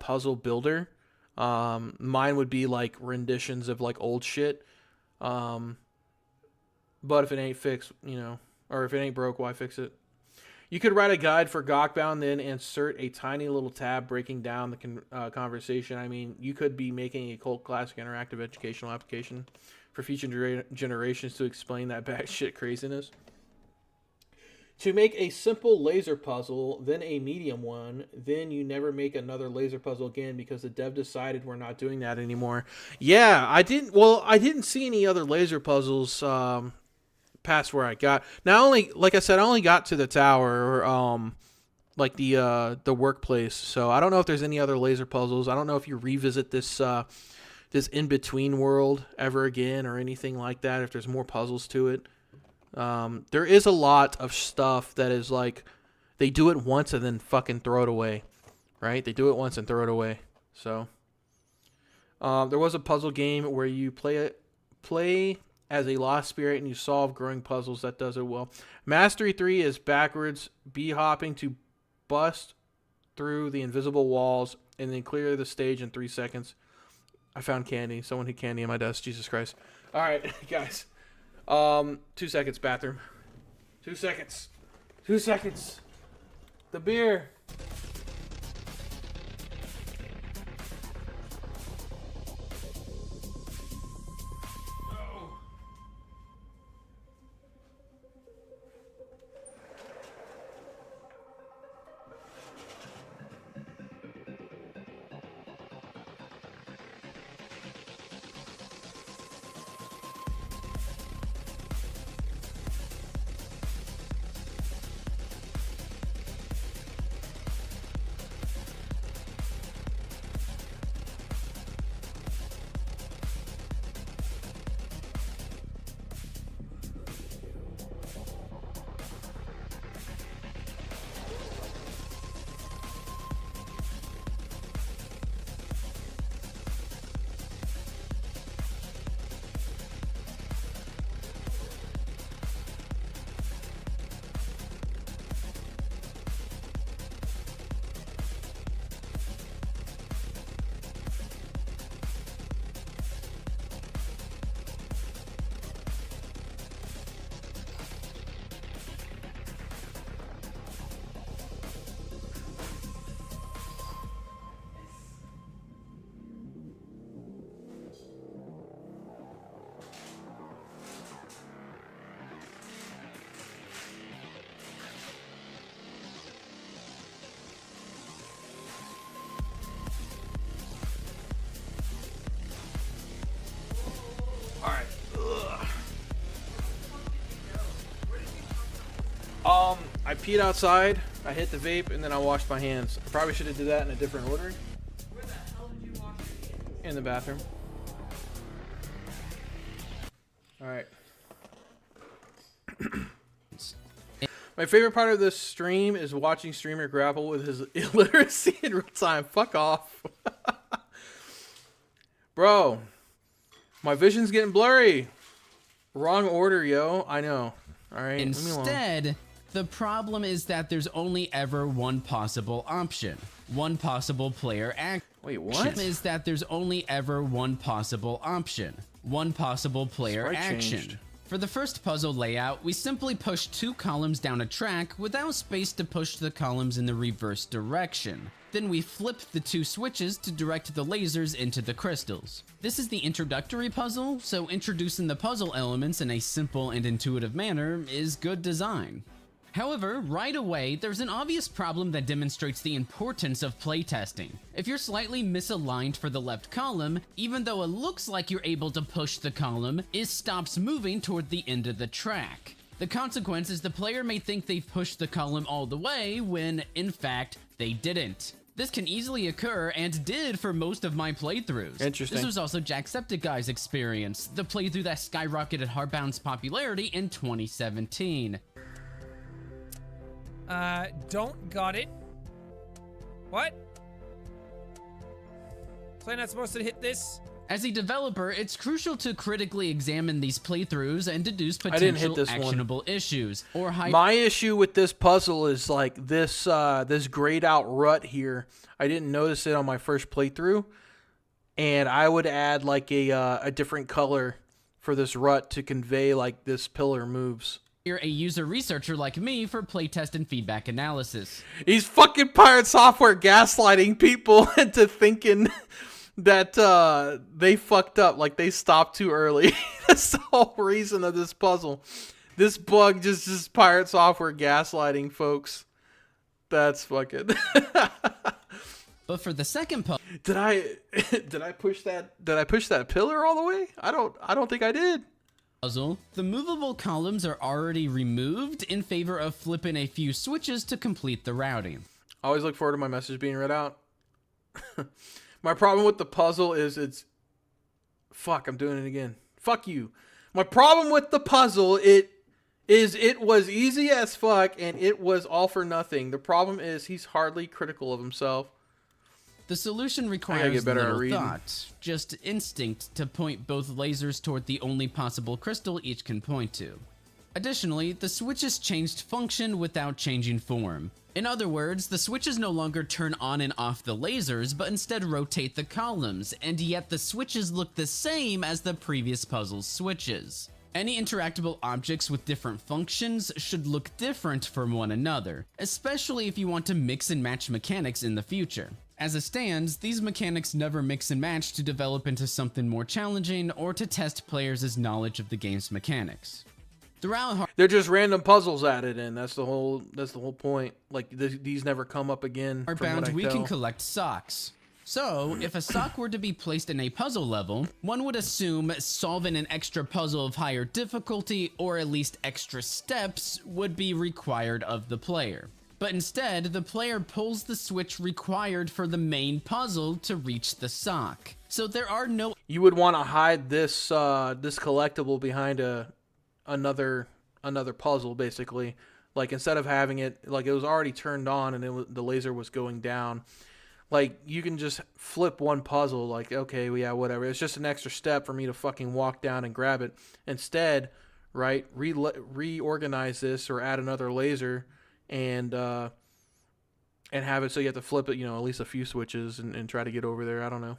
puzzle builder. Mine would be like renditions of like old shit. But if it ain't fixed, or if it ain't broke, why fix it? You could write a guide for Gawkbound, then insert a tiny little tab breaking down the conversation. I mean, you could be making a cult classic interactive educational application for future generations to explain that batshit craziness. To make a simple laser puzzle, then a medium one, then you never make another laser puzzle again because the dev decided we're not doing that anymore. Yeah, I didn't see any other laser puzzles past where I got. Now, like I said, I only got to the tower, or like the workplace. So I don't know if there's any other laser puzzles. I don't know if you revisit this in-between world ever again or anything like that, if there's more puzzles to it. There is a lot of stuff that is like, they do it once and then fucking throw it away, right? They do it once and throw it away. So, there was a puzzle game where you play as a lost spirit and you solve growing puzzles. That does it well. Mastery 3 is backwards b-hopping to bust through the invisible walls and then clear the stage in 3 seconds. I found candy. Someone hid candy in my desk. Jesus Christ. All right, guys. 2 seconds, bathroom. 2 seconds. 2 seconds. The beer. I peed outside, I hit the vape, and then I washed my hands. I probably should have did that in a different order. Where the hell did you wash your hands? In the bathroom. Alright. My favorite part of this stream is watching streamer grapple with his illiteracy in real time. Fuck off. Bro, my vision's getting blurry. Wrong order, yo. I know. Alright. Instead, the problem is that there's only ever one possible option. One possible player action. Wait, what? Is that there's only ever one possible option. One possible player Sprite action. changed. For the first puzzle layout, we simply push 2 columns down a track without space to push the columns in the reverse direction. Then we flip the 2 switches to direct the lasers into the crystals. This is the introductory puzzle, so introducing the puzzle elements in a simple and intuitive manner is good design. However, right away, there's an obvious problem that demonstrates the importance of playtesting. If you're slightly misaligned for the left column, even though it looks like you're able to push the column, it stops moving toward the end of the track. The consequence is the player may think they've pushed the column all the way when, in fact, they didn't. This can easily occur and did for most of my playthroughs. Interesting. This was also Jacksepticeye's experience, the playthrough that skyrocketed Hardbound's popularity in 2017. Don't got it. What? So I'm not supposed to hit this? As a developer, it's crucial to critically examine these playthroughs and deduce I didn't hit potential this actionable issues or My issue with this puzzle is like this this grayed out rut here. I didn't notice it on my first playthrough, and I would add like a different color for this rut to convey like this pillar moves. You're a user researcher like me for playtest and feedback analysis. He's fucking Pirate Software gaslighting people into thinking that they fucked up, like they stopped too early. That's the whole reason of this puzzle. This bug just Pirate Software gaslighting folks. That's fucking. But for the second puzzle, did I push that pillar all the way? I don't think I did. The movable columns are already removed in favor of flipping a few switches to complete the routing. I always look forward to my message being read out. My problem with the puzzle is fuck, I'm doing it again. Fuck you. My problem with the puzzle it was easy as fuck and it was all for nothing. The problem is he's hardly critical of himself. The solution requires little thought, just instinct to point both lasers toward the only possible crystal each can point to. Additionally, the switches changed function without changing form. In other words, the switches no longer turn on and off the lasers, but instead rotate the columns, and yet the switches look the same as the previous puzzle's switches. Any interactable objects with different functions should look different from one another, especially if you want to mix and match mechanics in the future. As it stands, these mechanics never mix and match to develop into something more challenging or to test players' knowledge of the game's mechanics. They're just random puzzles added in. That's the whole point. Like these never come up again. Hardbound, we can collect socks. So, if a sock were to be placed in a puzzle level, one would assume solving an extra puzzle of higher difficulty or at least extra steps would be required of the player. But instead, the player pulls the switch required for the main puzzle to reach the sock. So there are no... You would want to hide this this collectible behind another puzzle, basically. Like instead of having it like it was already turned on and the laser was going down. Like you can just flip one puzzle. Like okay, well, yeah, whatever. It's just an extra step for me to fucking walk down and grab it. Instead, right, reorganize this or add another laser. And have it so you have to flip it, at least a few switches and try to get over there. I don't know.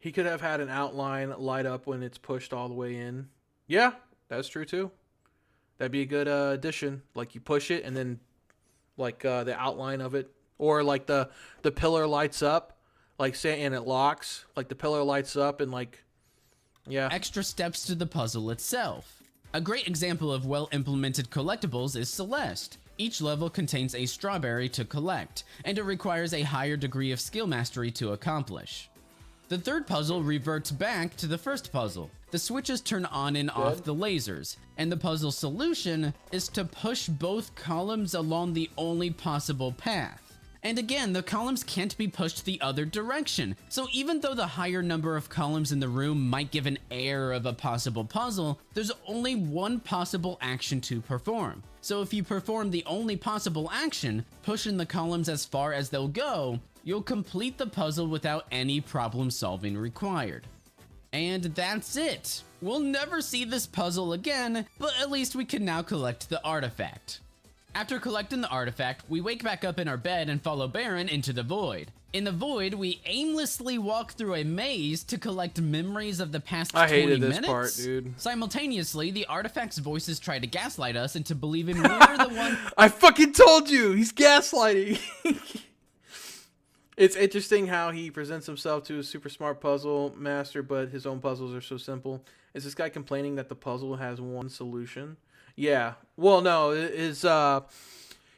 He could have had an outline light up when it's pushed all the way in. Yeah, that's true too. That'd be a good addition. Like you push it and then like the outline of it. Or like the pillar lights up. Like say and it locks. Like the pillar lights up and like, yeah. Extra steps to the puzzle itself. A great example of well-implemented collectibles is Celeste. Each level contains a strawberry to collect, and it requires a higher degree of skill mastery to accomplish. The third puzzle reverts back to the first puzzle. the switches turn on and off the lasers, and the puzzle solution is to push both columns along the only possible path. And again, the columns can't be pushed the other direction, so even though the higher number of columns in the room might give an air of a possible puzzle, there's only one possible action to perform. So if you perform the only possible action, pushing the columns as far as they'll go, you'll complete the puzzle without any problem solving required. And that's it! We'll never see this puzzle again, but at least we can now collect the artifact. After collecting the artifact, we wake back up in our bed and follow Baron into the void. In the void, we aimlessly walk through a maze to collect memories of the past 20 minutes. I hated this part, dude. Simultaneously, the artifact's voices try to gaslight us into believing we're the one. I fucking told you! He's gaslighting! It's interesting how he presents himself to a super smart puzzle master, but his own puzzles are so simple. Is this guy complaining that the puzzle has one solution? Yeah. Well, no,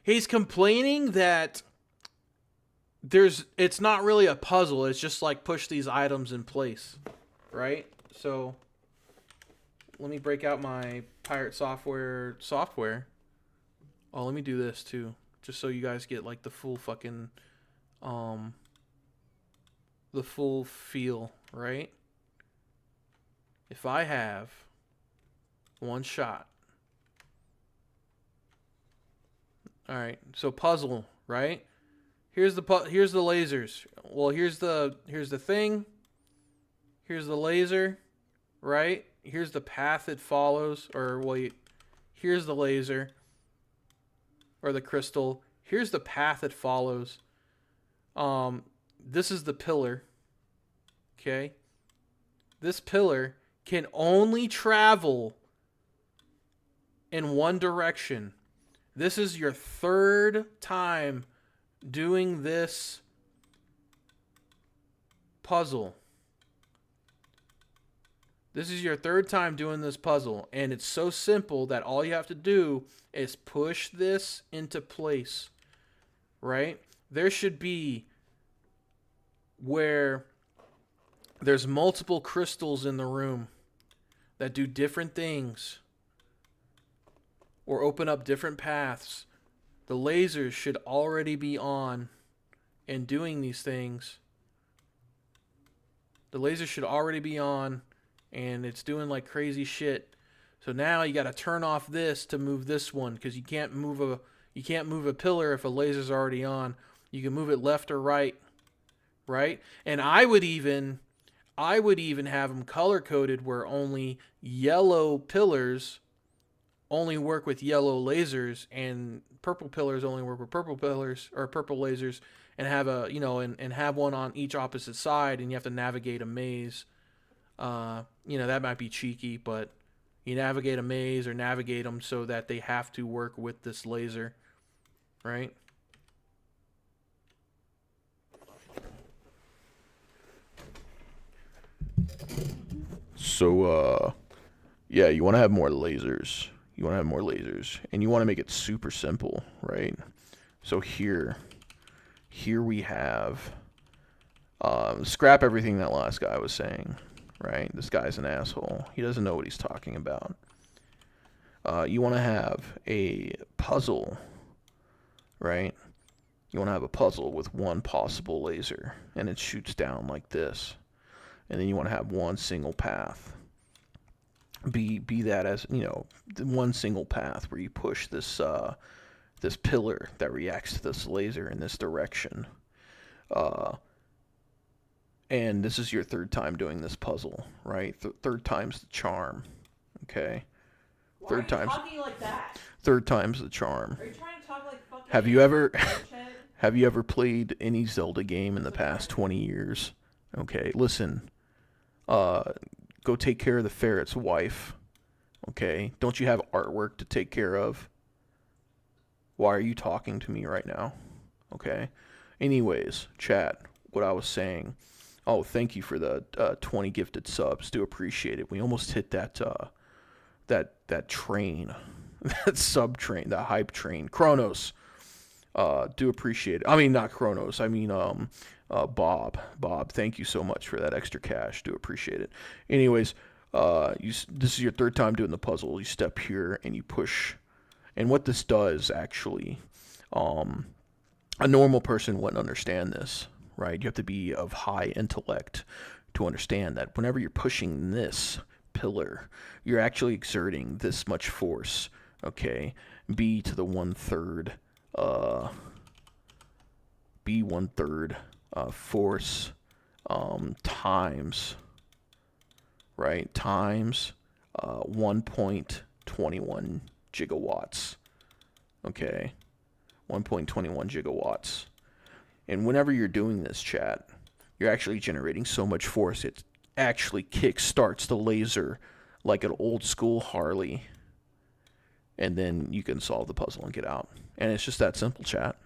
he's complaining that it's not really a puzzle. It's just like push these items in place, right? So let me break out my pirate software. Oh, let me do this too, just so you guys get like the full fucking, the full feel, right? If I have one shot. All right, so puzzle, right? Here's the lasers. Well, here's the thing. Here's the laser, right? Here's the path it follows, or wait, here's the laser or the crystal. Here's the path it follows. This is the pillar. Okay? This pillar can only travel in one direction. This is your third time doing this puzzle. This is your third time doing this puzzle, and it's so simple that all you have to do is push this into place, right? There should be where there's multiple crystals in the room that do different things or open up different paths. The lasers should already be on and doing these things. The lasers should already be on and it's doing like crazy shit. So now you got to turn off this to move this one, because you can't move a pillar if a laser's already on. You can move it left or right, right? And I would even have them color coded where only yellow pillars only work with yellow lasers, and purple pillars only work with purple pillars or purple lasers, and have a, you know, and have one on each opposite side, and you have to navigate a maze. You know, that might be cheeky, but you navigate a maze or navigate them so that they have to work with this laser, right? So, yeah, you want to have more lasers. You want to have more lasers, and you want to make it super simple, right? So here we have, scrap everything that last guy was saying, right? This guy's an asshole. He doesn't know what he's talking about. You want to have a puzzle, right? You want to have a puzzle with one possible laser, and it shoots down like this. And then you want to have one single path. Be that as, you know, one single path where you push this this pillar that reacts to this laser in this direction. And this is your third time doing this puzzle, right? Third time's the charm. Okay. Why are you talking like that? Third time's the charm. Are you trying to talk like fucking Have you ever played any Zelda game in the past 20 years? Okay, listen. Go take care of the ferret's wife. Okay? Don't you have artwork to take care of? Why are you talking to me right now? Okay? Anyways, chat, what I was saying. Oh, thank you for the 20 gifted subs. Do appreciate it. We almost hit that that train. That sub train, that hype train. Kronos. Do appreciate it. I mean, not Kronos. I mean, Bob, thank you so much for that extra cash. Do appreciate it. Anyways, this is your third time doing the puzzle. You step here and you push. And what this does, actually, a normal person wouldn't understand this, right? You have to be of high intellect to understand that whenever you're pushing this pillar, you're actually exerting this much force, okay? B to the 1/3, B 1/3 force times, right? Times 1.21 gigawatts, okay? 1.21 gigawatts. And whenever you're doing this, chat, you're actually generating so much force, it actually kick-starts the laser like an old school Harley. And then you can solve the puzzle and get out. And it's just that simple, chat.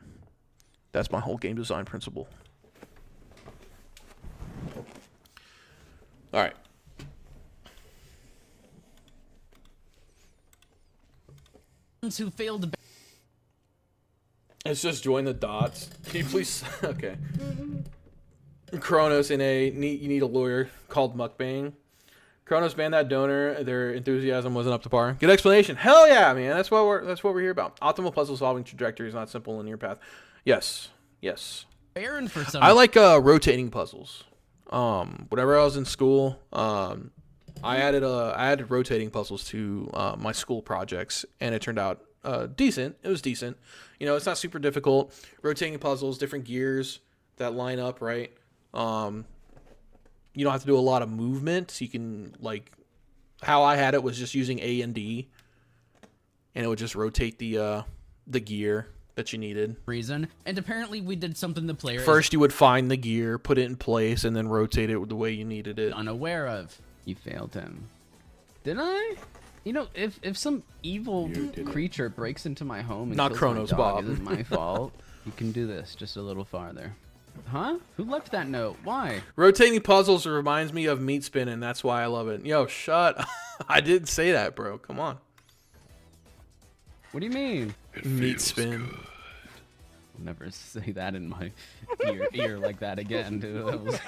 That's my whole game design principle. All right. Who failed. Let's just join the dots. Can you please? Okay. Kronos you need a lawyer called Mukbang. Kronos banned that donor. Their enthusiasm wasn't up to par. Good explanation. Hell yeah, man. That's what we're here about. Optimal puzzle solving trajectory is not simple linear path. Yes. Baron for some. I like rotating puzzles. Whenever I was in school, I added rotating puzzles to my school projects, and it turned out decent. It was decent. You know, it's not super difficult. Rotating puzzles, different gears that line up, right? You don't have to do a lot of movement. So you can, like, how I had it was just using A and D, and it would just rotate the gear that you needed. And apparently we did something the player First, you would find the gear, put it in place, and then rotate it the way you needed it. Unaware of. You failed him. Did I? You know, if some evil creature breaks into my home and Not kills Kronos, my dog, Bob. is it my fault? You can do this just a little farther. Huh? Who left that note? Why? Rotating puzzles reminds me of meat spinning. That's why I love it. Yo, shut. I didn't say that, bro. Come on. What do you mean? Meat spin. I'll never say that in my ear like that again, dude. That was...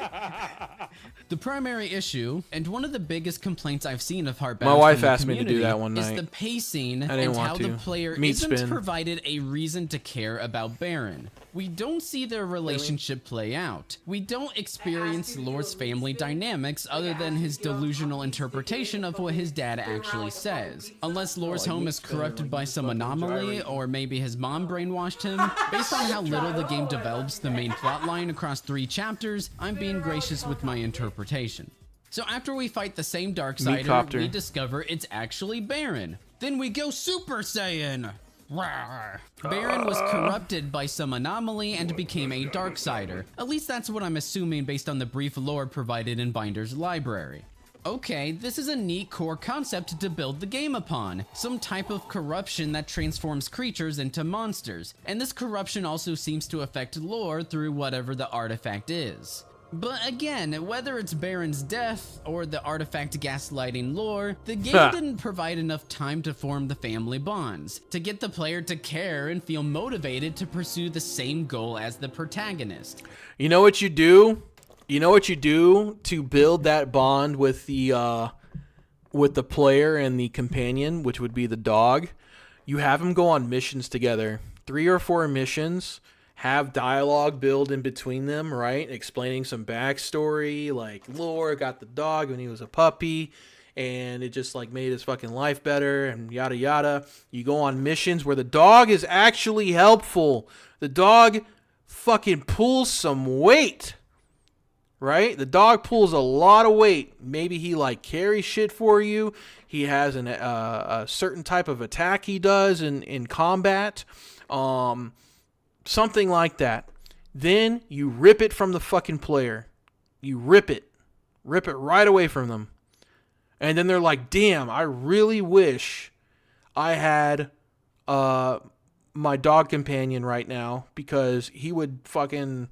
The primary issue, and one of the biggest complaints I've seen of Heartbound My wife from the asked me to do that one is night. the pacing I didn't and want how to. the player Meat isn't spin. provided a reason to care about Baron. We don't see their relationship play out. We don't experience Lore's family dynamics other than his delusional interpretation of what his dad actually says. Unless Lore's home is corrupted by some anomaly, or maybe his mom brainwashed him. Based on how little the game develops the main plotline across 3 chapters, I'm being gracious with my interpretation. So after we fight the same Darksider, Meatcopter. we discover it's actually Baron. Then we go Super Saiyan! Rawr. Baron was corrupted by some anomaly and became a Darksider. At least that's what I'm assuming based on the brief lore provided in Binder's library. Okay, this is a neat core concept to build the game upon. Some type of corruption that transforms creatures into monsters. And this corruption also seems to affect lore through whatever the artifact is. But again, whether it's Baron's death or the artifact gaslighting lore, the game didn't provide enough time to form the family bonds, to get the player to care and feel motivated to pursue the same goal as the protagonist. You know what you do? You know what you do to build that bond with the player and the companion, which would be the dog? You have them go on missions together. 3 or 4 missions. Have dialogue build in between them, right? Explaining some backstory, like Lore got the dog when he was a puppy, and it just like made his fucking life better, and yada yada. You go on missions where the dog is actually helpful. The dog fucking pulls some weight, right? The dog pulls a lot of weight. Maybe he like carries shit for you. He has a certain type of attack he does in combat. Something like that. Then you rip it from the fucking player. You rip it. Rip it right away from them. And then they're like, damn, I really wish I had my dog companion right now, because he would fucking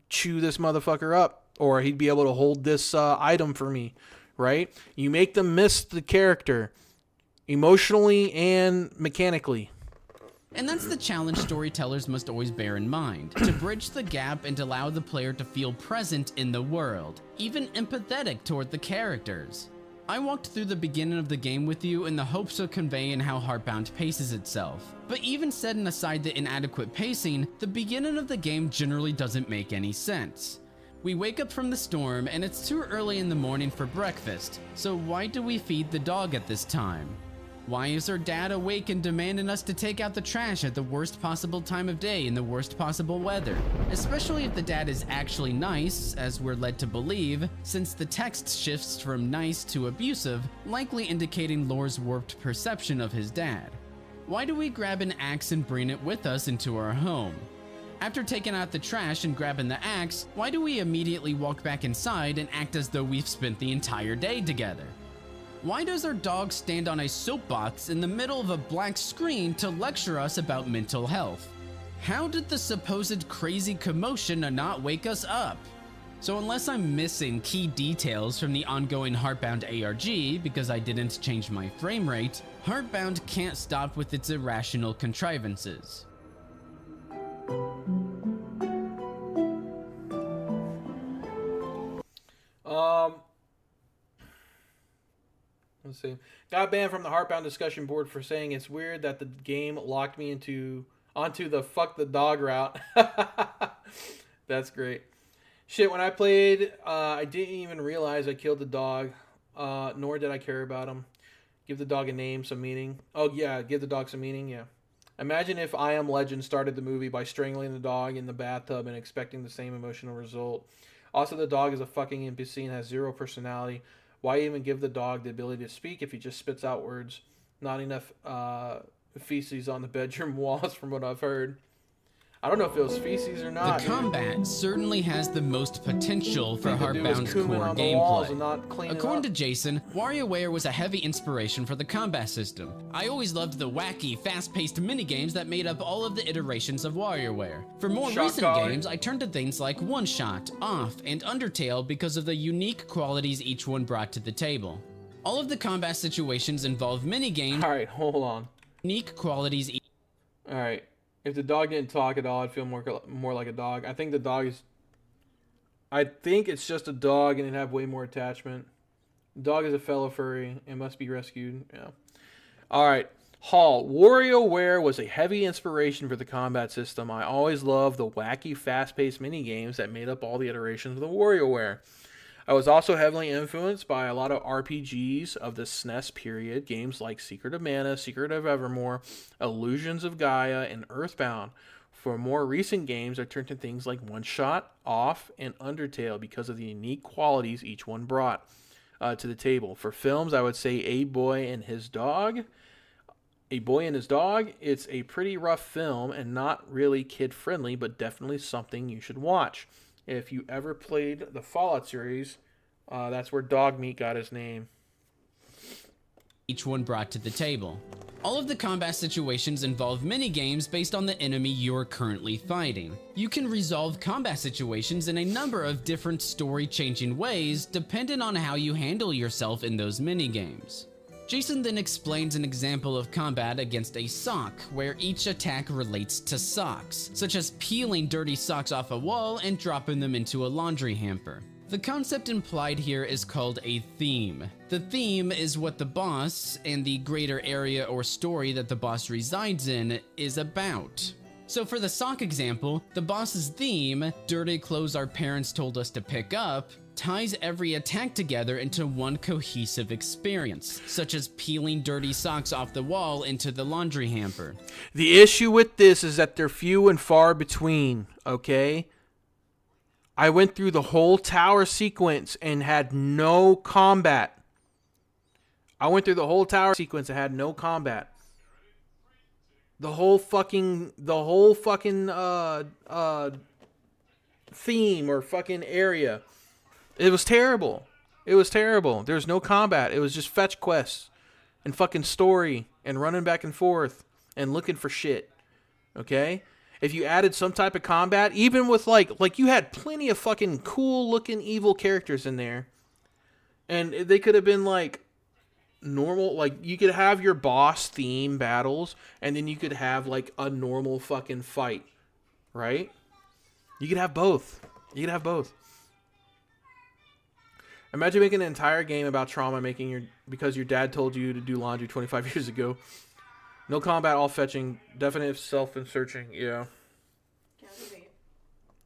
chew this motherfucker up, or he'd be able to hold this item for me, right? You make them miss the character emotionally and mechanically. And that's the challenge storytellers must always bear in mind, to bridge the gap and allow the player to feel present in the world, even empathetic toward the characters. I walked through the beginning of the game with you in the hopes of conveying how Heartbound paces itself. But even setting aside the inadequate pacing, the beginning of the game generally doesn't make any sense. We wake up from the storm and it's too early in the morning for breakfast, so why do we feed the dog at this time? Why is our dad awake and demanding us to take out the trash at the worst possible time of day in the worst possible weather? Especially if the dad is actually nice, as we're led to believe, since the text shifts from nice to abusive, likely indicating Lore's warped perception of his dad. Why do we grab an axe and bring it with us into our home? After taking out the trash and grabbing the axe, why do we immediately walk back inside and act as though we've spent the entire day together? Why does our dog stand on a soapbox in the middle of a black screen to lecture us about mental health? How did the supposed crazy commotion not wake us up? So unless I'm missing key details from the ongoing Heartbound ARG because I didn't change my frame rate, Heartbound can't stop with its irrational contrivances. Let's see. Got banned from the Heartbound discussion board for saying it's weird that the game locked me onto the fuck the dog route. That's great. Shit, when I played, I didn't even realize I killed the dog, nor did I care about him. Give the dog a name, some meaning. Oh yeah, give the dog some meaning, yeah. Imagine if I Am Legend started the movie by strangling the dog in the bathtub and expecting the same emotional result. Also, the dog is a fucking NPC and has zero personality. Why even give the dog the ability to speak if he just spits out words? Not enough feces on the bedroom walls from what I've heard. I don't know if it was feces or not. The combat certainly has the most potential for Heartbound's core gameplay. According to Jason, WarioWare was a heavy inspiration for the combat system. I always loved the wacky, fast-paced minigames that made up all of the iterations of WarioWare. For more recent games, I turned to things like One Shot, Off, and Undertale because of the unique qualities each one brought to the table. All of the combat situations involve minigames. Alright, hold on. Unique qualities. Alright. If the dog didn't talk at all, I'd feel more like a dog. I think the dog is... I think it's just a dog and it'd have way more attachment. The dog is a fellow furry and must be rescued. Yeah. Alright. Hall. WarioWare was a heavy inspiration for the combat system. I always loved the wacky, fast-paced minigames that made up all the iterations of the WarioWare. I was also heavily influenced by a lot of RPGs of the SNES period, games like Secret of Mana, Secret of Evermore, Illusions of Gaia, and Earthbound. For more recent games, I turned to things like One Shot, Off, and Undertale because of the unique qualities each one brought to the table. For films, I would say A Boy and His Dog. A Boy and His Dog, it's a pretty rough film and not really kid-friendly, but definitely something you should watch. If you ever played the Fallout series, that's where Dogmeat got his name. Each one brought to the table. All of the combat situations involve mini-games based on the enemy you're currently fighting. You can resolve combat situations in a number of different story-changing ways, depending on how you handle yourself in those mini-games. Jason then explains an example of combat against a sock, where each attack relates to socks, such as peeling dirty socks off a wall and dropping them into a laundry hamper. The concept implied here is called a theme. The theme is what the boss, and the greater area or story that the boss resides in, is about. So for the sock example, the boss's theme, dirty clothes our parents told us to pick up, ties every attack together into one cohesive experience, such as peeling dirty socks off the wall into the laundry hamper. The issue with this is that they're few and far between, okay? I went through the whole tower sequence and had no combat. The whole fucking theme or fucking area. It was terrible. There's no combat. It was just fetch quests and fucking story and running back and forth and looking for shit. Okay? If you added some type of combat, even with like you had plenty of fucking cool looking evil characters in there. And they could have been like normal, like, you could have your boss theme battles, and then you could have, like, a normal fucking fight, right? You could have both. You could have both. Imagine making an entire game about trauma because your dad told you to do laundry 25 years ago. No combat, all fetching, definite self and searching, yeah.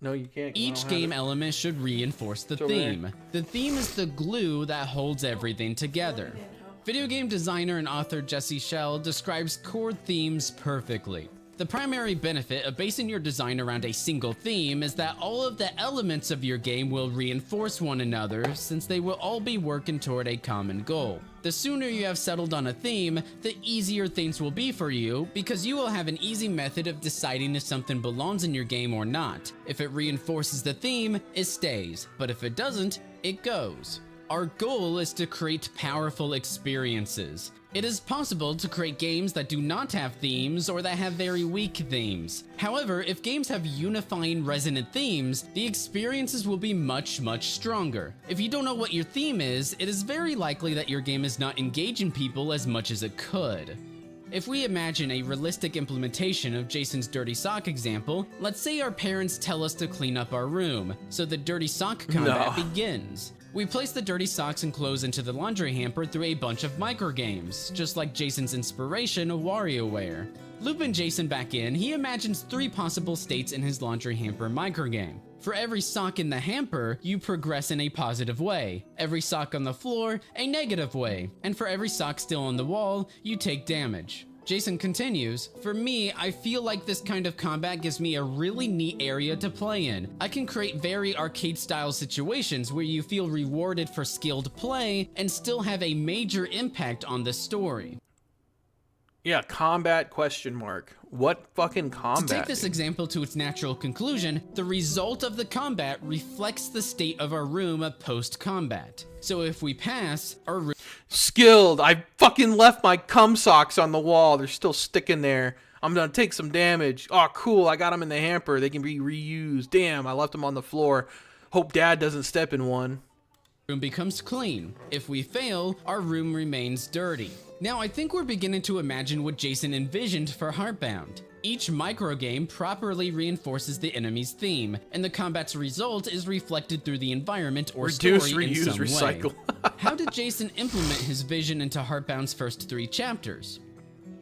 No, you can't. Each game element should reinforce the theme. The theme is the glue that holds everything together. Video game designer and author Jesse Schell describes core themes perfectly. The primary benefit of basing your design around a single theme is that all of the elements of your game will reinforce one another, since they will all be working toward a common goal. The sooner you have settled on a theme, the easier things will be for you, because you will have an easy method of deciding if something belongs in your game or not. If it reinforces the theme, it stays, but if it doesn't, it goes. Our goal is to create powerful experiences. It is possible to create games that do not have themes or that have very weak themes. However, if games have unifying resonant themes, the experiences will be much stronger. If you don't know what your theme is, it is very likely that your game is not engaging people as much as it could. If we imagine a realistic implementation of Jason's dirty sock example, let's say our parents tell us to clean up our room, so the dirty sock combat begins. We place the dirty socks and clothes into the laundry hamper through a bunch of microgames, just like Jason's inspiration, WarioWare. Looping Jason back in, he imagines 3 possible states in his laundry hamper microgame. For every sock in the hamper, you progress in a positive way. Every sock on the floor, a negative way. And for every sock still on the wall, you take damage. Jason continues, for me, I feel like this kind of combat gives me a really neat area to play in. I can create very arcade-style situations where you feel rewarded for skilled play and still have a major impact on the story. Yeah, combat question mark. What fucking combat? To take this example to its natural conclusion, the result of the combat reflects the state of our room post-combat. So if we pass, our room... Skilled! I fucking left my cum socks on the wall. They're still sticking there. I'm gonna take some damage. Oh, cool. I got them in the hamper. They can be reused. Damn, I left them on the floor. Hope Dad doesn't step in one. Room becomes clean. If we fail, our room remains dirty. Now I think we're beginning to imagine what Jason envisioned for Heartbound. Each microgame properly reinforces the enemy's theme, and the combat's result is reflected through the environment or Reduce, story reuse, in some recycle. way. How did Jason implement his vision into Heartbound's first 3 chapters?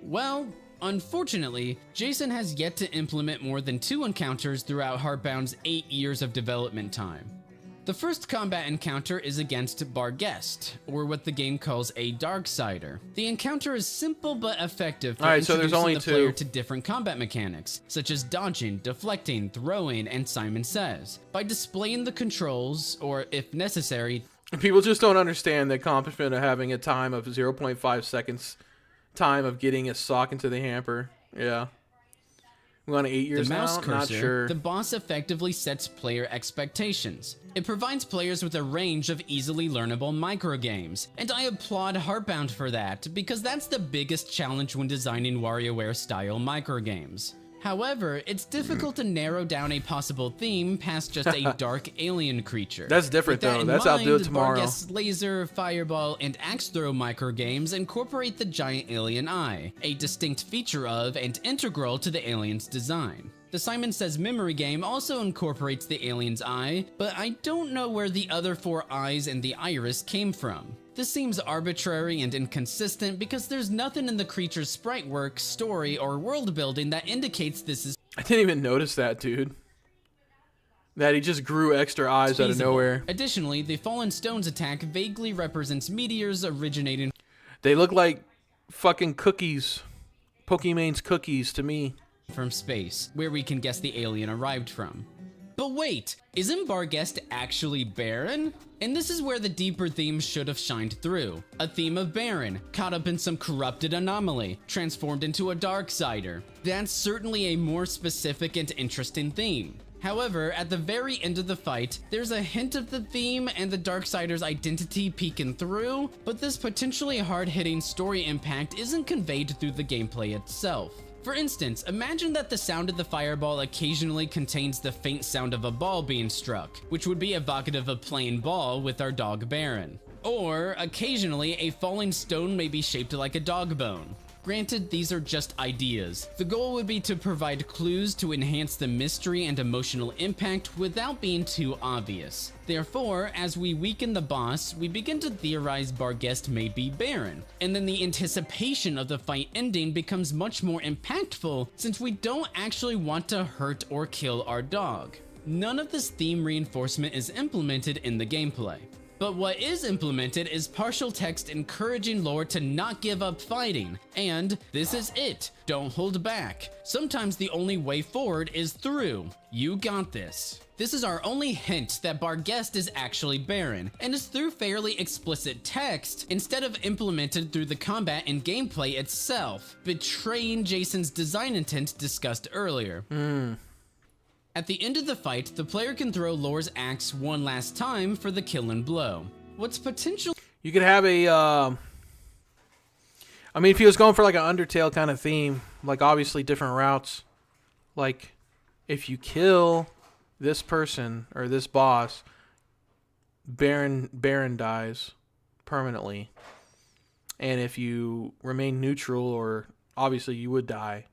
Well, unfortunately, Jason has yet to implement more than 2 encounters throughout Heartbound's 8 years of development time. The first combat encounter is against Barghest, or what the game calls a Darksider. The encounter is simple but effective for introducing the player to different combat mechanics, such as dodging, deflecting, throwing, and Simon Says. By displaying the controls, or if necessary... People just don't understand the accomplishment of having a time of 0.5 seconds time of getting a sock into the hamper. Yeah. We want 8 years the mouse now? cursor, Not sure. The boss effectively sets player expectations. It provides players with a range of easily learnable microgames, and I applaud Heartbound for that, because that's the biggest challenge when designing WarioWare-style microgames. However, it's difficult to narrow down a possible theme past just a dark alien creature. That's different, though. That's I'll do it tomorrow. Barghest's laser, fireball, and axe throw microgames incorporate the giant alien eye, a distinct feature of and integral to the alien's design. The Simon Says memory game also incorporates the alien's eye, but I don't know where the other 4 eyes and the iris came from. This seems arbitrary and inconsistent because there's nothing in the creature's sprite work, story, or world building that indicates this is... I didn't even notice that, dude. That he just grew extra eyes out of nowhere. Additionally, the Fallen Stones attack vaguely represents meteors originating... They look like fucking cookies. Pokemon's cookies to me. ...from space, where we can guess the alien arrived from. But wait, isn't Barghest actually barren? And this is where the deeper themes should have shined through. A theme of barren, caught up in some corrupted anomaly, transformed into a Darksider. That's certainly a more specific and interesting theme. However, at the very end of the fight, there's a hint of the theme and the Darksider's identity peeking through, but this potentially hard-hitting story impact isn't conveyed through the gameplay itself. For instance, imagine that the sound of the fireball occasionally contains the faint sound of a ball being struck, which would be evocative of playing ball with our dog Baron. Or, occasionally, a falling stone may be shaped like a dog bone. Granted, these are just ideas. The goal would be to provide clues to enhance the mystery and emotional impact without being too obvious. Therefore, as we weaken the boss, we begin to theorize Barghest may be Baron, and then the anticipation of the fight ending becomes much more impactful since we don't actually want to hurt or kill our dog. None of this theme reinforcement is implemented in the gameplay. But what is implemented is partial text encouraging lore to not give up fighting, and this is it, don't hold back. Sometimes the only way forward is through. You got this. This is our only hint that Barghest is actually Baron, and is through fairly explicit text instead of implemented through the combat and gameplay itself, betraying Jason's design intent discussed earlier. At the end of the fight, the player can throw Lore's axe one last time for the kill and blow. What's potential? You could have a, I mean, if he was going for like an Undertale kind of theme, like obviously different routes, like if you kill this person or this boss, Baron dies permanently. And if you remain neutral, or obviously you would die,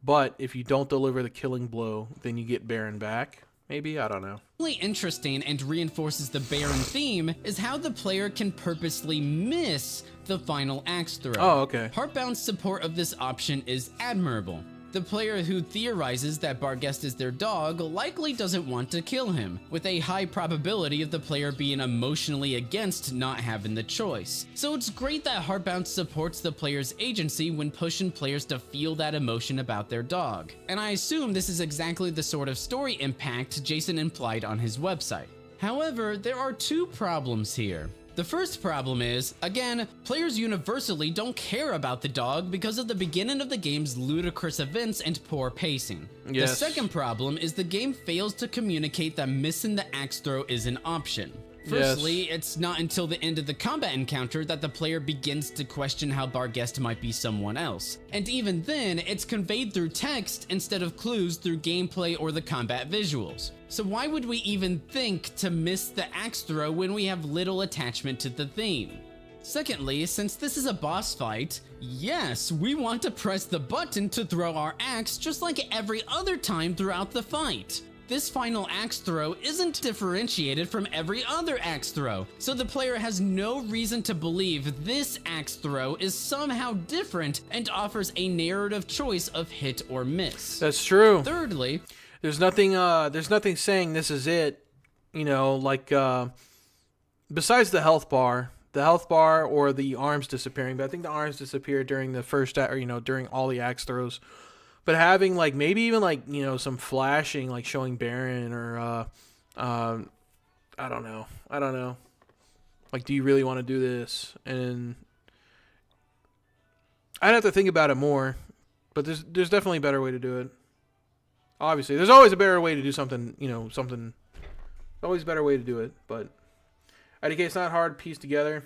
but if you don't deliver the killing blow, then you get Baron back. Maybe? I don't know. Really interesting and reinforces the Baron theme is how the player can purposely miss the final axe throw. Oh, okay. Heartbound's support of this option is admirable. The player who theorizes that Barghest is their dog likely doesn't want to kill him, with a high probability of the player being emotionally against not having the choice. So it's great that Heartbound supports the player's agency when pushing players to feel that emotion about their dog. And I assume this is exactly the sort of story impact Jason implied on his website. However, there are two problems here. The first problem is, again, players universally don't care about the dog because of the beginning of the game's ludicrous events and poor pacing. Yes. The second problem is the game fails to communicate that missing the axe throw is an option. Firstly, it's not until the end of the combat encounter that the player begins to question how Barghest might be someone else. And even then, it's conveyed through text instead of clues through gameplay or the combat visuals. So why would we even think to miss the axe throw when we have little attachment to the theme? Secondly, since this is a boss fight, yes, we want to press the button to throw our axe just like every other time throughout the fight. This final axe throw isn't differentiated from every other axe throw, so the player has no reason to believe this axe throw is somehow different and offers a narrative choice of hit or miss. That's true. Thirdly, there's nothing saying this is it, you know, like besides the health bar or the arms disappearing, but I think the arms disappeared during the first, or you know, during all the axe throws. But having like maybe even like, you know, some flashing, like showing Baron, or I don't know. Like, do you really want to do this? And I'd have to think about it more. But there's definitely a better way to do it. Obviously, there's always a better way to do something. You know, always a better way to do it. But IDK, it's not hard to piece together.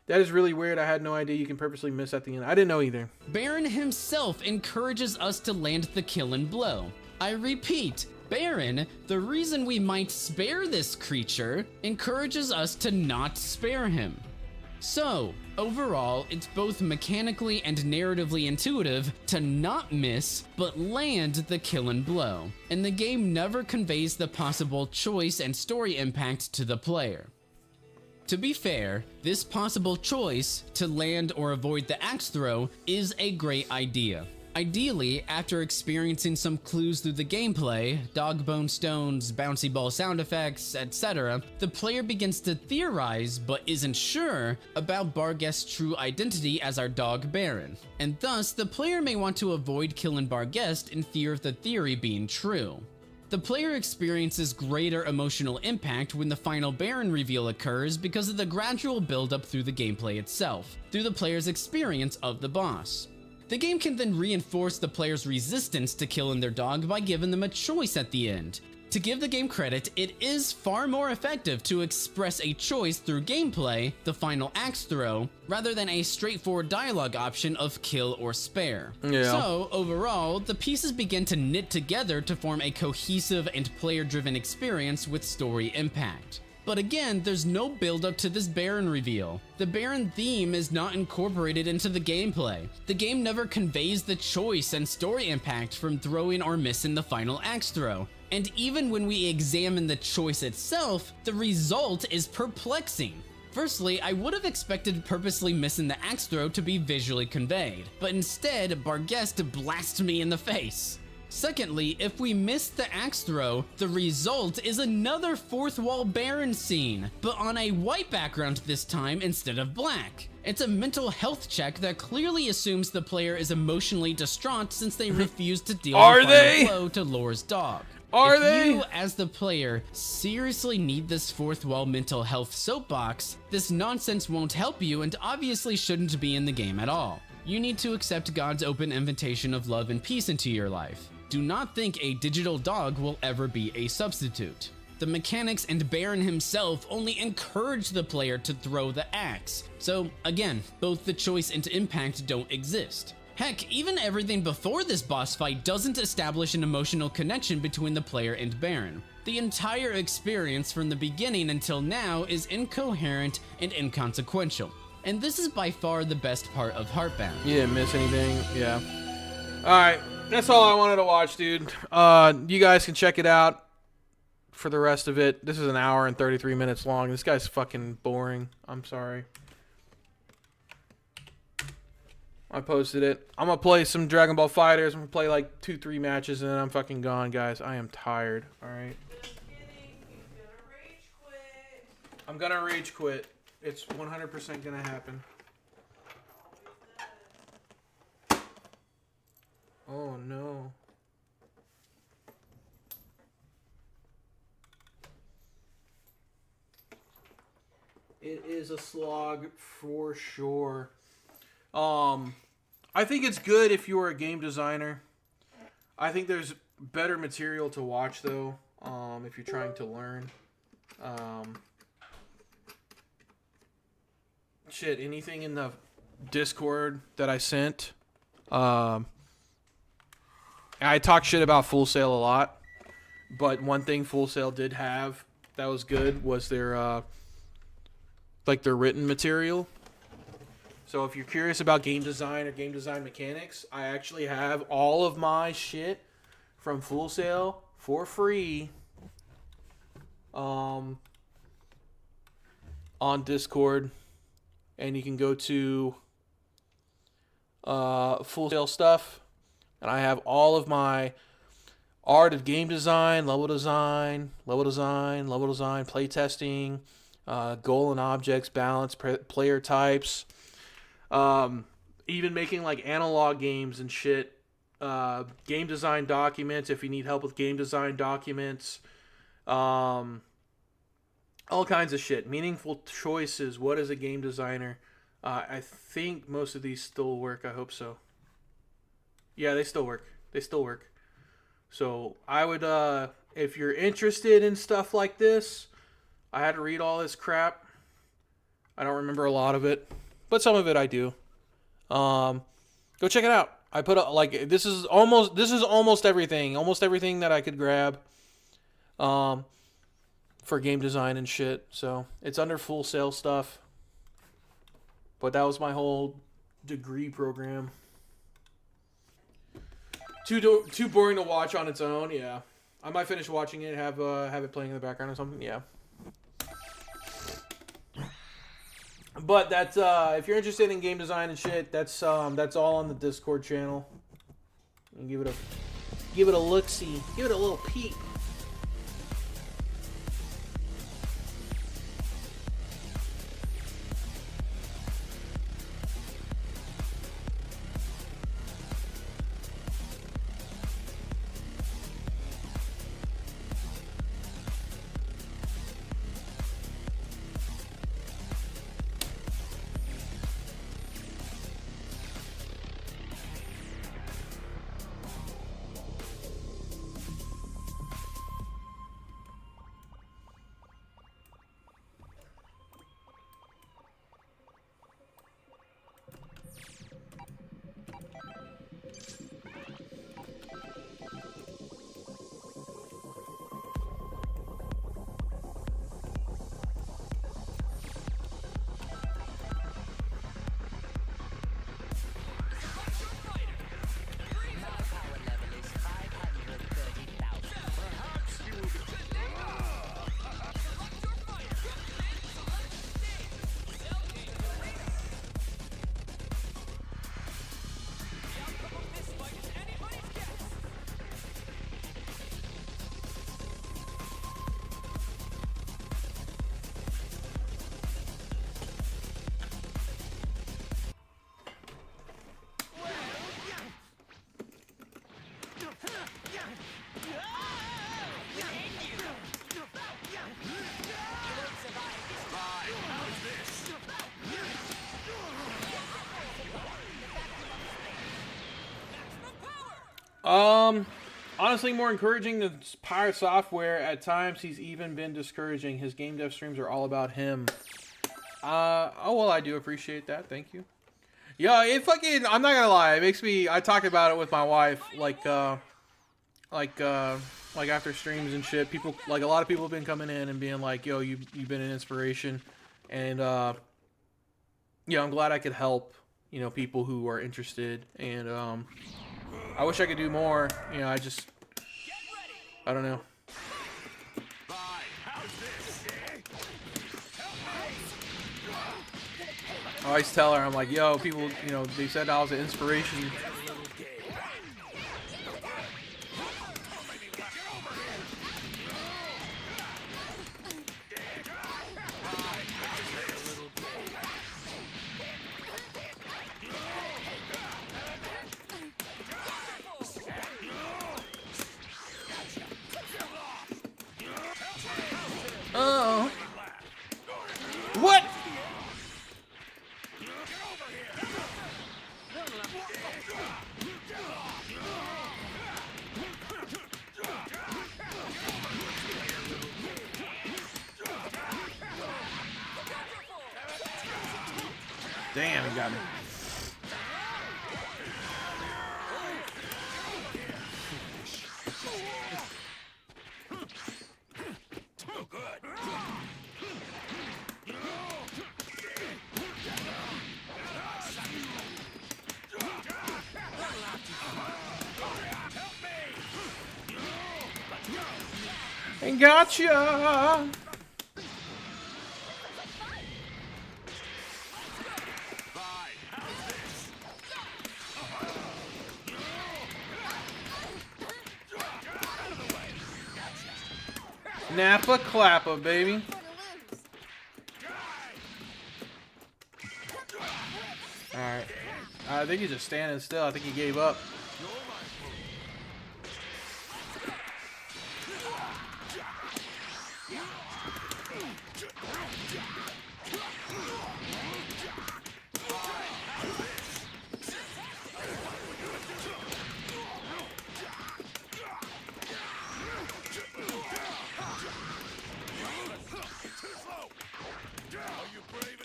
That is really weird. I had no idea you can purposely miss at the end. I didn't know either. Baron himself encourages us to land the kill and blow. I repeat, Baron, the reason we might spare this creature, encourages us to not spare him. So, overall, it's both mechanically and narratively intuitive to not miss, but land the kill and blow. And the game never conveys the possible choice and story impact to the player. To be fair, this possible choice to land or avoid the axe throw is a great idea. Ideally, after experiencing some clues through the gameplay, dog bone stones, bouncy ball sound effects, etc., the player begins to theorize, but isn't sure, about Barghest's true identity as our dog Baron. And thus, the player may want to avoid killing Barghest in fear of the theory being true. The player experiences greater emotional impact when the final Baron reveal occurs because of the gradual build-up through the gameplay itself, through the player's experience of the boss. The game can then reinforce the player's resistance to killing their dog by giving them a choice at the end. To give the game credit, it is far more effective to express a choice through gameplay, the final axe throw, rather than a straightforward dialogue option of kill or spare. Yeah. So, overall, the pieces begin to knit together to form a cohesive and player-driven experience with story impact. But again, there's no build up to this Baron reveal. The Baron theme is not incorporated into the gameplay. The game never conveys the choice and story impact from throwing or missing the final axe throw. And even when we examine the choice itself, the result is perplexing. Firstly, I would have expected purposely missing the axe throw to be visually conveyed, but instead, Barguest blasts me in the face. Secondly, if we miss the axe throw, the result is another fourth wall Baron scene, but on a white background this time instead of black. It's a mental health check that clearly assumes the player is emotionally distraught since they refuse to deal the final blow to Lore's dog. If you, as the player, seriously need this fourth wall mental health soapbox, this nonsense won't help you and obviously shouldn't be in the game at all. You need to accept God's open invitation of love and peace into your life. Do not think a digital dog will ever be a substitute. The mechanics and Baron himself only encourage the player to throw the axe. So again, both the choice and impact don't exist. Heck, even everything before this boss fight doesn't establish an emotional connection between the player and Baron. The entire experience from the beginning until now is incoherent and inconsequential. And this is by far the best part of Heartbound. You didn't miss anything, yeah. Alright, that's all I wanted to watch, dude. You guys can check it out for the rest of it. This is an hour and 33 minutes long. This guy's fucking boring. I'm sorry. I posted it. I'm gonna play some Dragon Ball Fighters. I'm gonna play like 2-3 matches and then I'm fucking gone, guys. I am tired. Alright. I'm gonna rage quit. It's 100% gonna happen. Oh no. It is a slog for sure. I think it's good if you're a game designer. I think there's better material to watch though, if you're trying to learn. Shit, anything in the Discord that I sent. I talk shit about Full Sail a lot, but one thing Full Sail did have that was good was their like their written material. So if you're curious about game design or game design mechanics, I actually have all of my shit from Full Sail for free on Discord. And you can go to Full Sail stuff. And I have all of my art of game design, level design, playtesting, goal and objects, balance, player types. Even making like analog games and shit, game design documents if you need help with game design documents, all kinds of shit, meaningful choices. What is a game designer? I think most of these still work. I hope so. Yeah, they still work. So I would, if you're interested in stuff like this, I had to read all this crap. I don't remember a lot of it, but some of it I do. Go check it out. I put like this is almost everything that I could grab for game design and shit. So it's under Full Sail stuff. But that was my whole degree program. Too boring to watch on its own. Yeah, I might finish watching it, have it playing in the background or something. Yeah. But that's if you're interested in game design and shit, that's all on the Discord channel. And give it a look-see, give it a little peek. Honestly, more encouraging than Pirate Software. At times, he's even been discouraging. His game dev streams are all about him. Oh, well, I do appreciate that. Thank you. Yeah, it fucking, I'm not gonna lie, it makes me, I talk about it with my wife, like after streams and shit, people, like, a lot of people have been coming in and being like, yo, you've been an inspiration, and, yeah, I'm glad I could help, you know, people who are interested, and, I wish I could do more, you know, I don't know. I always tell her, I'm like, yo, people, you know, they said I was an inspiration. Oh. What? Damn, he got me. And gotcha. Nappa clappa, baby. Alright. I think he's just standing still. I think he gave up.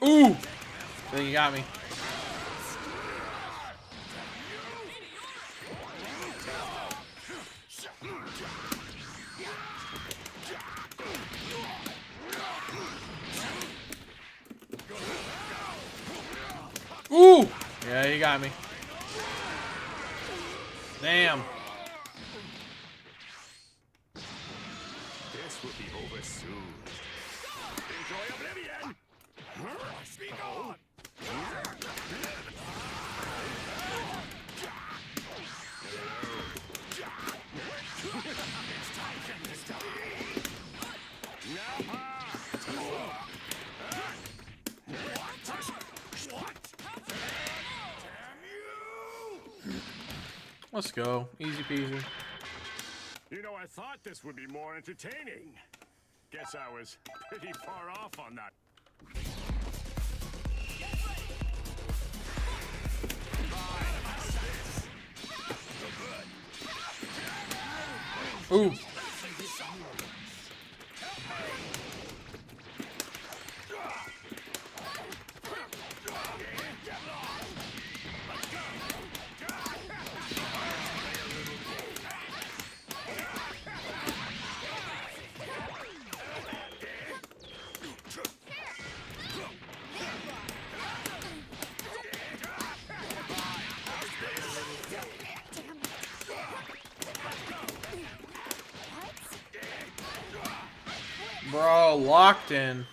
Ooh! I think he got me. Ooh! Yeah, he got me. Damn. This will be over soon. Enjoy oblivion. Speak on. Let's go. Easy peasy. You know, I thought this would be more entertaining. Guess I was pretty far off on that. Ooh. Bro, locked in.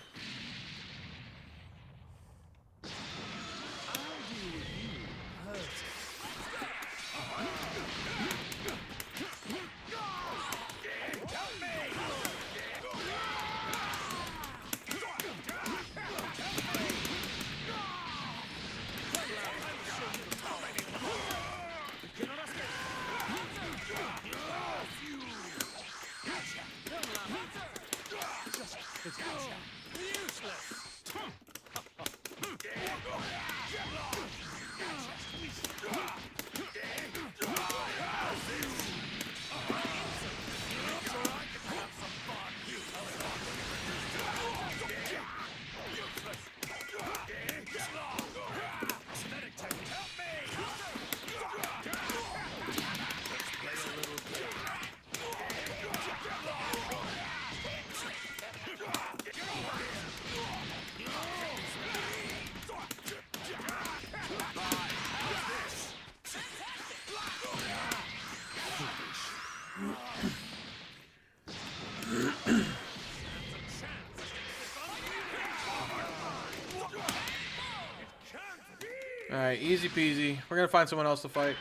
Alright, easy peasy. We're gonna find someone else to fight.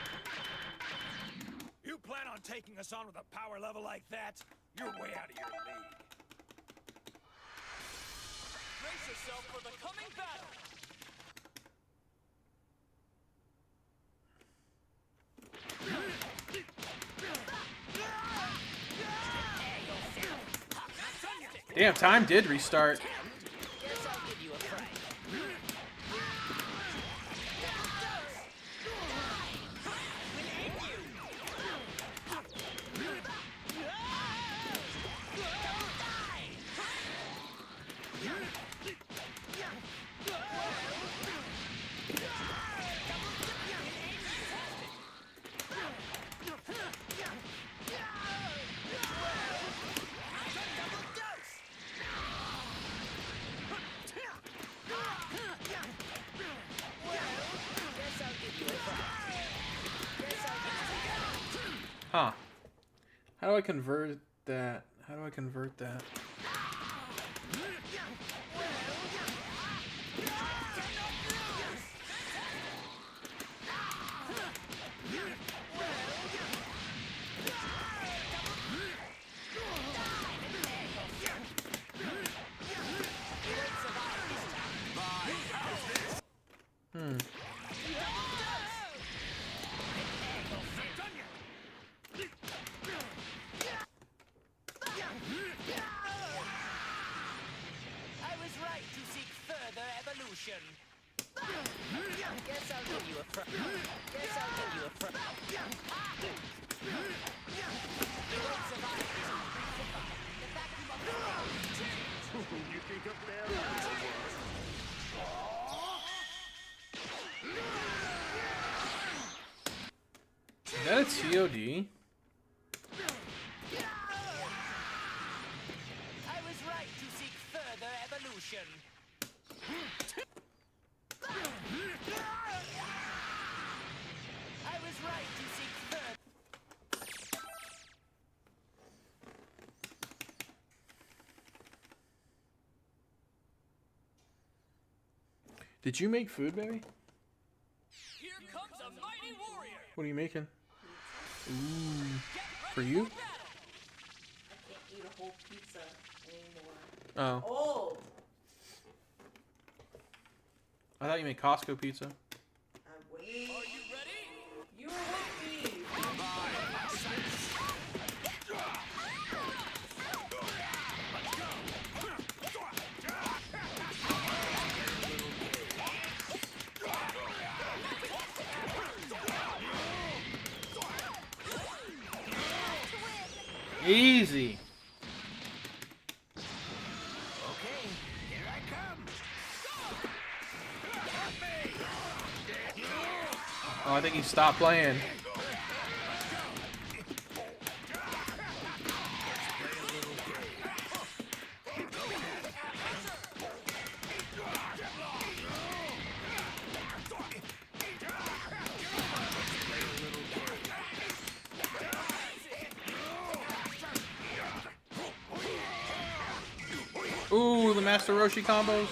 You plan on taking us on with a power level like that? You're way out of your league. Brace yourself for the coming battle. Damn, time did restart. Huh. How do I convert that? How do I convert that? Guess I'll give you a fr. Guess I'll give you a fr. You won't survive this. The vacuum of the You think up there? Is that a TOD? I was right to seek further evolution. I was right to seek further. Did you make food, baby? Here comes a mighty warrior. What are you making? Ooh, for you? I can't eat a whole pizza anymore. Oh. Old. I thought you made Costco pizza. I'm waiting. Are you ready? You are with me. Easy. Okay, here I come. Oh, I think he stopped playing. Ooh, the Master Roshi combos.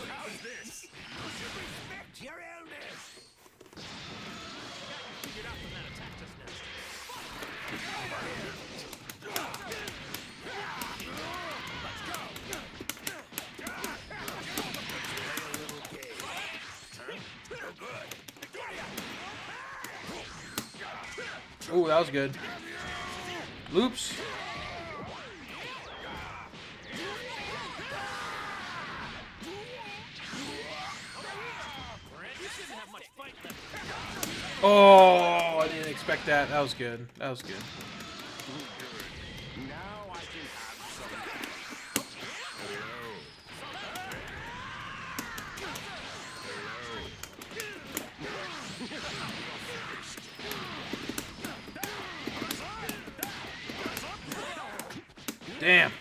Ooh, that was good. Loops. Oh, I didn't expect that. That was good. That was good. Now I can have some. Damn.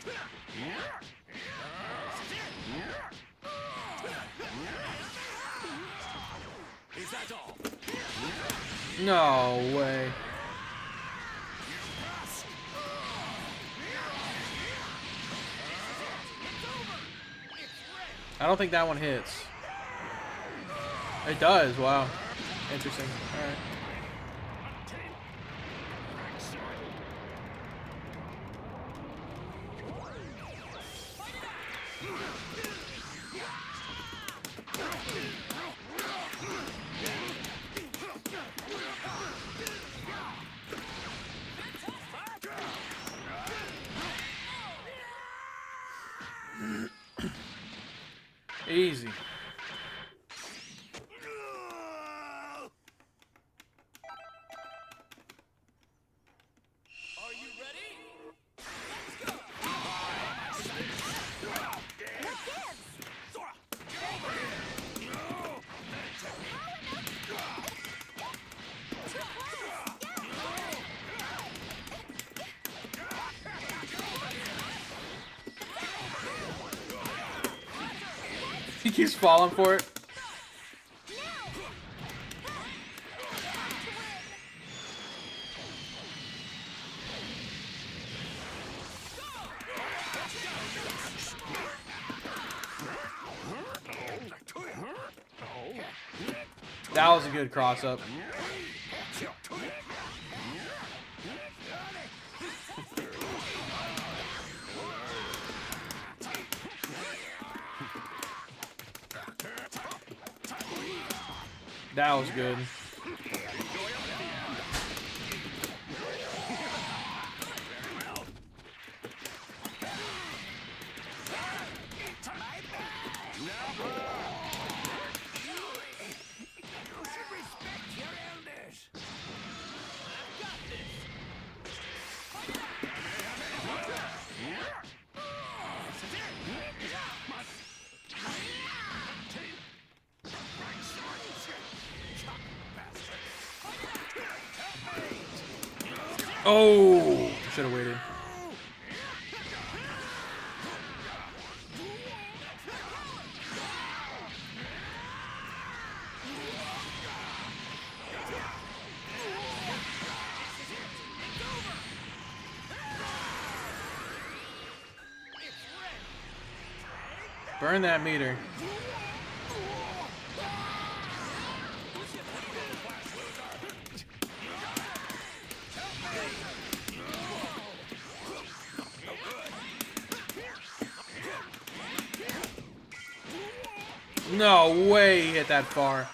Is that all? No way. I don't think that one hits. It does, wow. Interesting. All right. Easy. He keeps falling for it. That was a good cross-up. That was good. Oh, should have waited. Burn that meter. No way he hit that far.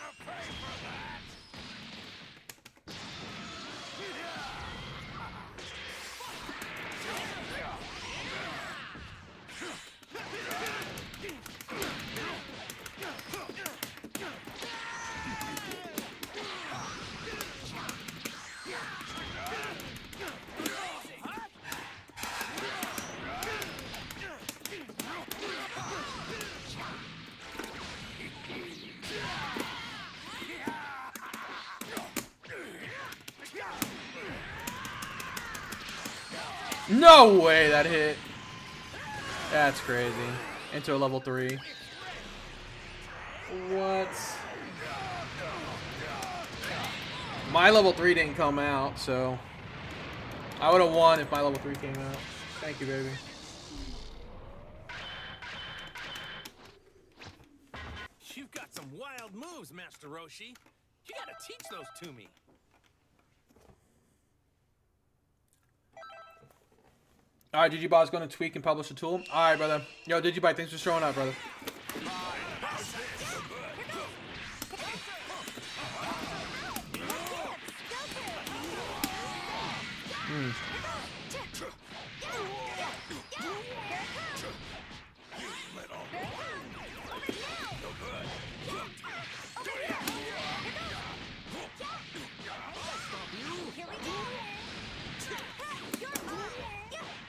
No way that hit. That's crazy. Into a level 3. What? My level 3 didn't come out, so I would have won if my level 3 came out. Thank you, baby. You've got some wild moves, Master Roshi. You gotta teach those to me. All right, Digibot's going to tweak and publish a tool. All right, brother. Yo, Digibot, thanks for showing up, brother.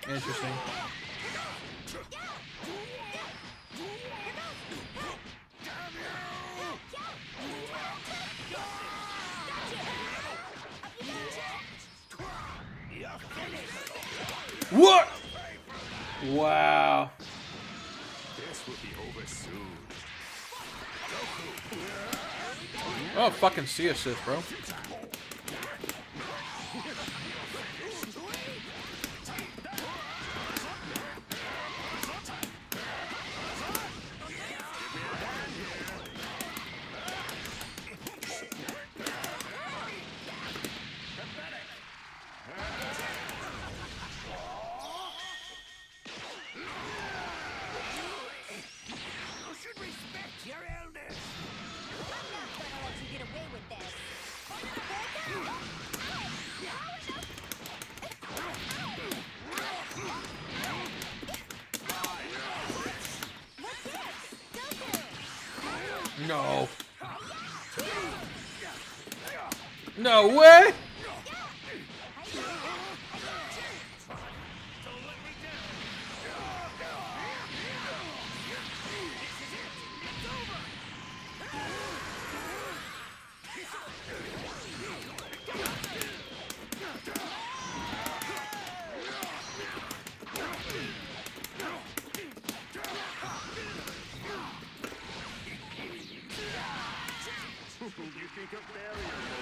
Interesting. What? Wow. This will be over soon. Oh, fucking C assist, bro. No. No way! You think a barrier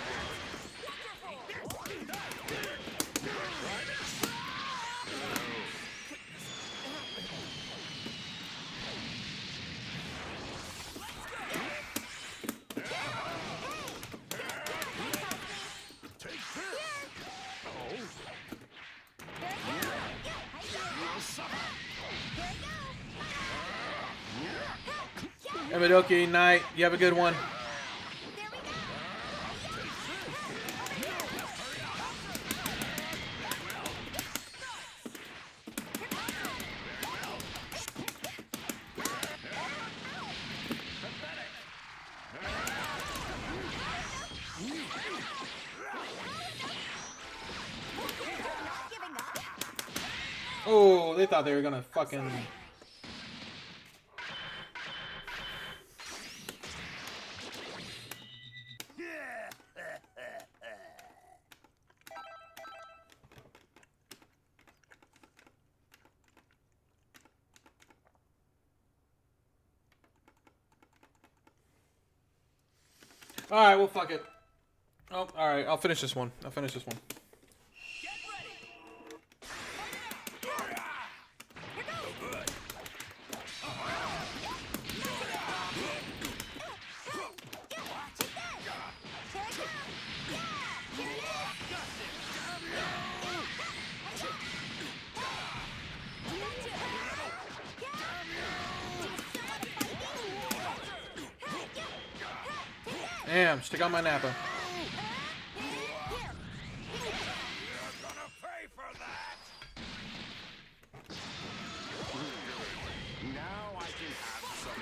Emidoki, night. You have a good one. Oh, they thought they were gonna fucking... Alright, well, fuck it. Oh, alright, I'll finish this one. Damn, stick on my Nappa. Now I can have some.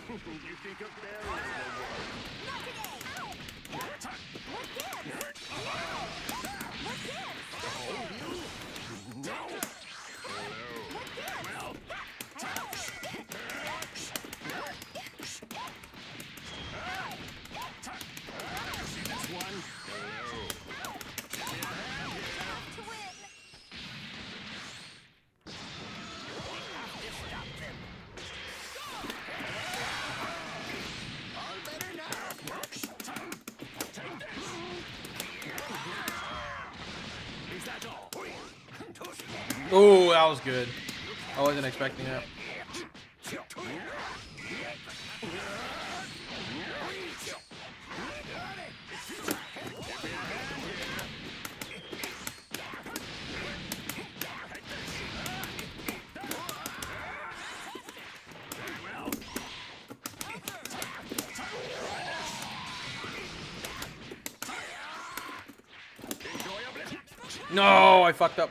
You think a barrier will Oh, that was good. I wasn't expecting that. No, I fucked up.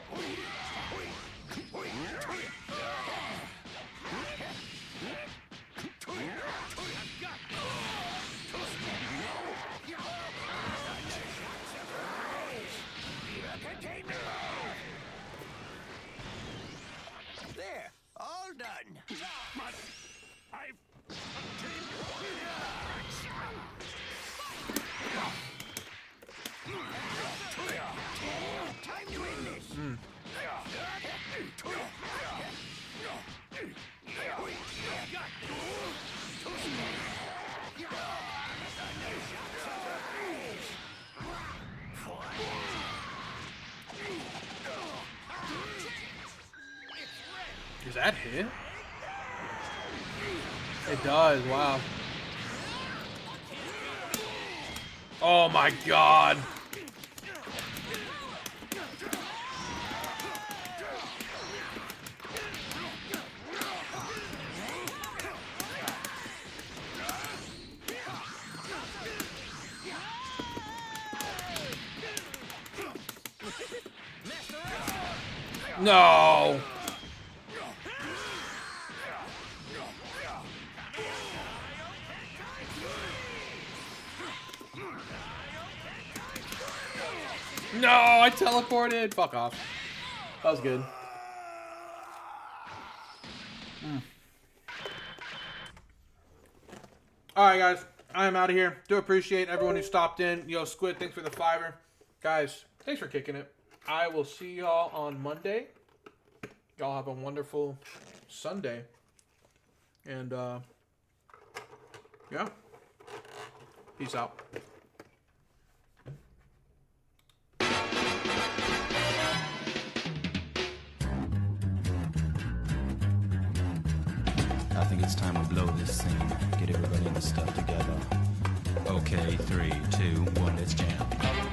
There, all done. But I've Time to end this. Does that hit? It does, wow. Oh my god. No. No, I teleported. Fuck off. That was good. Alright, guys. I am out of here. Do appreciate everyone who stopped in. Yo, Squid, thanks for the $5. Guys, thanks for kicking it. I will see y'all on Monday. Y'all have a wonderful Sunday. And, yeah. Peace out. I think it's time we blow this scene. Get everybody in the stuff together. Okay, 3, 2, 1, let's jam.